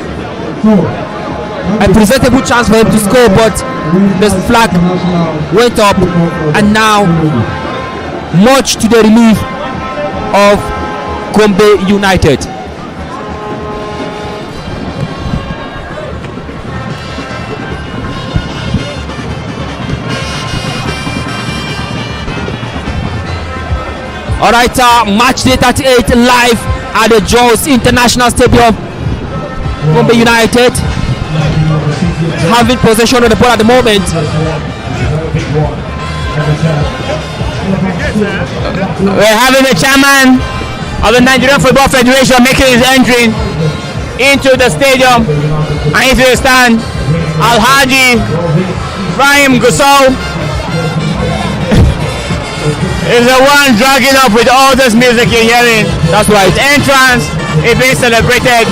A presentable chance for him to score, but the flag went up, and now much to the relief of Gombe United. Alright, match day 38 live at the Jos International Stadium. Gombe United having possession of the ball at the moment. We're having the chairman of the Nigerian Football Federation making his entry into the stadium and into the stand. Alhaji Ibrahim Gusau is the one dragging up with all this music you're hearing. That's right. His entrance is being celebrated.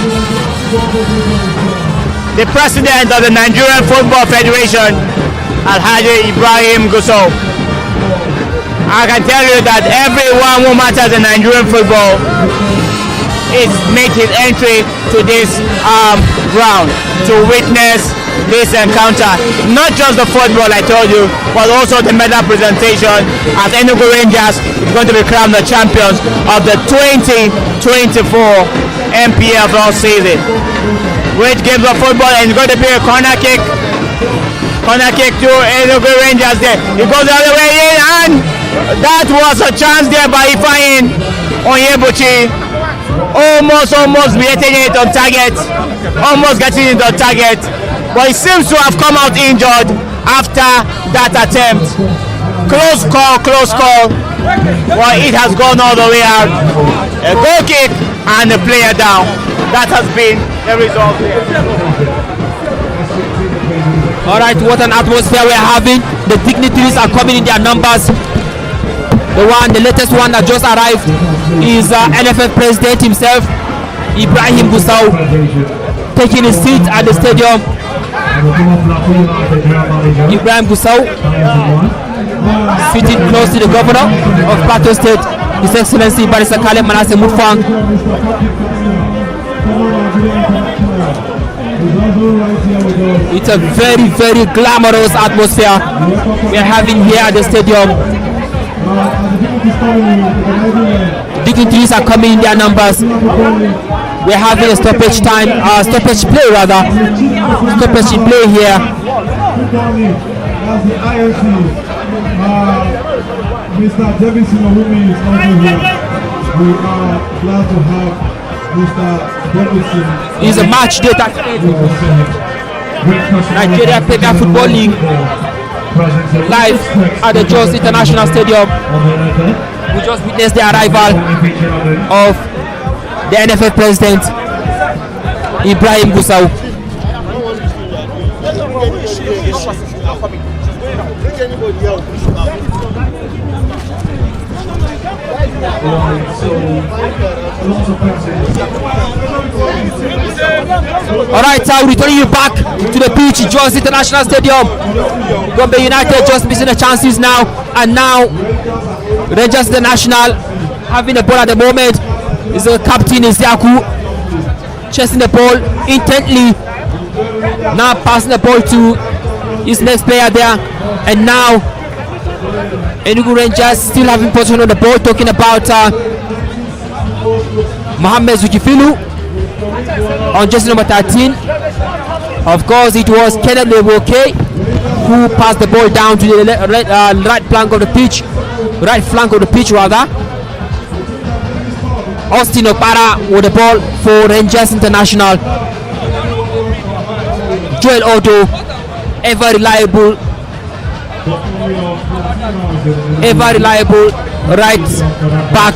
The president of the Nigerian Football Federation, Alhaji Ibrahim Gusau. I can tell you that everyone who matters in Nigerian football is making entry to this ground to witness this encounter. Not just the football I told you, but also the medal presentation as Enugu Rangers is going to be crowned the champions of the 2024 NPFL season. Great games of football, and it's going to be a corner kick Corner kick to Enugu Rangers there. He goes all the way in, and that was a chance there by Ifeanyi Onyebuchi. Almost hitting it on target. Almost getting it on target. But he seems to have come out injured after that attempt. Close call. Well, it has gone all the way out. A goal kick and a player down. That has been the result here. Alright, what an atmosphere we're having. The dignitaries are coming in their numbers. The latest one that just arrived is NFF President himself, Ibrahim Gusau, taking his seat at the stadium. Ibrahim Gusau sitting close to the governor of Plateau State, His Excellency Barrister Caleb Manasseh Mutfwang. It's a very glamorous atmosphere we're having here at the stadium. Dignitaries are coming in their numbers. We're having a stoppage play here. Mr. Davidson Owumi is also here. We are glad to have Mr. Davidson. It's a match day that Nigeria Premier Football League live at the Jos International Stadium. We just witnessed the arrival of the NFF President Ibrahim Gusau. Alright, so returning you back to the pitch, Jos International Stadium. Gombe United just missing the chances now, and now Rangers International having the ball at the moment. Is the captain Isiaku chasing the ball intently, now passing the ball to his next player there, and now Enugu Rangers still having possession of the ball, talking about Mohammed Zukifilu on jersey number 13. Of course, it was Kenneth Lewoke who passed the ball down to the right flank of the pitch rather. Austin Okpara with the ball for Rangers International. Joel Odo, ever reliable right back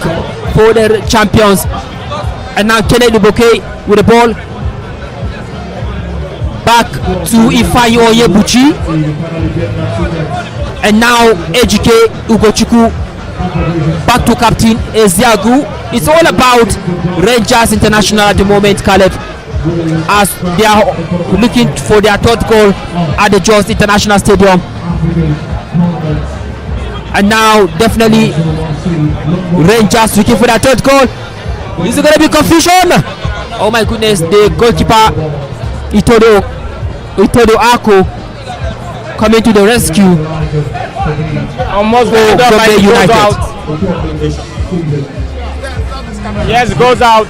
for the champions. And now Kennedy Bouquet with the ball back to Ifeanyi Onyebuchi, and now Ejike Ugochukwu back to captain Eziagu. It's all about Rangers International at the moment, Caleb, as they are looking for their third goal at the Jos International Stadium. And now definitely Rangers looking for their third goal. Is it going to be confusion? Oh my goodness, the goalkeeper Itodo Ako coming to the rescue. Almost Gombe United. Yes, goes out.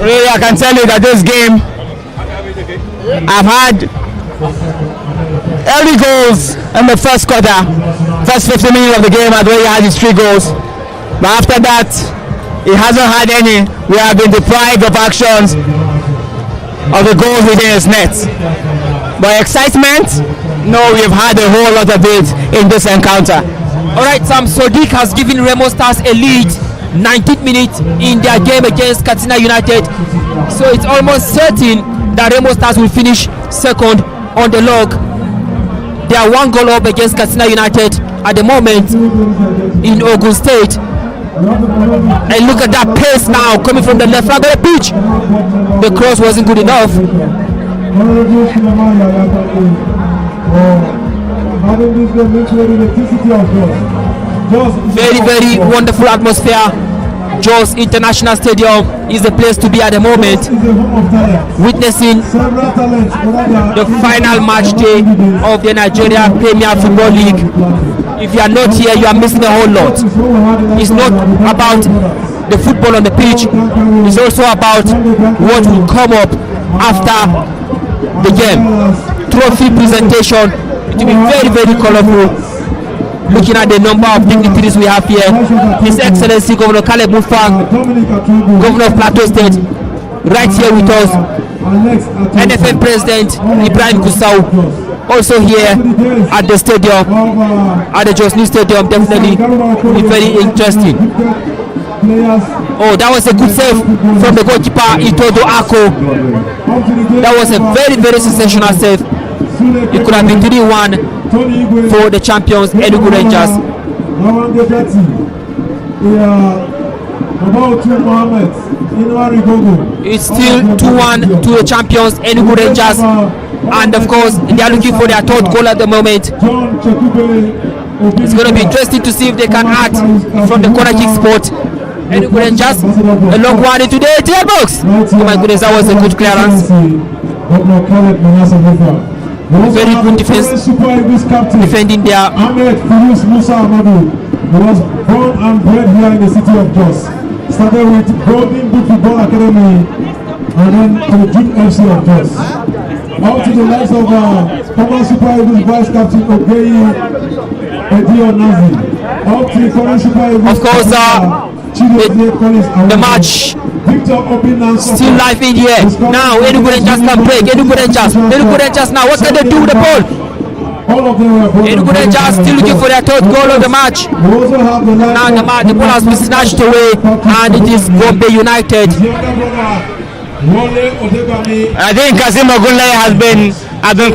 Really, I can tell you that this game, I've had early goals in the first quarter, first 15 minutes of the game, at where he had his 3 goals. But after that, he hasn't had any. We have been deprived of actions of the goals within his net. But excitement, no, we've had a whole lot of it in this encounter. Alright, Sam Sodiq has given Remo Stars a lead 19th minute in their game against Katsina United. So it's almost certain that Remo Stars will finish second on the log. They are 1 goal up against Katsina United at the moment in Ogun State. And look at that pace now coming from the left flank of the pitch. The cross wasn't good enough. Very wonderful atmosphere. Jos International Stadium is the place to be at the moment, witnessing the final match day of the Nigeria Premier Football League. If you are not here, you are missing a whole lot. It's not about the football on the pitch, it's also about what will come up after the game. Trophy presentation. It will be very, very colorful. Looking at the number of dignitaries we have here, His Excellency Governor Caleb Mufang, Governor of Plateau State, right here with us. NFF President Ibrahim Gusau, also here at the stadium, at the Jos New Stadium. Definitely will be very interesting. Oh, that was a good save from the goalkeeper Itodo Ako. That was a very, very sensational save. It could have been 3-1 for the champions Enugu Rangers. It's still 2-1 to the champions Enugu Rangers, and of course they are looking for their third goal at the moment. It's going to be interesting to see if they can act from the corner kick spot. Enugu Rangers, a long one into the tail box. Oh my goodness, that was a good clearance. Very good defense, defending there. Ahmed Filius Musa Amadou was born and bred here in the city of Jos. Started with Golden Boot Football Academy and then to Duke FC of Jos. Up to the likes of former Super Eagles Vice Captain Ogeyi Edio Nazi. Up to the current Super Eagles. Of course, the match still live in here. Now Enugu Rangers can break. Enugu Rangers now, what can they do with the ball? Enugu Rangers still looking for their third goal of the match. Now the ball has been snatched away and it is Gombe United. I think Kazim Ogunleye has been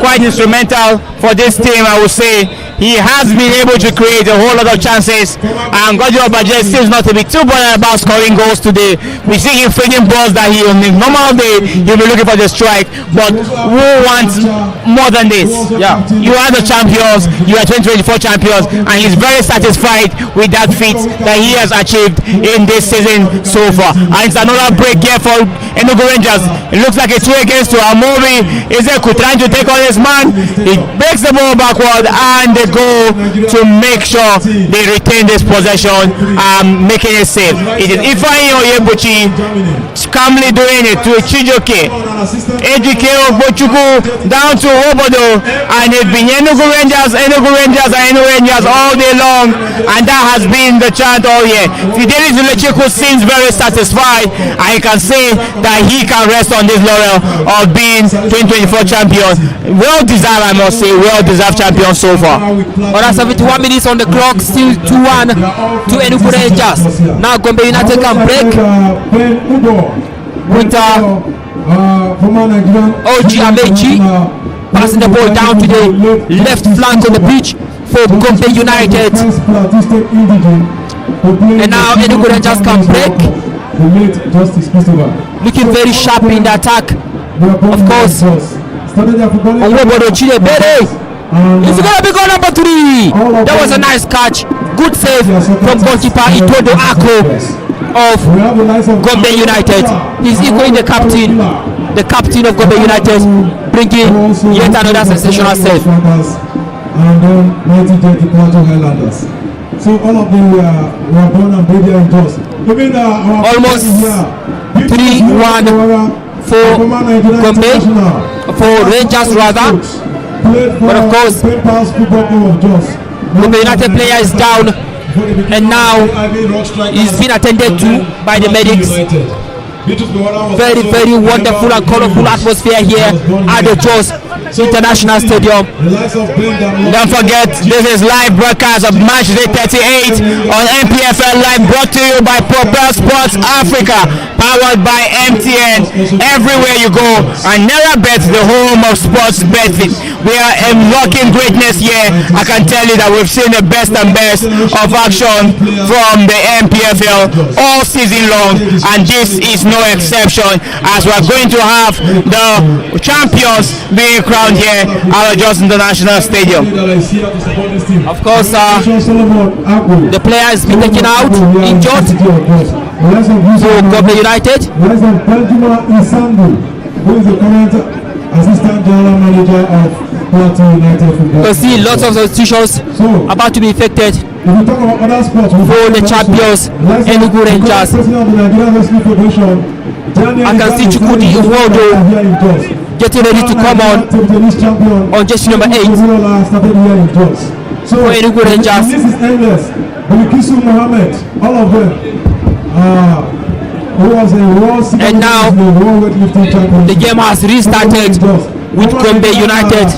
quite instrumental for this team, I would say. He has been able to create a whole lot of chances, and Godjo Obaje seems not to be too bothered about scoring goals today. We see him flinging balls that he on a normal day he'll be looking for the strike, but who wants more than this? Yeah, you are the champions, you are 2024 champions, and he's very satisfied with that feat that he has achieved in this season so far. And it's another break here for Enugu Rangers. It looks like a 2 against 2. Amobi Ezeku trying to take on his man. He breaks the ball backward and they go to make sure they retain this possession, making it safe. It is Ifeanyi Oyembuchi calmly doing it to Chijoke. Ejike Ogbochukwu down to Obodo, and it's been Enugu Rangers all day long, and that has been the chant all year. Fidelis Ulechukwu seems very satisfied, and he can say that he can rest on this laurel of being 2024 champion. Well deserved, I must say, well deserved champion so far. But 71 minutes on the clock, still 2-1 to Enugu Rangers. Now Gombe United can break with OG Amechi passing the ball down to the left flank of the pitch for Gombe United. And now Enugu Rangers can break, looking very sharp in the attack. Of course, Onwobodo Chidebere is going to be goal number 3. That was a nice catch, good save from goalkeeper Itodo Ako of Gombe United. He's equaling the captain of Gombe United, bringing yet another sensational save. And then 1930 Plateau Highlanders. So all of them were born and bred here in Jos. Almost 3-1 for Gombe, for Rangers rather. But of course, Gombe United player is down, and now he's been attended to by the medics. Very, very wonderful and colorful atmosphere here at the Jos International Stadium. Don't forget, this is live broadcast of match day 38 on NPFL Live, brought to you by Propel Sports Africa, powered by MTN. Everywhere you go, and NeraBet, the home of sports betting. We are unlocking greatness here. I can tell you that we've seen the best and best of action from the NPFL all season long, and this is no exception, as we're going to have the champions being crowned here at the Jos International Stadium. Of course, the player has been taken out, injured, for Gombe United. Who is the current assistant general manager of Plateau United Football? You see lots of substitutions about to be effected If we talk about other sports, for the champions Enugu Rangers. I can see Chukwudi Iwodo getting ready to come on jersey number 8 So for Enugu Rangers. this is endless. Bilikisu Mohammed, all of them. Who was a world And now weightlifting champion. the game has restarted with Gombe United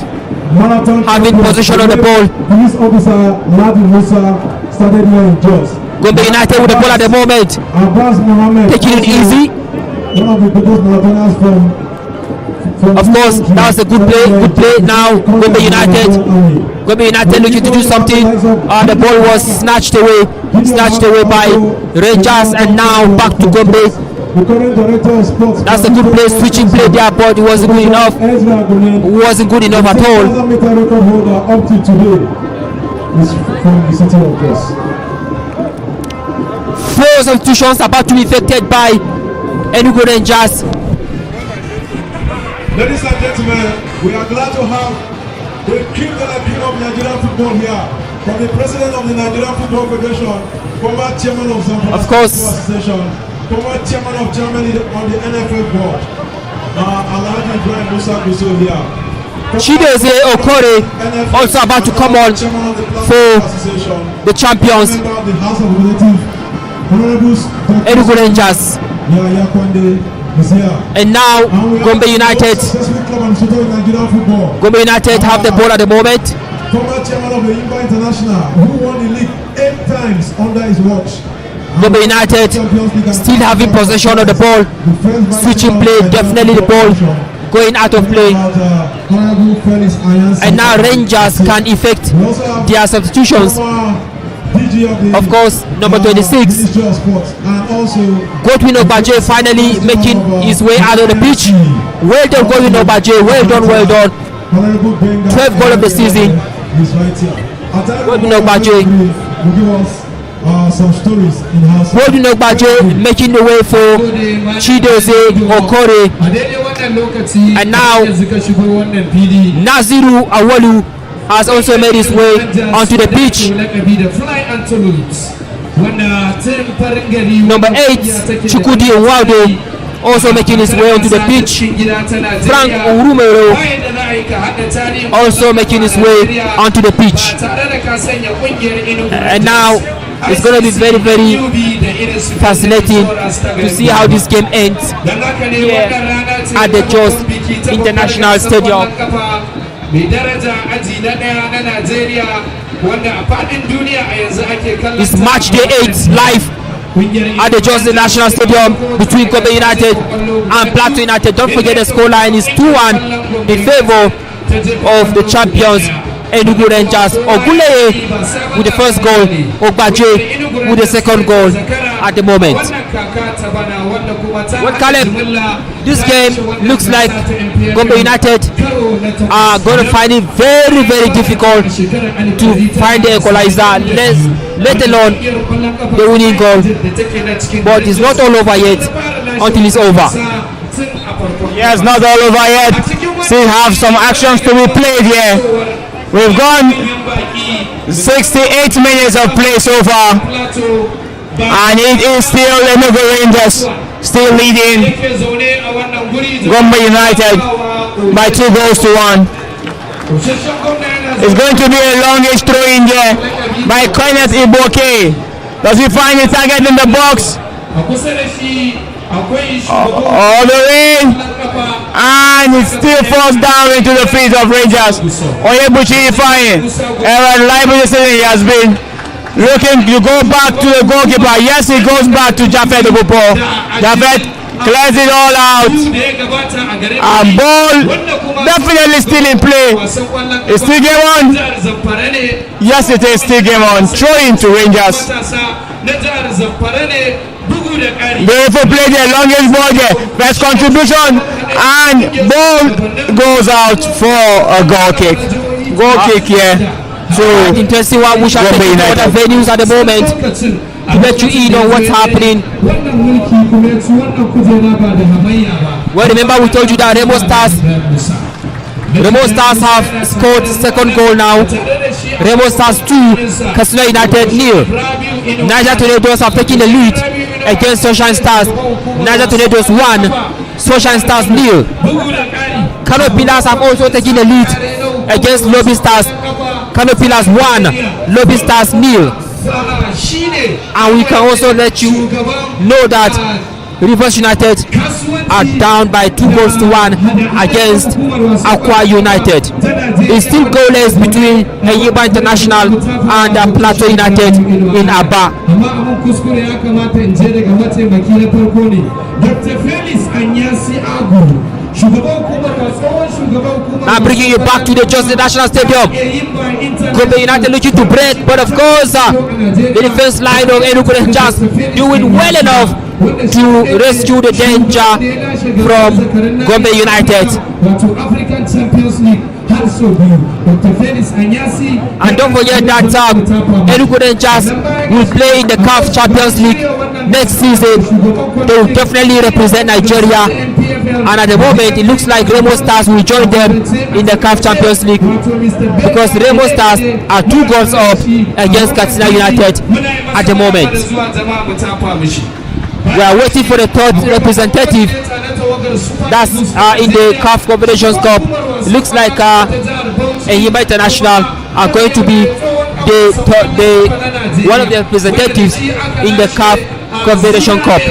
having possession of the ball. Police officer Ladi Musa started here in Jos. Gombe United with the ball at the moment, Abbas Mohammed, taking it easy. one of the biggest marathoners from Of course, that was a good play. Good play now. Gombe United looking to do something. The ball was snatched away by Rangers, and now back to Gombe. That's a good play, switching play there, but it wasn't good enough. It wasn't good enough at all. Record holder up to today is from the city of Jos. 4 substitutions about to be effected by Enugu Rangers. Ladies and gentlemen, we are glad to have the king of Nigerian football here, from the president of the Nigerian Football Federation, former chairman of Zamfara Of course. Association, former chairman of Germany on the NPFL board, Alhaji Ibrahim Musa Gusso here. Chidozie Okore also about to come on for the champions, Member of the House of Representatives, Honorables Enugu Rangers. Yaya Kwande is here. And now Gombe United have the ball at the moment. Former chairman of the Imba International, who won the league 8 times under his watch. Gombe United still having possession of the ball. Switching play, definitely the ball going out of play. And now Rangers can effect their substitutions. Of course, number 26, Godwin Ogbaje finally making his way out of the pitch. Well done, Godwin Ogbaje. Well done. 12th goal of the season. Godwin Ogbaje. Some stories in house. Godwin Ogbaje making the way for Chidozie Okore. And now Naziru Awalu has also made his way onto the pitch. Number 8, Chukudi Nwado, also making his way onto the pitch. Frank Urumero also making his way onto the pitch. And now it's going to be very, very fascinating to see how this game ends here at the Jos International Stadium. It's match day 8 live at the Jos National Stadium between Gombe United and Plateau United. Don't forget the scoreline is 2-1 in favor of the champions Enugu Rangers. Oguleye with the first goal, Ogbaje with the second goal at the moment. Well, Caleb, this game looks like Gombe United are going to find it very, very difficult to find the equalizer, let alone the winning goal. But it's not all over yet until it's over. Yes, not all over yet. Still have some actions to be played here. We've gone 68 minutes of play so far, and it is still Enugu Rangers still leading Gombe United by 2-1. It's going to be a longish throw in there by Kenneth Iboke. Does he find the target in the box? All the way, and it still falls down into the feet of Rangers. Oyebuchi Ifeanyi, he has been looking to go back to the goalkeeper. Yes, he goes back to Japhet Ogupo. Japhet clears it all out, and ball definitely still in play. It's still game on. Yes, it is still game on. Throw into Rangers. Beautiful play there, longest ball there, best contribution, and ball goes out for a goal kick. Goal kick here. So interesting one. We shall take it to other venues at the moment to let you in on what's happening. Well, remember we told you that Remo Stars have scored second goal now. Remo Stars 2, Katsina United 0. Niger Tornadoes have taken the lead against Sunshine Stars. Niger Tornadoes 1, Sunshine Stars 0. Kano Pillars have also taken the lead against Lobby Stars. Kano Pillars 1, Lobby Stars 0. And we can also let you know that Rivers United are down by 2 goals to 1 against Aqua United. It's still goalless between Enyimba International and Plateau United in Aba. Now bringing you back to the Jos National Stadium. Gombe United looking to break, but of course the defense line of Enugu Rangers doing well enough to rescue the danger from Gombe United. And don't forget that Enugu Rangers will play in the CAF Champions League next season. They will definitely represent Nigeria, and at the moment it looks like Remo Stars will join them in the CAF Champions League, because Remo Stars are 2 goals up against Katsina United at the moment. We are waiting for the third representative that's in the CAF Confederations Cup. It looks like Enyimba International are going to be one of the representatives in the CAF Confederation Cup.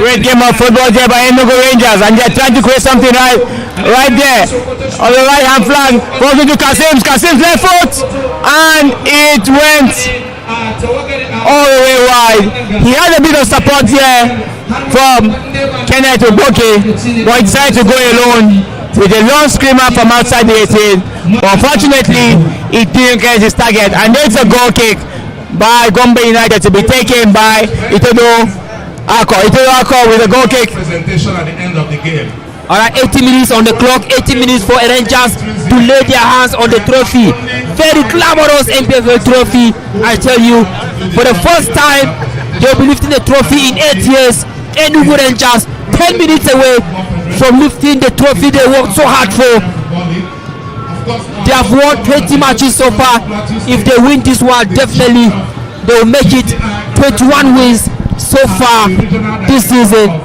Great game of football there by Enugu Rangers, and they're trying to create something right there on the right hand flag. Walking to Kasim's left foot, and it went all the way wide. He had a bit of support here from Kenneth Oboke, but he decided to go alone with a long screamer from outside the 18. Unfortunately, he didn't get his target, and it's a goal kick by Gombe United to be taken by Itodo Ako with a goal kick. Presentation at the end of the game. Alright, 80 minutes on the clock, 80 minutes for Rangers to lay their hands on the trophy. Very glamorous NPFL trophy, I tell you. For the first time, they'll be lifting the trophy in 8 years. Enugu Rangers, 10 minutes away from lifting the trophy they worked so hard for. They have won 20 matches so far. If they win this one, definitely they will make it 21 wins so far this season.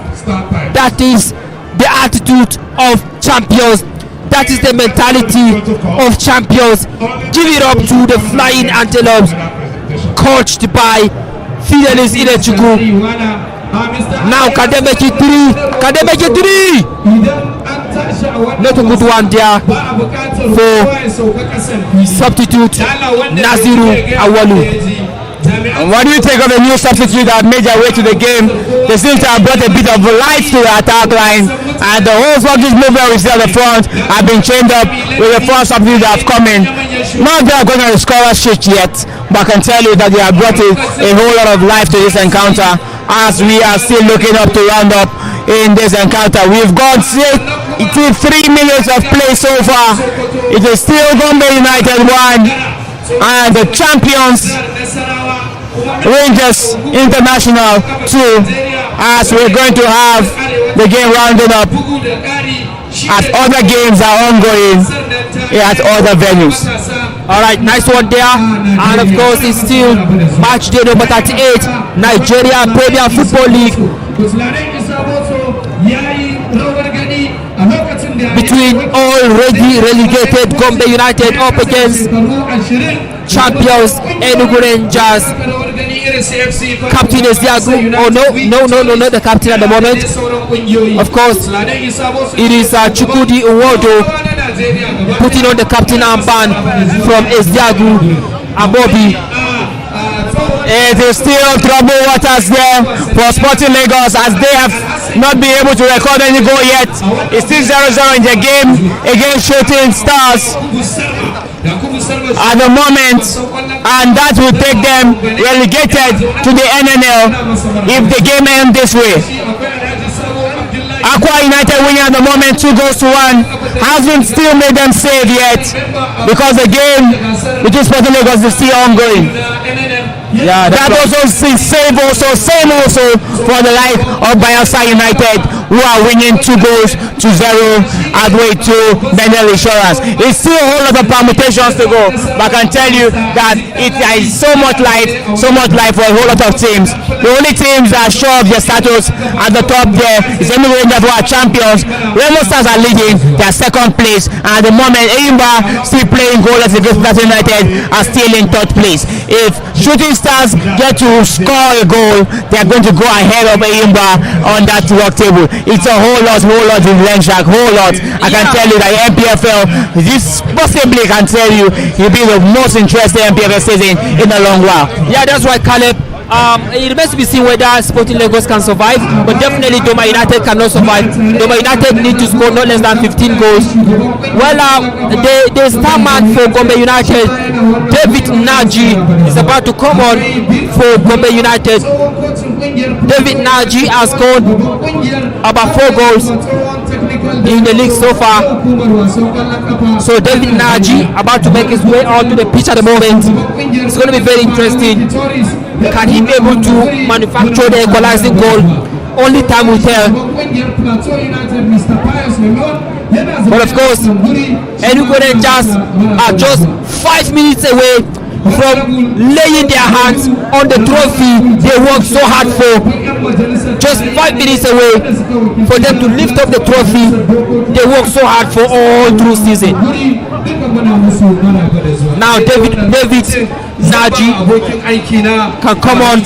That is the attitude of champions. That is the mentality of champions. Give it up to the Flying Antelopes, coached by Fidelis Ilechukwu. Now can they make it 3? Can they make it 3? Not a good one there for substitute Naziru Awalu. And what do you think of the new substitute that made their way to the game? They seem to have brought a bit of light to the attack line, and the whole sluggish movement we see at the front have been chained up with the first substitute that have come in. Not that they're going to score a sheet yet, but I can tell you that they have brought a whole lot of life to this encounter, as we are still looking up to round up in this encounter. We've got 3 minutes of play so far. It is still Gombe United 1 and the champions Rangers International 2, as we're going to have the game rounded up as other games are ongoing at other venues. Alright, nice one there. And of course it's still match day number 38, Nigeria Premier Football League, between already relegated Gombe United up against champions Enugu Rangers. Captain is Diago. Oh no, not the captain at the moment. Of course, it is Chukudi Uwodo putting on the captain armband from Esiagu Abobi. It is still trouble waters there for Sporting Lagos, as they have not been able to record any goal yet. It's still 0-0 in the game against Shooting Stars at the moment, and that will take them relegated to the NNL if the game ends this way. Aqua United winning at the moment 2 goals to 1 hasn't still made them save yet, because the game between Sporting Lagos is still ongoing. Yeah, that also same also for the like of Bayelsa United who are winning 2-0 at way to Daniel Insurance. It's still a whole lot of permutations to go, but I can tell you that it is so much light for a whole lot of teams. The only teams that are sure of their status at the top there is Enugu Rangers, who are champions. Remo Stars are leading, they are second place, and at the moment Eyimba, still playing goalless against Plateau United, are still in third place. If Shooting Stars get to score a goal, they are going to go ahead of Eyimba on that work table. It's a whole lot in Lenshack, whole lot. I can tell you that NPFL, this possibly can tell you, will be the most interesting NPFL season in a long while. Yeah, that's right, Caleb. It remains to be seen whether Sporting Lagos can survive, but definitely Doma United cannot survive. Doma United need to score not less than 15 goals. Well, the star man for Gombe United, David Naji, is about to come on for Gombe United. David Naji has scored about 4 goals in the league so far. So David Naji about to make his way onto the pitch at the moment. It's going to be very interesting. Can he be able to manufacture the equalizing goal? Only time will tell. But of course, Enugu Rangers are just 5 minutes away from laying their hands on the trophy they worked so hard for. Just 5 minutes away for them to lift up the trophy they worked so hard for all through season. Now David Naji can come on,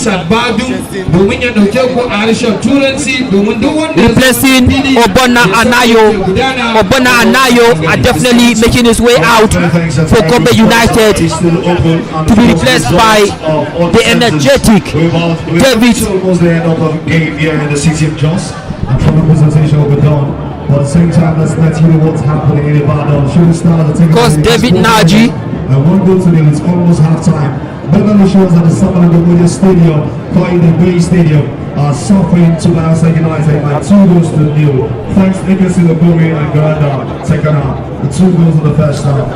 replacing Obona Anayo. Obona Anayo are definitely making his way out for Gombe United to be replaced by the energetic David. In the city of Jos, and from the presentation will be done. But at the same time, let's hear what's happening in Ibadan. Shooting Stars are taking Because David Naji, and 1-0, it's almost half time. Beverly shows at the Samuel Ogoje Stadium, playing the Bay Stadium, are suffering to Bayelsa United by 2-0. Thanks to Igesi Lagori and Granda, second half. The 2 goals in the first half.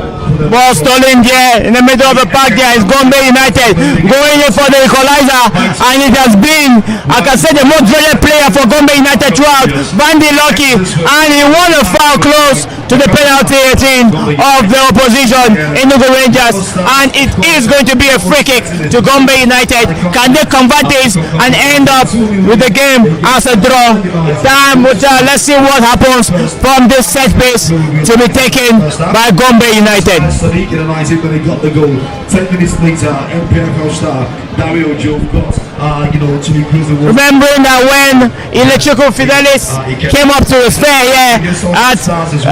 Ball stolen there in the middle of the park. There is Gombe United going in for the equalizer, and it has been, I can say, the most dreaded player for Gombe United throughout, Bandy Lucky, and he won a foul close to the penalty 18 of the opposition, Enugu Rangers, and it is going to be a free kick to Gombe United. Can they convert this and end up with the game as a draw? Time will tell. Let's see what happens from this set piece to be taken by Gombe United. Sadiq United, when they got the goal. 10 minutes later, NPFL star Dario Joe got to increase the. Remembering that when Electrical Fidelis came up to the fair here at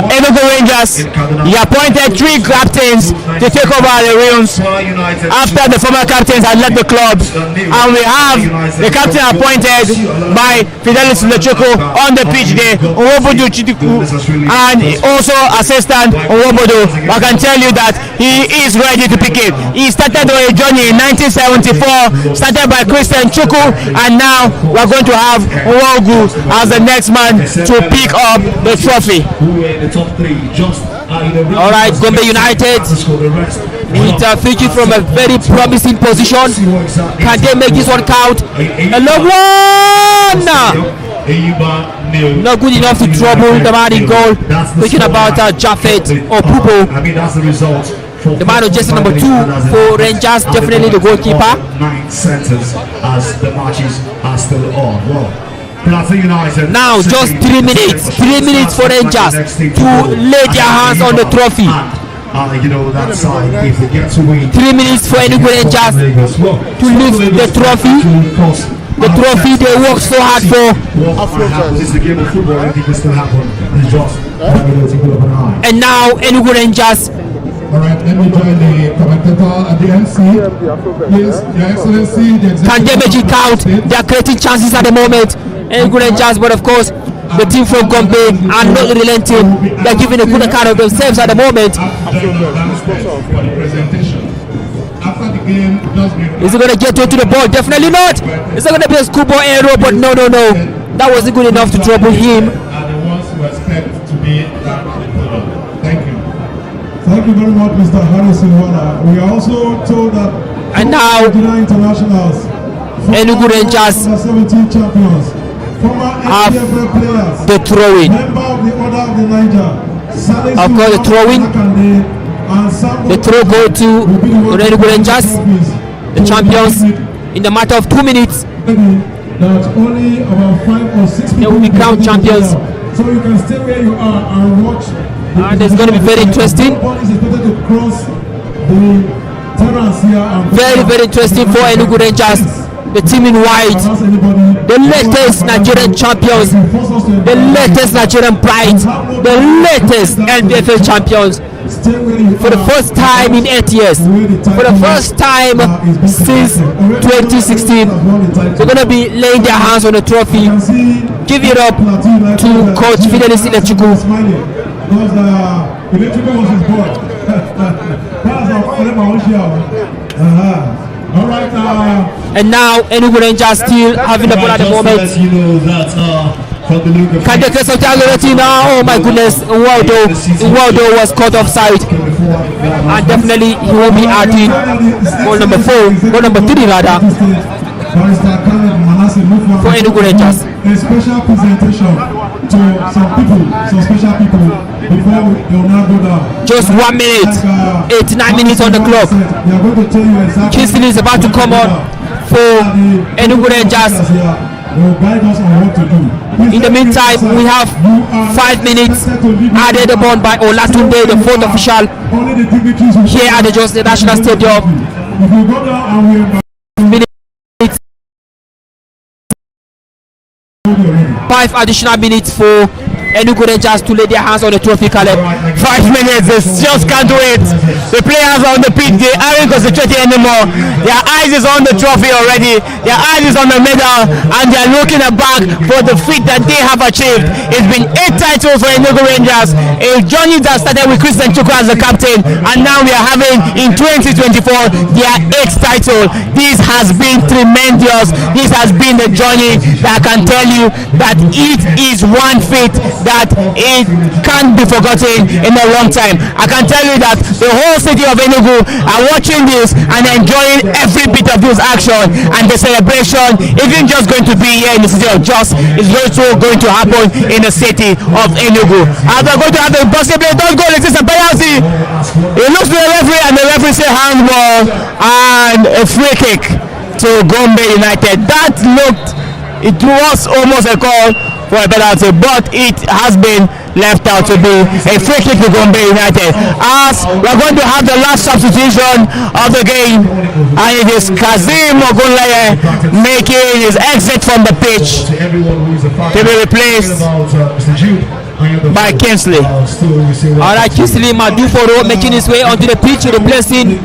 Enugu Rangers, he appointed 3 captains to take over the realms after the former captains had left the club, and we have the captain appointed by Fidelis Electrical on the pitch there, Owobodo Chidiku, and also assistant Owobodo. I can tell you that he is ready to pick it. He started on a journey in 1974, started by Christian Chukwu, and now we're going to have Nwogu as the next man to pick up the trophy. alright, Gombe United with Fiji from a very promising position. Can they make this one count? A long one! Not good enough to trouble the man in goal. Thinking about Jafet or Pupo. The man of just number 2 for Rangers, definitely the goalkeeper. 9 centers as the matches are still on. Now just 3 minutes. 3 minutes for Rangers to lay their hands on the trophy. That side, if they get to win, 3 minutes for Enugu Rangers to lift the trophy. The trophy they worked so hard for. It's the game of football. I think it still happen. And now Enugu Rangers. Alright, let me join the commentator at the MC. Please, Your Excellency, the executive. Can they make it count? They are creating chances at the moment. Enugu Rangers, but of course, the team from Gombe are not relenting. They are giving a good account of themselves at the moment. Is it going to get to the ball? Definitely not. Is it going to be a schoolboy error? But no. That wasn't good enough to trouble him. Thank you very much, Mr. Harrison Wala. We are also told that and now internationals, Enugu Rangers 17 champions, have the throwing. Of course, the throwing. The throw go to Enugu Rangers, the champions, in the matter of 2 minutes. They will become champions. So you can stay where you are and watch. And it's going to be very interesting. Very, very interesting for Enugu Rangers. The team in white, the latest Nigerian champions, the latest Nigerian pride, the latest NPFL champions. For the first time in 8 years, for the first time since 2016, they're going to be laying their hands on the trophy. Give it up to Coach Fidelis Electrical. And now Enugu Rangers still having the ball at the moment. Can they get some targeting now? Oh my goodness, Waldo was caught offside. And definitely he will be adding goal number 3 rather, for Enugu Rangers. A special presentation to some special people before they will now go down. Just 1 minute, 89 minutes on the clock. Kingston is about to come on for Enugu Rangers. In the meantime, we have 5 minutes added upon by Olatunde, the fourth official, here at the Jos National Stadium. 5 additional minutes for Enugu Rangers to lay their hands on the trophy, Caleb. 5 minutes, they just can't wait. The players are on the pitch, they aren't concentrating anymore. Their eyes is on the trophy already, their eyes is on the medal, and they are looking back for the feat that they have achieved. It's been 8 titles for Enugu Rangers, a journey that started with Christian Chukwu as the captain, and now we are having in 2024 their 8th title. This has been tremendous. This has been the journey that I can tell you that it is one feat that it can't be forgotten in a long time. I can tell you that the whole city of Enugu are watching this and enjoying every bit of this action, and the celebration isn't just going to be here in the city of Jos, it's also going to happen in the city of Enugu. And they're going to have a basketball, don't go, this is a penalty. It looks to the referee and the referee say handball and a free kick to Gombe United. That looked, it was almost a call for a penalty, but it has been left out to be a free kick to Gombe United. As we're going to have the last substitution of the game, and it is Kazim Ogunleye making his exit from the pitch to be replaced by Kingsley. Alright, Kingsley Maduforo making his way onto the pitch, replacing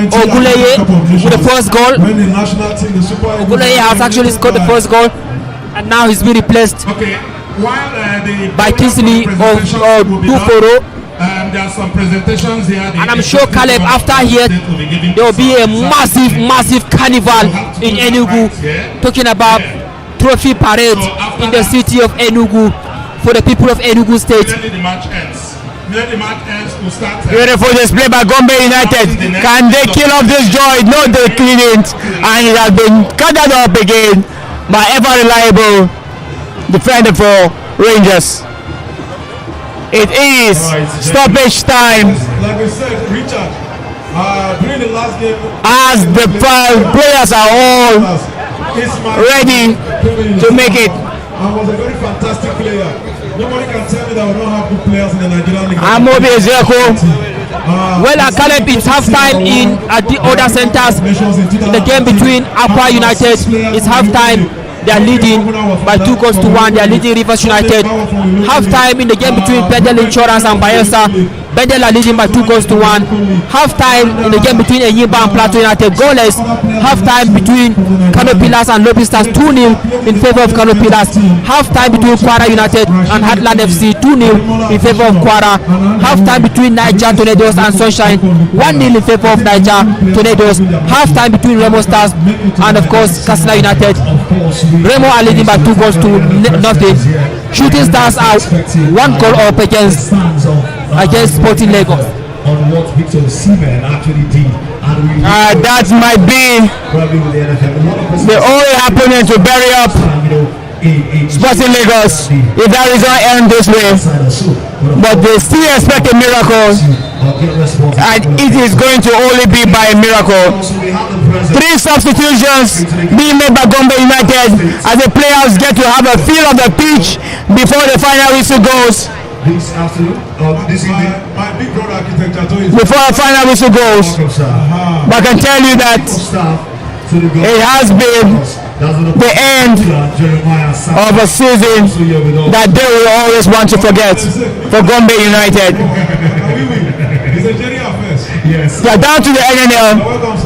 Ogunleye with the first goal. Ogunleye has actually scored the first goal, and now he's been replaced by Kingsley Maduforo. There are some presentations here. And I'm sure, Caleb, after here there will be a massive carnival in Enugu, talking about trophy parade in the city of Enugu for the people of Enugu State. Beautiful display by Gombe United. Can they kill off this joy? No, they couldn't, and it has been gathered up again by ever reliable defender for Rangers. It is stoppage time. Like we said, Richard, during the last game, as the players are all ready to make it. I was a very fantastic player. Nobody can tell me that we don't have good players in the Nigerian league. Amobi Ezeko. Well, Caleb, it's half time at the other centers. In the game between Akwa United, it's half time. They are leading by 2 goals to 1. They are leading Rivers United. Half time in the game between Bendel Insurance and Bayelsa. Bendel are leading by 2 goals to 1. Half time in the game between Enyimba and Plateau United. Goalless. Half time between Kano Pillars and Lobby Stars, 2-0 in favor of Kano Pillars. Half time between Kwara United and Heartland FC, 2-0 in favor of Kwara. Half time between Niger Tornadoes and Sunshine, 1-0 in favor of Niger Tornadoes. Half time between Remo Stars and of course Katsina United. Remo are leading by 2 goals to nothing. Shooting Stars are 1 goal up against Sporting Lagos. On what Victor Osimhen actually did, and that might be the only opponent to bury up Sporting Lagos if that result ends this way, but they still expect a miracle, and it is going to only be by a miracle. 3 substitutions being made by Gombe United as the players get to have a feel of the pitch before the final whistle goes. Before the final whistle goes, but I can tell you that it has been the end of a season that they will always want to forget for Gombe United. They are down to the NNL,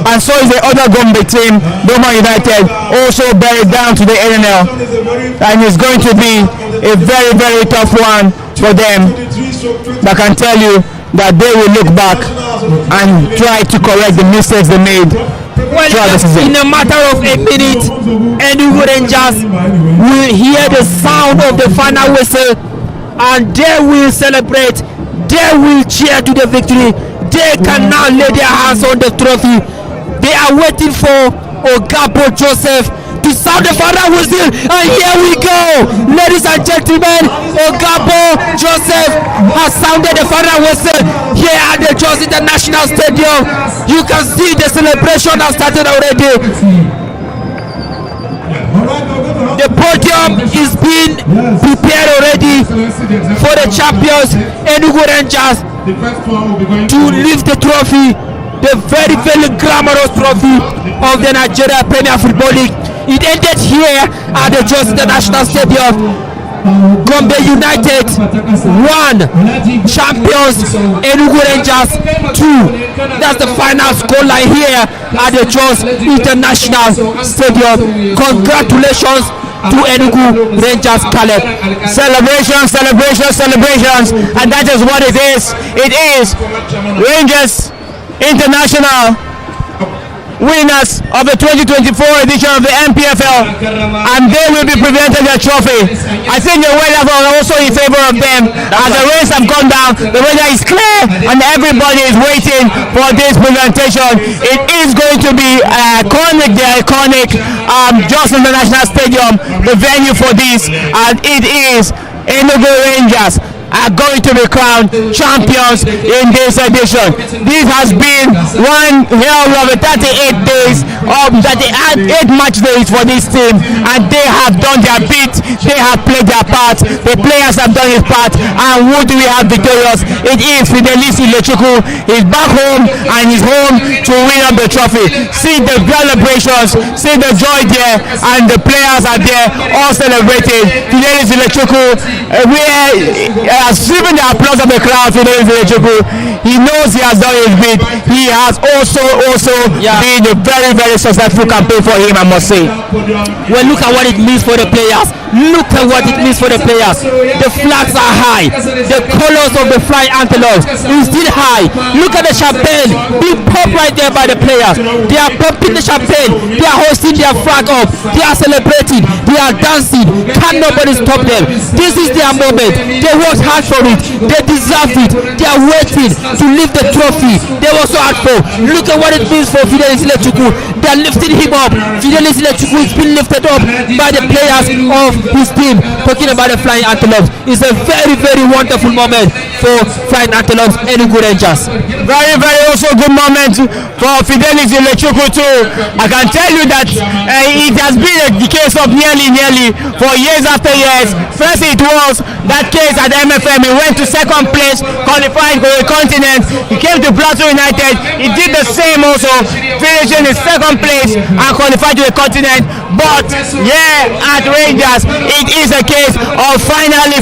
and so is the other Gombe team, Gombe United, also buried down to the NNL, and it's going to be a very, very tough one for them. But I can tell you that they will look back and try to correct the mistakes they made. Well, in a matter of a minute, Enugu Rangers will hear the sound of the final whistle, and they will celebrate. They will cheer to the victory. They can now lay their hands on the trophy. They are waiting for Ogabo Joseph to sound the final whistle, and here we go, ladies and gentlemen. Ogabo Joseph has sounded the final whistle here at the Jos International Stadium. You can see the celebration has started already. The podium is being prepared already for the champions Enugu Rangers to lift the trophy, the very, very glamorous trophy of the Nigeria Premier Football League. It ended here at the Jos International Stadium. Gombe United 1, champions Enugu Rangers 2. That's the final scoreline here at the Jos International Stadium. Congratulations to Enugu Rangers, Caleb. Celebrations, celebrations, celebrations, and that is what it is. It is Rangers International winners of the 2024 edition of the NPFL, and they will be presented their trophy. I think the weather are also in favor of them. As the rains have gone down, the weather is clear, and everybody is waiting for this presentation. It is going to be iconic, the iconic Jos International Stadium, the venue for this, and it is Enugu Rangers are going to be crowned champions in this edition. This has been one hell of 38 days of 38 match days for this team, and they have done their bit. They have played their part. The players have done his part, and who do we have victorious? It is Fidelis Ilechukwu. He's back home, and he's home to win up the trophy. See the celebrations, see the joy there, and the players are there all celebrating. Fidelis Ilechukwu, has driven the applause of the crowd. He knows he has done his bit. He has also been a very, very successful campaign for him, I must say. Well, look at what it means for the players. Look at what it means for the players. The flags are high. The colors of the flying antelopes is still high. Look at the champagne being popped right there by the players. They are pumping the champagne. They are hoisting their flag up. They are celebrating. They are dancing. Can nobody stop them? This is their moment. They worked hard for it. They deserve it. They are waiting to lift the trophy they were so hard for. Look at what it means for Fidelis Ilechukwu. They are lifting him up. Fidelis Ilechukwu is being lifted up by the players of his team. Talking about the flying antelopes, it's a very, very wonderful moment for flying antelopes Enugu Rangers. Very, very also good moment for Fidelis Ilechukwu too. I can tell you that it has been the case of nearly for years after years. First it was that case at MFM. He went to second place, qualified for the continent. He came to Plateau United. He did the same also, finishing in second place and qualified to the continent. But yeah, at Rangers, it is a case of finally,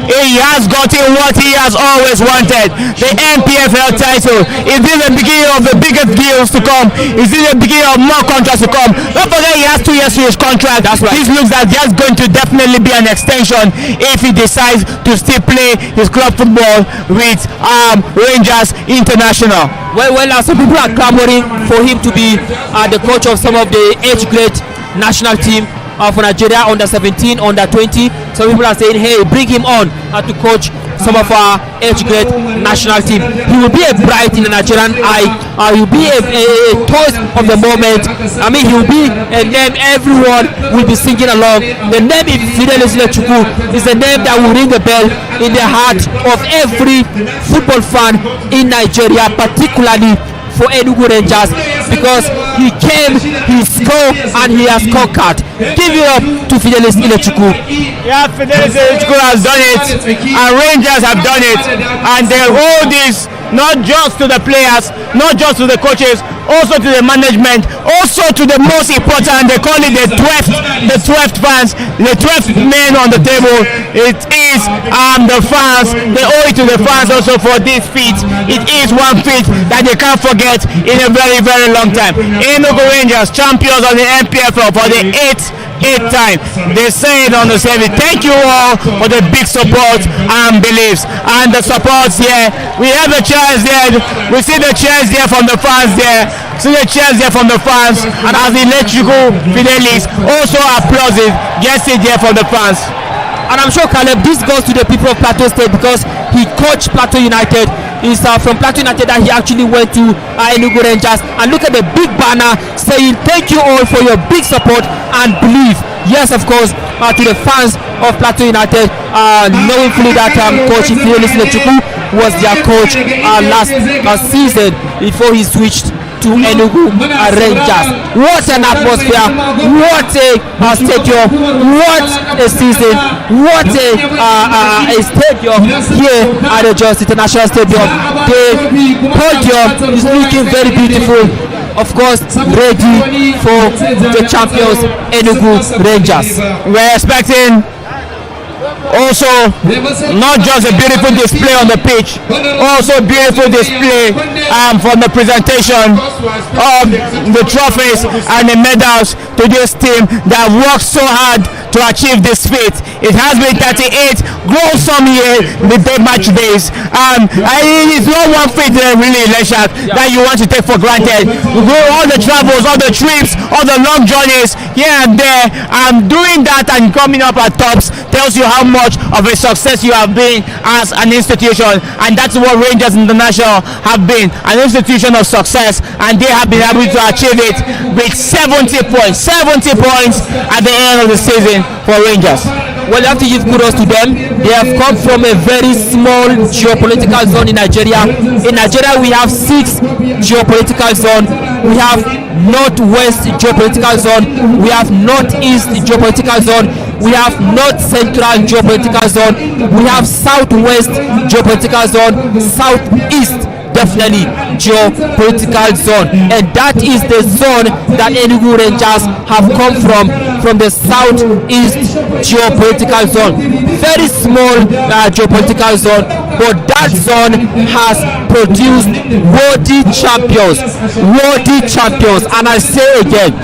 he has gotten what he has always wanted, the NPFL title. Is this the beginning of the biggest deals to come? Is this the beginning of more contracts to come? Don't forget he has 2 years to his contract. That's right. This looks like there's going to definitely be an extension if he decides to still play his club football with Rangers International. Well, some people are clamoring for him to be the coach of some of the age grade national team for Nigeria, under 17, under 20. Some people are saying, hey, bring him on to coach some of our age grade national team. He will be a bright in the Nigerian eye. He will be a toast of the moment. I mean, he will be a name everyone will be singing along. The name Fidelis Ilechukwu is the name that will ring a bell in the heart of every football fan in Nigeria, particularly for Enugu Rangers, because he came, he scored, and he has conquered. Give it up to Fidelis Ilechukwu. Yeah, Fidelis Ilechukwu has done it, and Rangers have done it, and they hold this not just to the players, not just to the coaches, also to the management, also to the most important, they call it the 12th fans, the 12th men on the table. It is the fans. They owe it to the fans also for this feat. It is one feat that they can't forget in a very, very long time. Enugu Rangers, champions of the NPFL for the eighth time. They say it on the service. Thank you all for the big support and beliefs and the support here. We have the chairs there. We see the chairs there from the fans there. See the chairs there from the fans, and as the Electrical Fidelis also applauds it, gets it there from the fans. And I'm sure, Caleb, this goes to the people of Plateau State because he coached Plateau United. It's from Plateau United that he actually went to Enugu Rangers. And look at the big banner saying thank you all for your big support and belief. Yes, of course, to the fans of Plateau United, knowing fully that coach Fidelis Ilechukwu was their coach last season before he switched to Enugu Rangers. What an atmosphere, what a stadium, what a season, what a stadium here at the Jos International Stadium. The podium is looking very beautiful, of course, ready for the champions Enugu Rangers. We're expecting also not just a beautiful display on the pitch, also beautiful display from the presentation of the trophies and the medals to this team that worked so hard to achieve this feat. It has been 38 gruesome years with the match days. It's not one feat really, Leshak, that you want to take for granted. You go all the travels, all the trips, all the long journeys here and there, and doing that and coming up at tops tells you how much of a success you have been as an institution, and that's what Rangers International have been, an institution of success, and they have been able to achieve it with 70 points at the end of the season for Rangers. Well, you have to give kudos to them. They have come from a very small geopolitical zone in Nigeria. In Nigeria, we have 6 geopolitical zones. We have Northwest geopolitical zone. We have Northeast geopolitical zone. We have North Central geopolitical zone. We have Southwest geopolitical zone. Southeast definitely geopolitical zone, and that is the zone that Enugu Rangers have come from the southeast geopolitical zone. Very small geopolitical zone, but that zone has produced worthy champions, and I say again,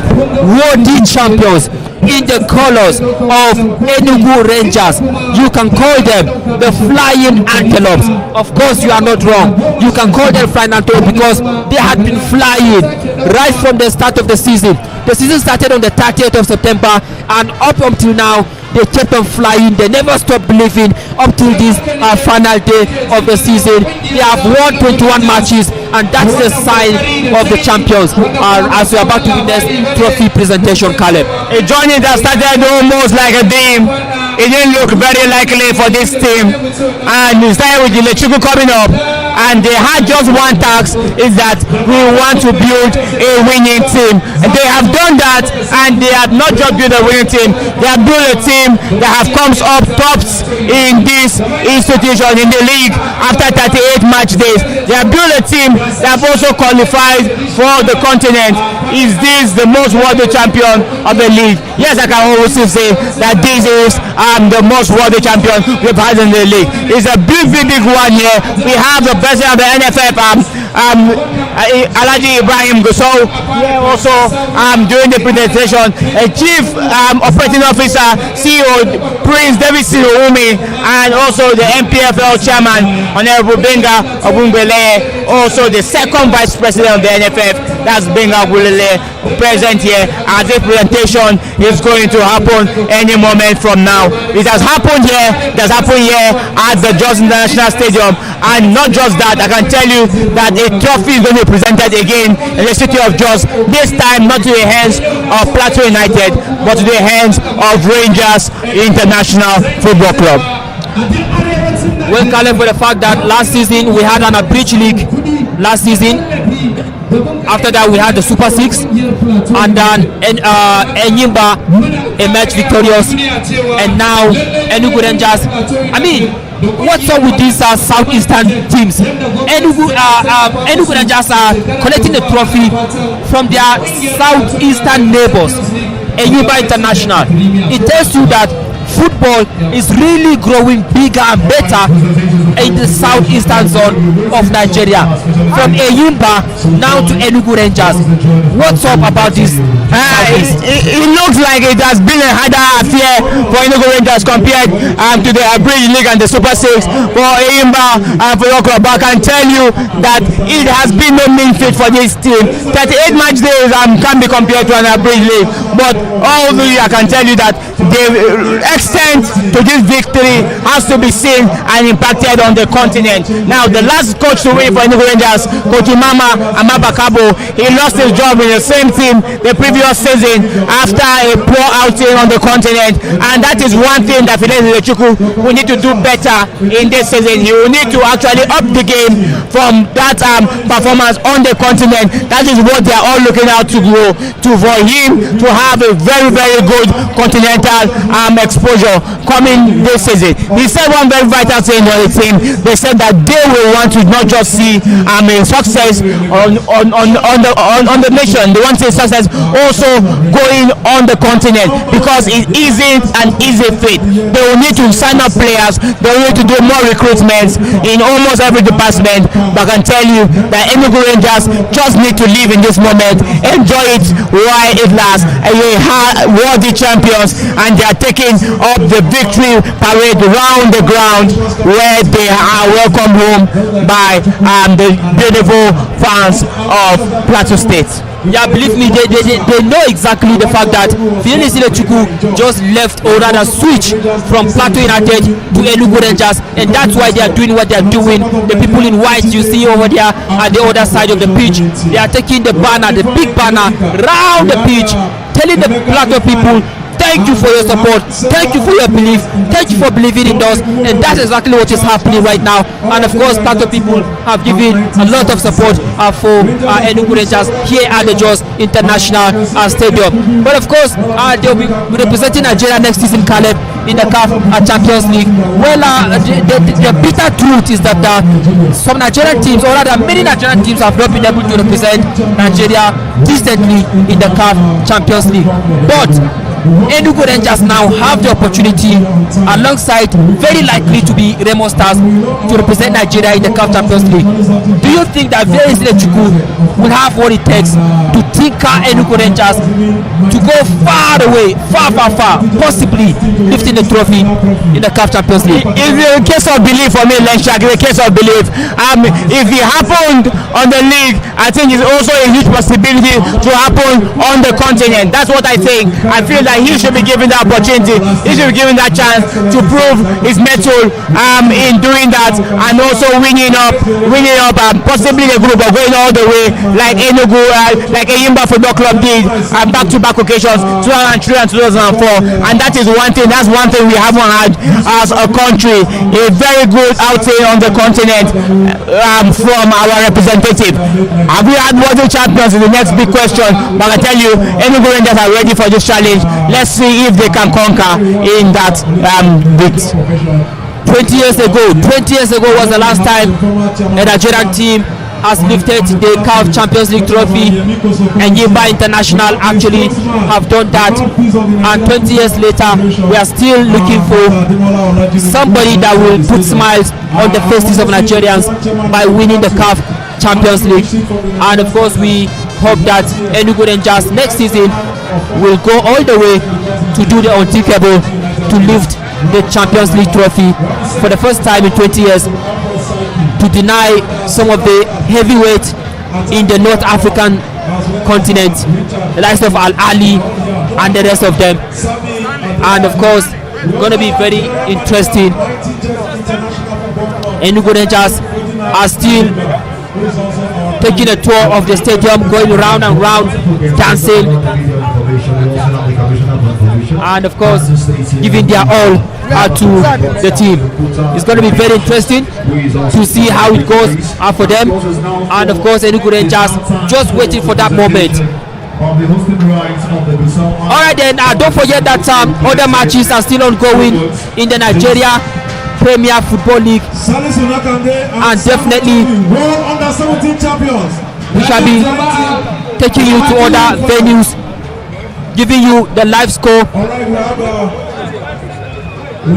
worthy champions in the colors of Enugu Rangers. You can call them the Flying Antelopes. Of course, you are not wrong. You can call them Flying Antelopes because they had been flying right from the start of the season. The season started on the 30th of September, and up until now, they kept on flying. They never stopped believing up till this final day of the season. They have won 21 matches, and that's the sign of the champions as we are about to witness trophy presentation, Caleb. A journey that started almost like a dream. It didn't look very likely for this team, and it started with the Electrical coming up, and they had just one task, is that we want to build a winning team. And they have done that, and they have not just built a winning team, they have built a team that have comes up tops in this institution, in the league, after 38 match days. They have built a team that have also qualified for the continent. Is this the most worthy champion of the league? Yes, I can also say that this is the most worthy champion we've had in the league. It's a big one here. We have the president of the NFF, Alhaji Ibrahim Gusau, here also during the presentation. A chief operating officer, CEO Prince David Siroumi, and also the NPFL chairman, Honorable Benga Ogungbele, also the second vice president of the NFF, That's Benga Gulele present here, and this presentation is going to happen any moment from now. It has happened here. It has happened here at the Jos International Stadium, and not just that, I can tell you that a trophy is going to be presented again in the city of Jos. This time not to the hands of Plateau United, but to the hands of Rangers International Football Club. Well, Caleb, for the fact that last season we had an abridged league last season. After that we had the Super 6, and then Enyimba emerged victorious, and now Enugu Rangers. I mean, what's up with these southeastern teams? Enugu Rangers are collecting the trophy from their southeastern neighbors, Enyimba International. It tells you that football is really growing bigger and better in the southeastern zone of Nigeria. From Enyimba now to Enugu Rangers. What's up about this? It looks like it has been a harder affair for Enugu Rangers compared to the Abridged League and the Super 6 for Enyimba and for your club. I can tell you that it has been no mean feat for this team. 38 match days can be compared to an Abridged League, but although I can tell you that the extent to this victory has to be seen and impacted on the continent. Now, the last coach to win for Enugu Rangers, Coach Imama Amabakabo, he lost his job in the same team the previous season after a poor outing on the continent, and that is one thing that Fidelis Ilechukwu will need to do better in this season. He will need to actually up the game from that performance on the continent. That is what they are all looking out to grow to, for him to have a very, very good continental exposure coming this season. He said one very vital thing on the team. They said that they will want to not just see a success on the nation. They want to see success also going on the continent, because it isn't an easy feat. They will need to sign up players. They will need to do more recruitments in almost every department. But I can tell you that Enugu Rangers just need to live in this moment, enjoy it while it lasts. They are worthy champions, and they are taking up the victory parade round the ground, where they are welcomed home by the beautiful fans of Plateau State. Yeah, believe me, they know exactly the fact that Fidelis Ilechukwu just left, or rather switched, from Plateau United to Enugu Rangers, and that's why they are doing what they are doing. The people in white you see over there at the other side of the pitch, they are taking the banner, the big banner, round the pitch, telling the Plateau people, thank you for your support, thank you for your belief, thank you for believing in us, and that's exactly what is happening right now. And of course, Plateau people have given a lot of support for Enugu Rangers here at the Jos International Stadium. But of course, they'll be representing Nigeria next season, Caleb, in the CAF Champions League. Well, the bitter truth is that some Nigerian teams, or rather many Nigerian teams, have not been able to represent Nigeria decently in the CAF Champions League. But Enugu Rangers now have the opportunity, alongside very likely to be Remo Stars, to represent Nigeria in the CAF Champions League. Do you think that Fidelis Ilechukwu will have what it takes to tinker Enugu Rangers to go far away, far, possibly lifting the trophy in the CAF Champions League? It's a case of belief for me, Lenshak. It's a case of belief. If it happened on the league, I think it's also a huge possibility to happen on the continent. That's what I think. I feel that he should be given the opportunity. He should be given that chance to prove his mettle in doing that, and also winning up possibly the group, or going all the way like Enugu, like Enyimba Football Club did back-to-back occasions, 2003 and 2004. And that is one thing. That's one thing we haven't had as a country. A very good outing on the continent from our representative. Have we had worthy champions? Is the next big question. But I tell you, Enugu Rangers are ready for this challenge. Let's see if they can conquer in that bit. 20 years ago was the last time a Nigerian team has lifted the CAF Champions League trophy, and Enyimba International actually have done that. And 20 years later, we are still looking for somebody that will put smiles on the faces of Nigerians by winning the CAF Champions League. And of course, we hope that Enugu Rangers next season will go all the way to do the unthinkable, to lift the Champions League trophy for the first time in 20 years, to deny some of the heavyweights in the North African continent, the likes of Al Ali and the rest of them. And of course, going to be very interesting. Enugu Rangers are still taking a tour of the stadium, going round and round, dancing, and of course giving their all to the team. It's going to be very interesting to see how it goes for them, and of course Enugu Rangers just waiting for that moment. Alright then, don't forget that other matches are still ongoing in the Nigeria Premier Football League, and definitely we shall be taking you to other venues, giving you the live score. We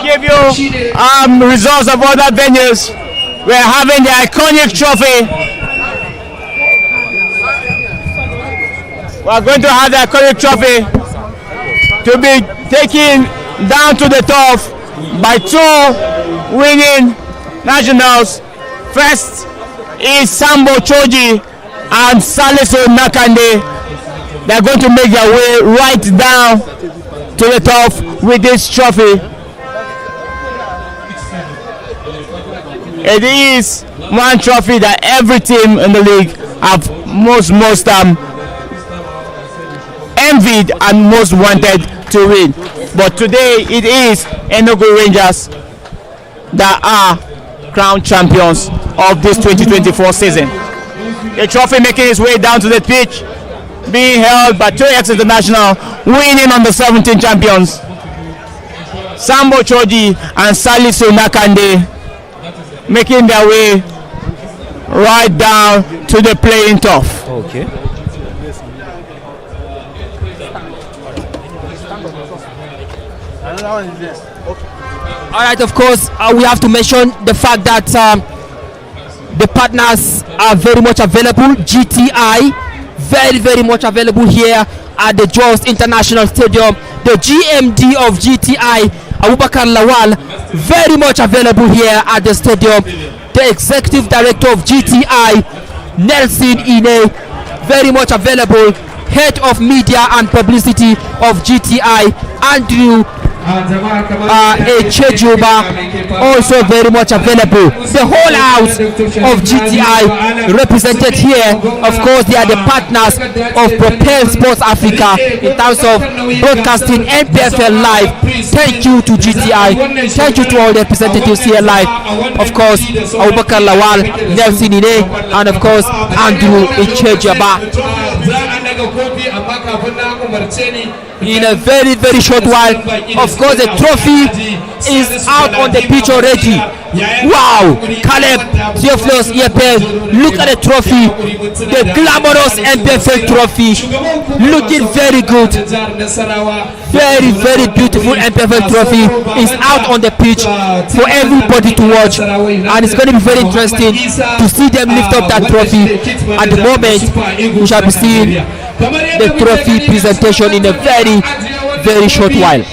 give you results of other venues. We're having the iconic trophy. We're going to have the iconic trophy to be taken down to the top by two winning nationals. First is Sambo Choji and Salisu Nakande. They're going to make their way right down to the top with this trophy. It is one trophy that every team in the league have most envied and most wanted to win. But today it is Enugu Rangers that are crowned champions of this 2024 season. The trophy making its way down to the pitch, being held by two ex-international winning on the 17 champions, Sambo Choji and Salisu Nakande, making their way right down to the playing turf. Okay. Alright, of course, we have to mention the fact that the partners are very much available. GTI, very much available here at the Jos International Stadium. The GMD of GTI, Abubakar Lawal, very much available here at the stadium. The Executive Director of GTI, Nelson Ine, very much available. Head of Media and Publicity of GTI, Andrew Echejuba, also very much available. The whole house of GTI represented here. Of course, they are the partners of Propel Sports Africa in terms of broadcasting NPFL live. Thank you to GTI. Thank you to all the representatives here live. Of course, Abubakar Lawal, Nelson Ine, and of course Andrew Echejuba. In a very short while, of course, the trophy is out on the pitch already. Wow, Caleb Theophilus Yepel, look at the trophy, the glamorous NPFL trophy, looking very good. Very beautiful NPFL trophy is out on the pitch for everybody to watch, and it's going to be very interesting to see them lift up that trophy. At the moment, we shall be seeing the trophy presentation in a very short while.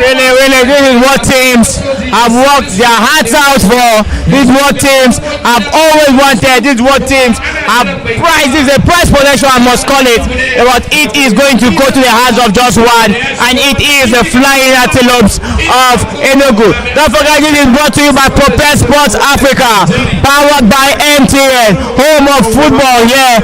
Really, this is what teams have worked their hearts out for. This is what teams have always wanted. This is what teams have prized. This is a prize potential, I must call it. But it is going to go to the hands of just one, and it is the Flying Antelopes of Enugu. Don't forget, this is brought to you by Propel Sports Africa, powered by MTN, home of football here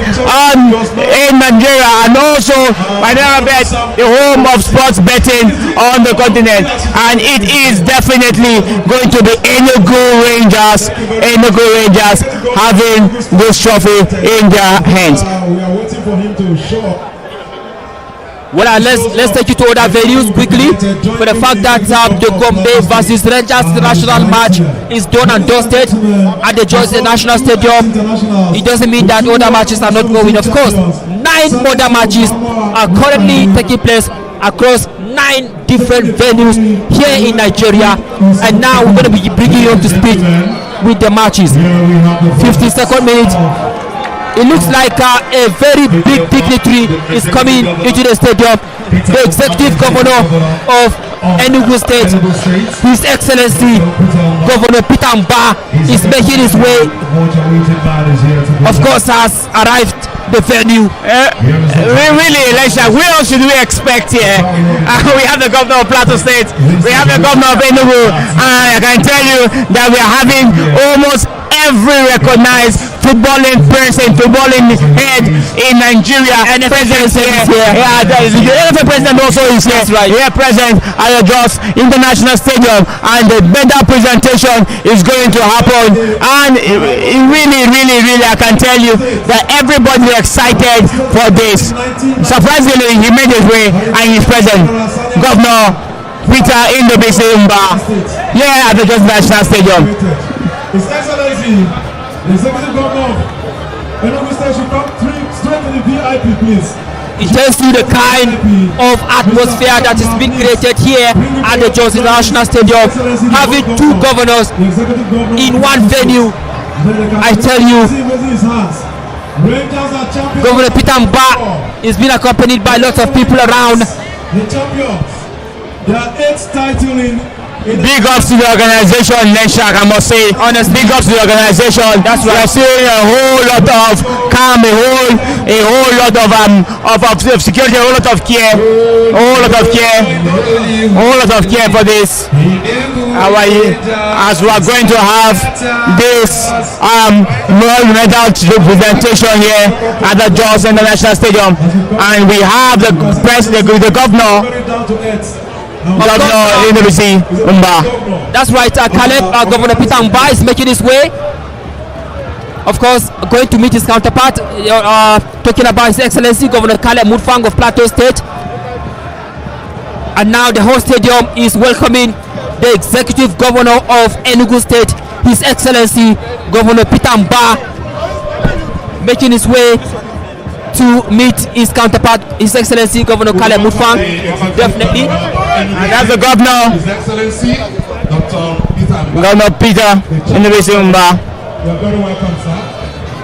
in Nigeria, and also by NPFL, the home of sports betting on the continent. And it is definitely going to be Enugu Rangers having this trophy in their hands. We are waiting for him to show up. Well, let's take you to other venues quickly. For the fact that the Gombe versus Rangers national match is done and dusted at the Jos National Stadium, it doesn't mean that other matches are not going. Of course, 9 other matches are currently taking place across 9 different venues here in Nigeria, and now we're going to be bringing you up to speed with the matches. 52nd minute. It looks like a very big dignitary is coming into the stadium. The executive governor of Enugu State, His Excellency Governor Peter Mba is making his way. Of course, has arrived the venue. What else should we expect here? We have the governor of Plateau State, we have the governor of Enugu, and I can tell you that we are having almost every recognized footballing person, footballing head in Nigeria. And the president is here. Yeah, the NFL president also is here. That's right. Here present at the Jos International Stadium, and the medal presentation is going to happen. And really, I can tell you that everybody is excited for this. Surprisingly, he made his way and he's present. Governor Peter Mba here at the Jos National Stadium. His Excellency, the Executive Governor of Enugu State should come straight to the VIP, please. It tells you the kind of atmosphere that is being created here at the Jos International Stadium. Having two governors in one venue, I tell you, Governor Peter Mba is being accompanied by lots of people around. The champions, they are 8th title in. Big ups to the organization, Neshak, I must say. Honestly, big ups to the organization. That's why I see a whole lot of calm, a whole lot of security, a whole lot of care, for this. As we are going to have this medal presentation here at the Jos International Stadium, and we have the governor. That's right, Caleb, Governor Peter Mba is making his way. Of course, going to meet his counterpart, talking about His Excellency Governor Caleb Mutfwang of Plateau State. And now the whole stadium is welcoming the Executive Governor of Enugu State, His Excellency Governor Peter Mba, making his way to meet his counterpart, His Excellency Governor Caleb Mutfwang. Definitely. And that's the governor, His Excellency Dr. Governor Peter Mba. You are very welcome, sir.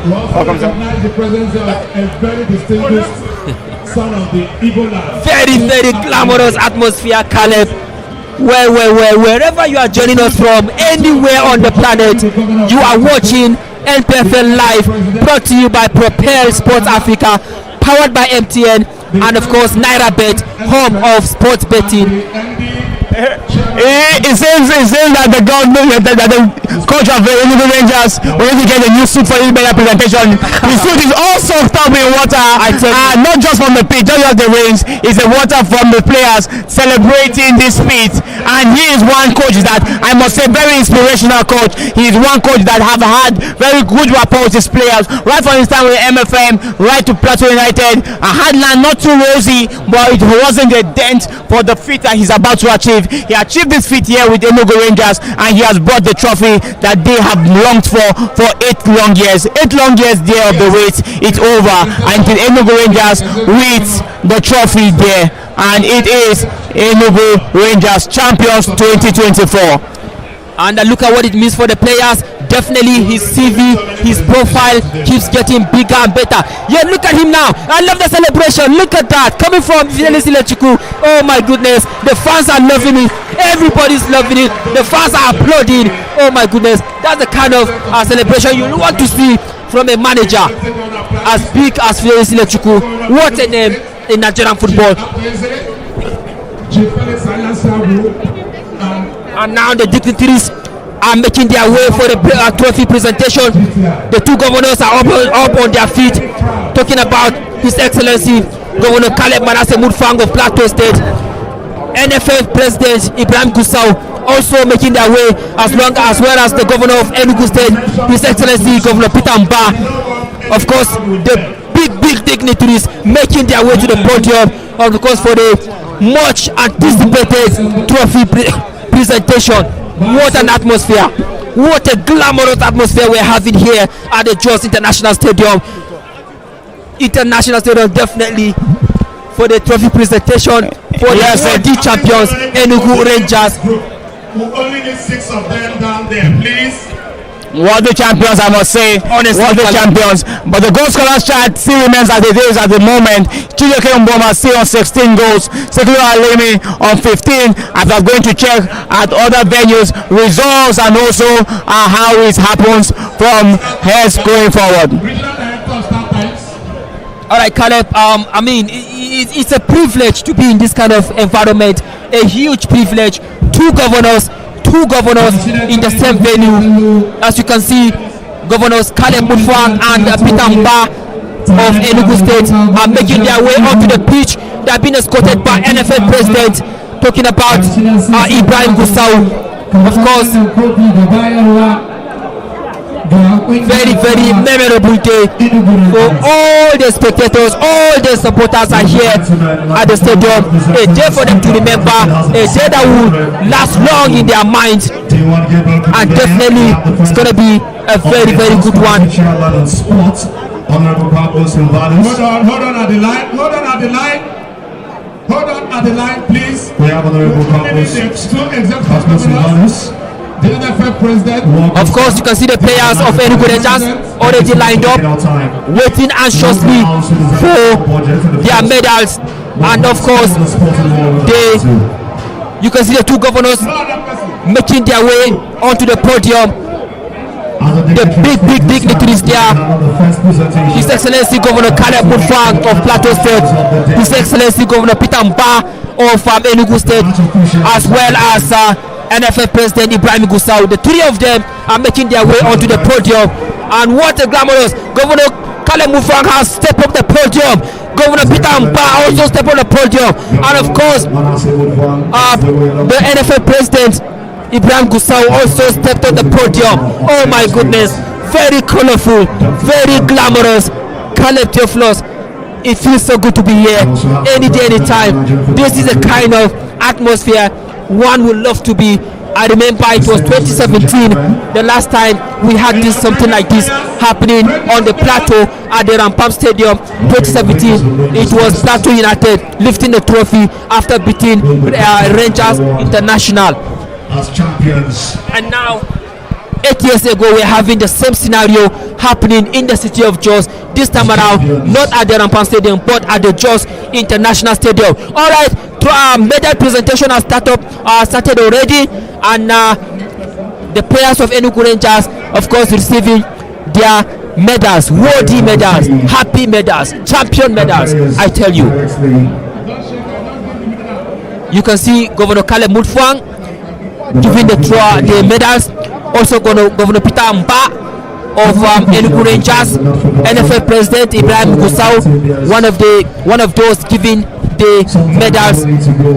We also recognize the presence of a very distinguished son of the Igbo land. Very glamorous atmosphere, Caleb. Well, wherever you are joining us from, anywhere on the planet, you are watching NPFL Live, brought to you by Propel Sports Africa, powered by MTN, and of course NairaBet, home of sports betting. It seems that the government, that the coach of the Enugu Rangers will need to get a new suit for his better presentation. The suit is also soaked in water, not just from the pitch, not just the rains. It's the water from the players celebrating this feat. And he is one coach that I must say very inspirational coach. He is one coach that have had very good rapport with his players, right from his time with MFM, right to Plateau United. A headline not too rosy, but it wasn't a dent for the feat that he's about to achieve. He achieved this feat here with Enugu Rangers, and he has brought the trophy that they have longed for 8 long years. 8 long years there of the wait, it's over, and the Enugu Rangers with the trophy there, and it is Enugu Rangers champions 2024. And look at what it means for the players. Definitely his CV, his profile keeps getting bigger and better. Yeah, look at him now. I love the celebration. Look at that. Coming from Fidelis Ilechukwu. Oh my goodness. The fans are loving it. Everybody's loving it. The fans are applauding. Oh my goodness. That's the kind of celebration you want to see from a manager as big as Fidelis Ilechukwu. What a name in Nigerian football. And now the dignitaries are making their way for the trophy presentation. The two governors are up on their feet, talking about His Excellency Governor Caleb Manasseh Mutfwang of Plateau State. NFF President Ibrahim Gusau also making their way, as well as the Governor of Enugu State, His Excellency Governor Peter Mba. Of course, the big dignitaries making their way to the podium, of course, for the much anticipated trophy presentation. What an atmosphere, what a glamorous atmosphere we're having here at the Jos International Stadium. Definitely for the trophy presentation for the champions Enugu Rangers. We only need 6 of them down there, please. Worthy champions, I must say. Honestly, Worthy champions. But the goal scorers chart still remains as it is at the moment. Chijioke Mboma still on 16 goals. Sekiro Alemi on 15. After going to check at other venues, results, and also how it happens from heads going forward. All right, Caleb. I mean, it's a privilege to be in this kind of environment. A huge privilege. Two governors in the same venue. As you can see, Governors Caleb Mutfwang and Peter Mba of Enugu State are making their way onto the pitch. They have been escorted by NFL President, talking about Ibrahim Gusau. Of course, very memorable day for all the spectators, all the supporters are here at the stadium. A day for them to remember, a day that will last long in their minds, and definitely it's going to be a very good one. Hold on at the line, please. We have honorable the NPFL president. Of course, you can see the players of Enugu Rangers already lined up, waiting anxiously for their medals. And of course, you can see the two governors making their way onto the podium. The big dignitaries there. His Excellency Governor Caleb Mutfwang of Plateau State, His Excellency Governor Peter Mba of Enugu State, as well as NFF President Ibrahim Gusau. The three of them are making their way onto the podium. And what a glamorous! Governor Caleb Mutfwang has stepped up the podium. Governor Peter Mba also stepped up the podium. And of course, the NFF President Ibrahim Gusau also stepped on the podium. Oh my goodness, very colorful, very glamorous. Caleb Theophilus, it feels so good to be here any day, anytime. This is a kind of atmosphere one would love to be. I remember it was 2017, the last time we had something like this happening on the plateau at the Rampam Stadium. 2017, it was Plateau United lifting the trophy after beating Rangers International. As champions. And now, 8 years ago, we're having the same scenario happening in the city of Jos. This time around, not at the Rampam Stadium, but at the Jos International Stadium. All right, medal presentation has started already, and the players of Enugu Rangers, of course, receiving their medals, worthy medals, happy medals, champion medals. I tell you. You can see Governor Caleb Mutfwang giving the medals. Also Governor Peter Mba of Enugu Rangers, NFL President Ibrahim Gusau, one of those giving the medals,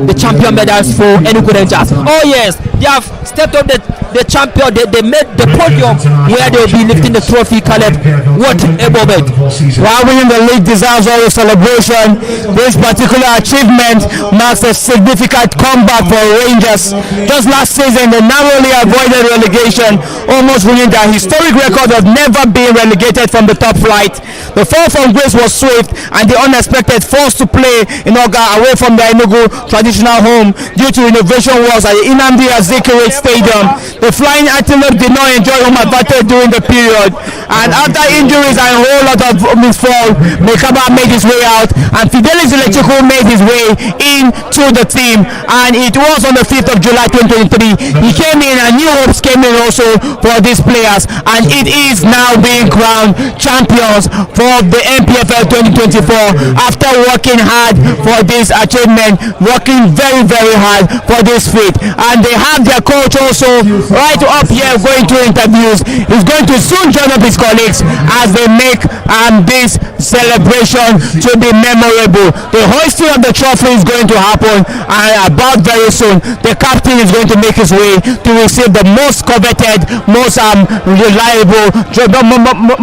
the champion medals for Enugu Rangers. Oh yes, they have stepped up the champion. They made the podium where they will be lifting the trophy. Caleb, what a moment! While winning the league deserves all the celebration, this particular achievement marks a significant comeback for Rangers. Just last season, they narrowly avoided relegation, almost winning their historic record of never being relegated from the top flight. The fall from grace was swift, and the unexpected forced to play in Oga away from their Enugu traditional home due to renovation works at the Nnamdi Azikiwe Stadium. The Flying Antelope did not enjoy home advantage during the period, and after injuries and a whole lot of misfall, Mekaba made his way out, and Fidelis Electrical made his way into the team, and it was on the 5th of July 2023. He came in, and new hopes came in also for these players, and it is now being crowned champions for the NPFL 2024 after working hard for this achievement, working very hard for this feat. And they have their coach also right up here going to interviews. He's going to soon join up his colleagues as they make this celebration to be memorable. The hoisting of the trophy is going to happen, and about very soon the captain is going to make his way to receive the most coveted, most reliable,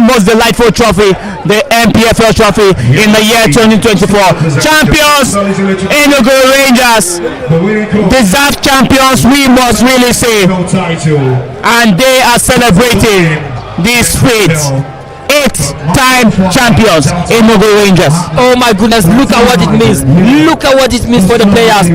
most delightful trophy, the NPFL trophy in the year 2024. Champions Enugu Rangers, deserved champions, we must really say, and they are celebrating this feat. 8-time champions Enugu Rangers. Oh my goodness, look at what it means. Look at what it means for the players.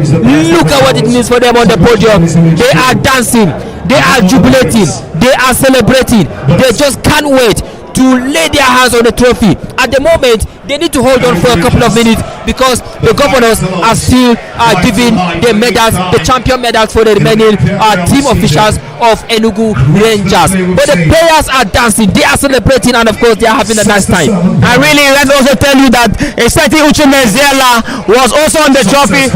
Look at what it means for them on the podium. They are dancing, they are jubilating, they are celebrating. They just can't wait to lay their hands on the trophy. At the moment, they need to hold on for a couple of minutes because the governors are still giving the medals, the champion medals for the remaining team officials of Enugu Rangers. But the players are dancing, they are celebrating, and of course they are having a nice time. And really, let's also tell you that a certain Uchemezela was also on the trophy,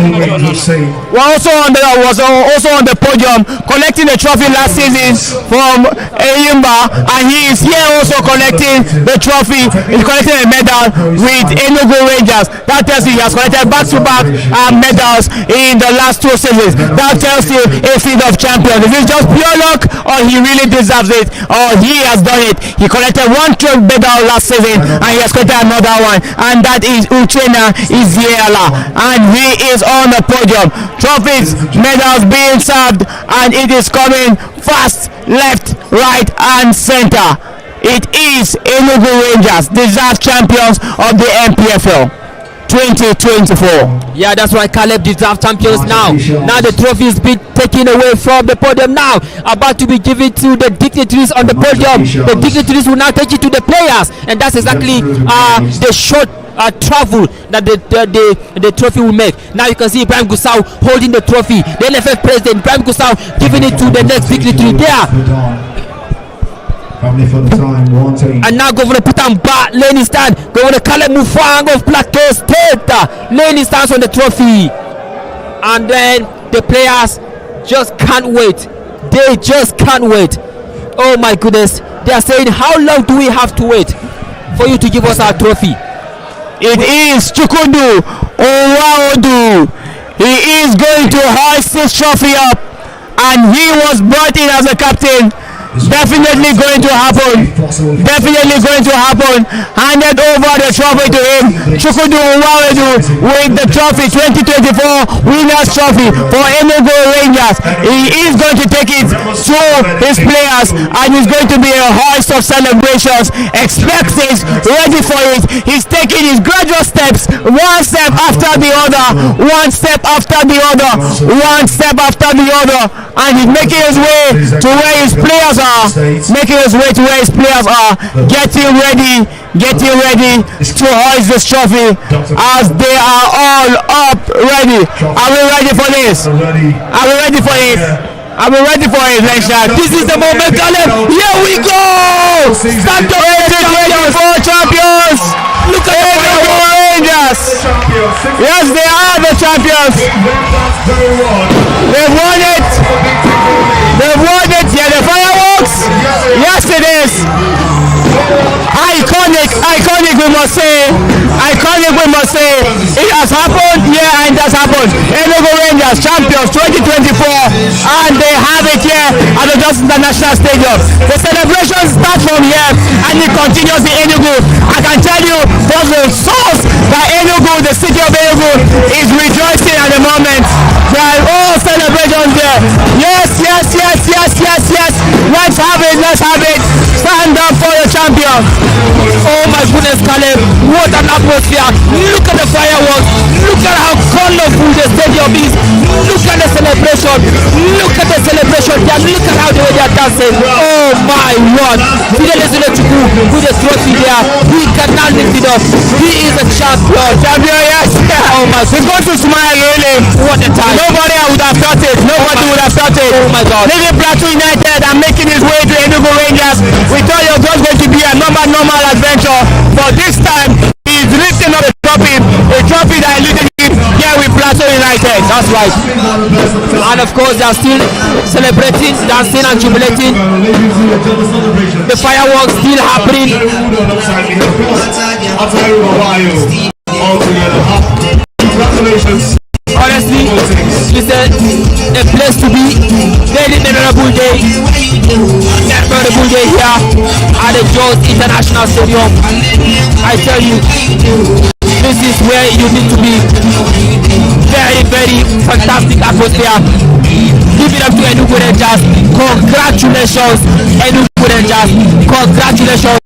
was also on the podium collecting the trophy last season from Eyimba, and he is here also collecting the trophy. He's collecting a medal with Enugu Rangers. That tells you he has collected back-to-back medals in the last 2 seasons. That tells you a feat of champions. Is it just pure luck, or he really deserves it, or he has done it? He collected 1 trophy medal last season, and he has collected another one, and that is Uchenna Iziela, and he is on the podium. Trophies, medals being served, and it is coming fast, left, right, and center. It is Enugu Rangers, deserved champions of the NPFL 2024. Yeah, that's right. Caleb deserved champions now. Now the trophy is being taken away from the podium now. About to be given to the dignitaries on the podium. The dignitaries will now take it to the players, and that's exactly the short travel that the trophy will make. Now you can see Ibrahim Gusau holding the trophy. The NFF president Ibrahim Gusau giving it to the next dignitary there. And now Governor Peter Mba laying his stand. Governor Caleb Mufang of Plateau State laying his stands on the trophy. And then the players just can't wait. They just can't wait. Oh my goodness. They are saying, how long do we have to wait for you to give us our trophy? It is Chukundu Owaodu. He is going to hoist his trophy up, and he was brought in as a captain. Definitely going to happen. Definitely going to happen. Handed over the trophy to him. Chukwudu Uwawedu with the trophy, 2024 Winners' Trophy for Enugu Rangers. He is going to take it to his players, and it's going to be a hoist of celebrations. Expect it, ready for it. He's taking his gradual steps, one step after the other, one step after the other, one step after the other, and he's making his way to where his players are. Making his way to where his players are, getting ready to hoist this trophy as they are all up ready. Are we ready for this? Are we ready for it? Are we ready for it, Lensha? This is the moment, Caleb. Here we go! Stand up, 2024 champions! Look at the Rangers! Yes, they are the champions! They've won it! They've won it! Yeah, the fireworks! Yes, it is! Iconic, we must say. Iconic, we must say. It has happened, yeah, and it has happened. Enugu Rangers champions 2024, and they have it here at the Jos International Stadium. The celebrations start from here, and it continues in Enugu. I can tell you, from the source that Enugu, the city of Enugu, is rejoicing at the moment. There are all celebrations there. Yes. Let's have it. Stand up for the champion. Oh my goodness, Caleb, what an atmosphere. Look at the fireworks. Look at how colorful the stadium is. Look at the celebration. Look at the celebration. Yeah, look at how the way they are dancing. Oh my word. With the trophy there, he cannot lift it up. He is a champion. Yes. Oh my God. He's going to smile, really. What a time. Nobody would have thought it. Oh my God. Leaving Plateau United and making his way to Enugu Rangers. We thought it was just going to be a normal adventure, but this time he's lifting up a trophy that eluded him here with Plateau United. That's right. And of course they are still celebrating, dancing and jubilating. The fireworks still happening. Congratulations. Honestly, it's a place to be. Very memorable day. Memorable day here at the Jos International Stadium. I tell you, this is where you need to be. Very fantastic atmosphere. Give it up to Enugu Rangers. Congratulations, Enugu Rangers. Congratulations.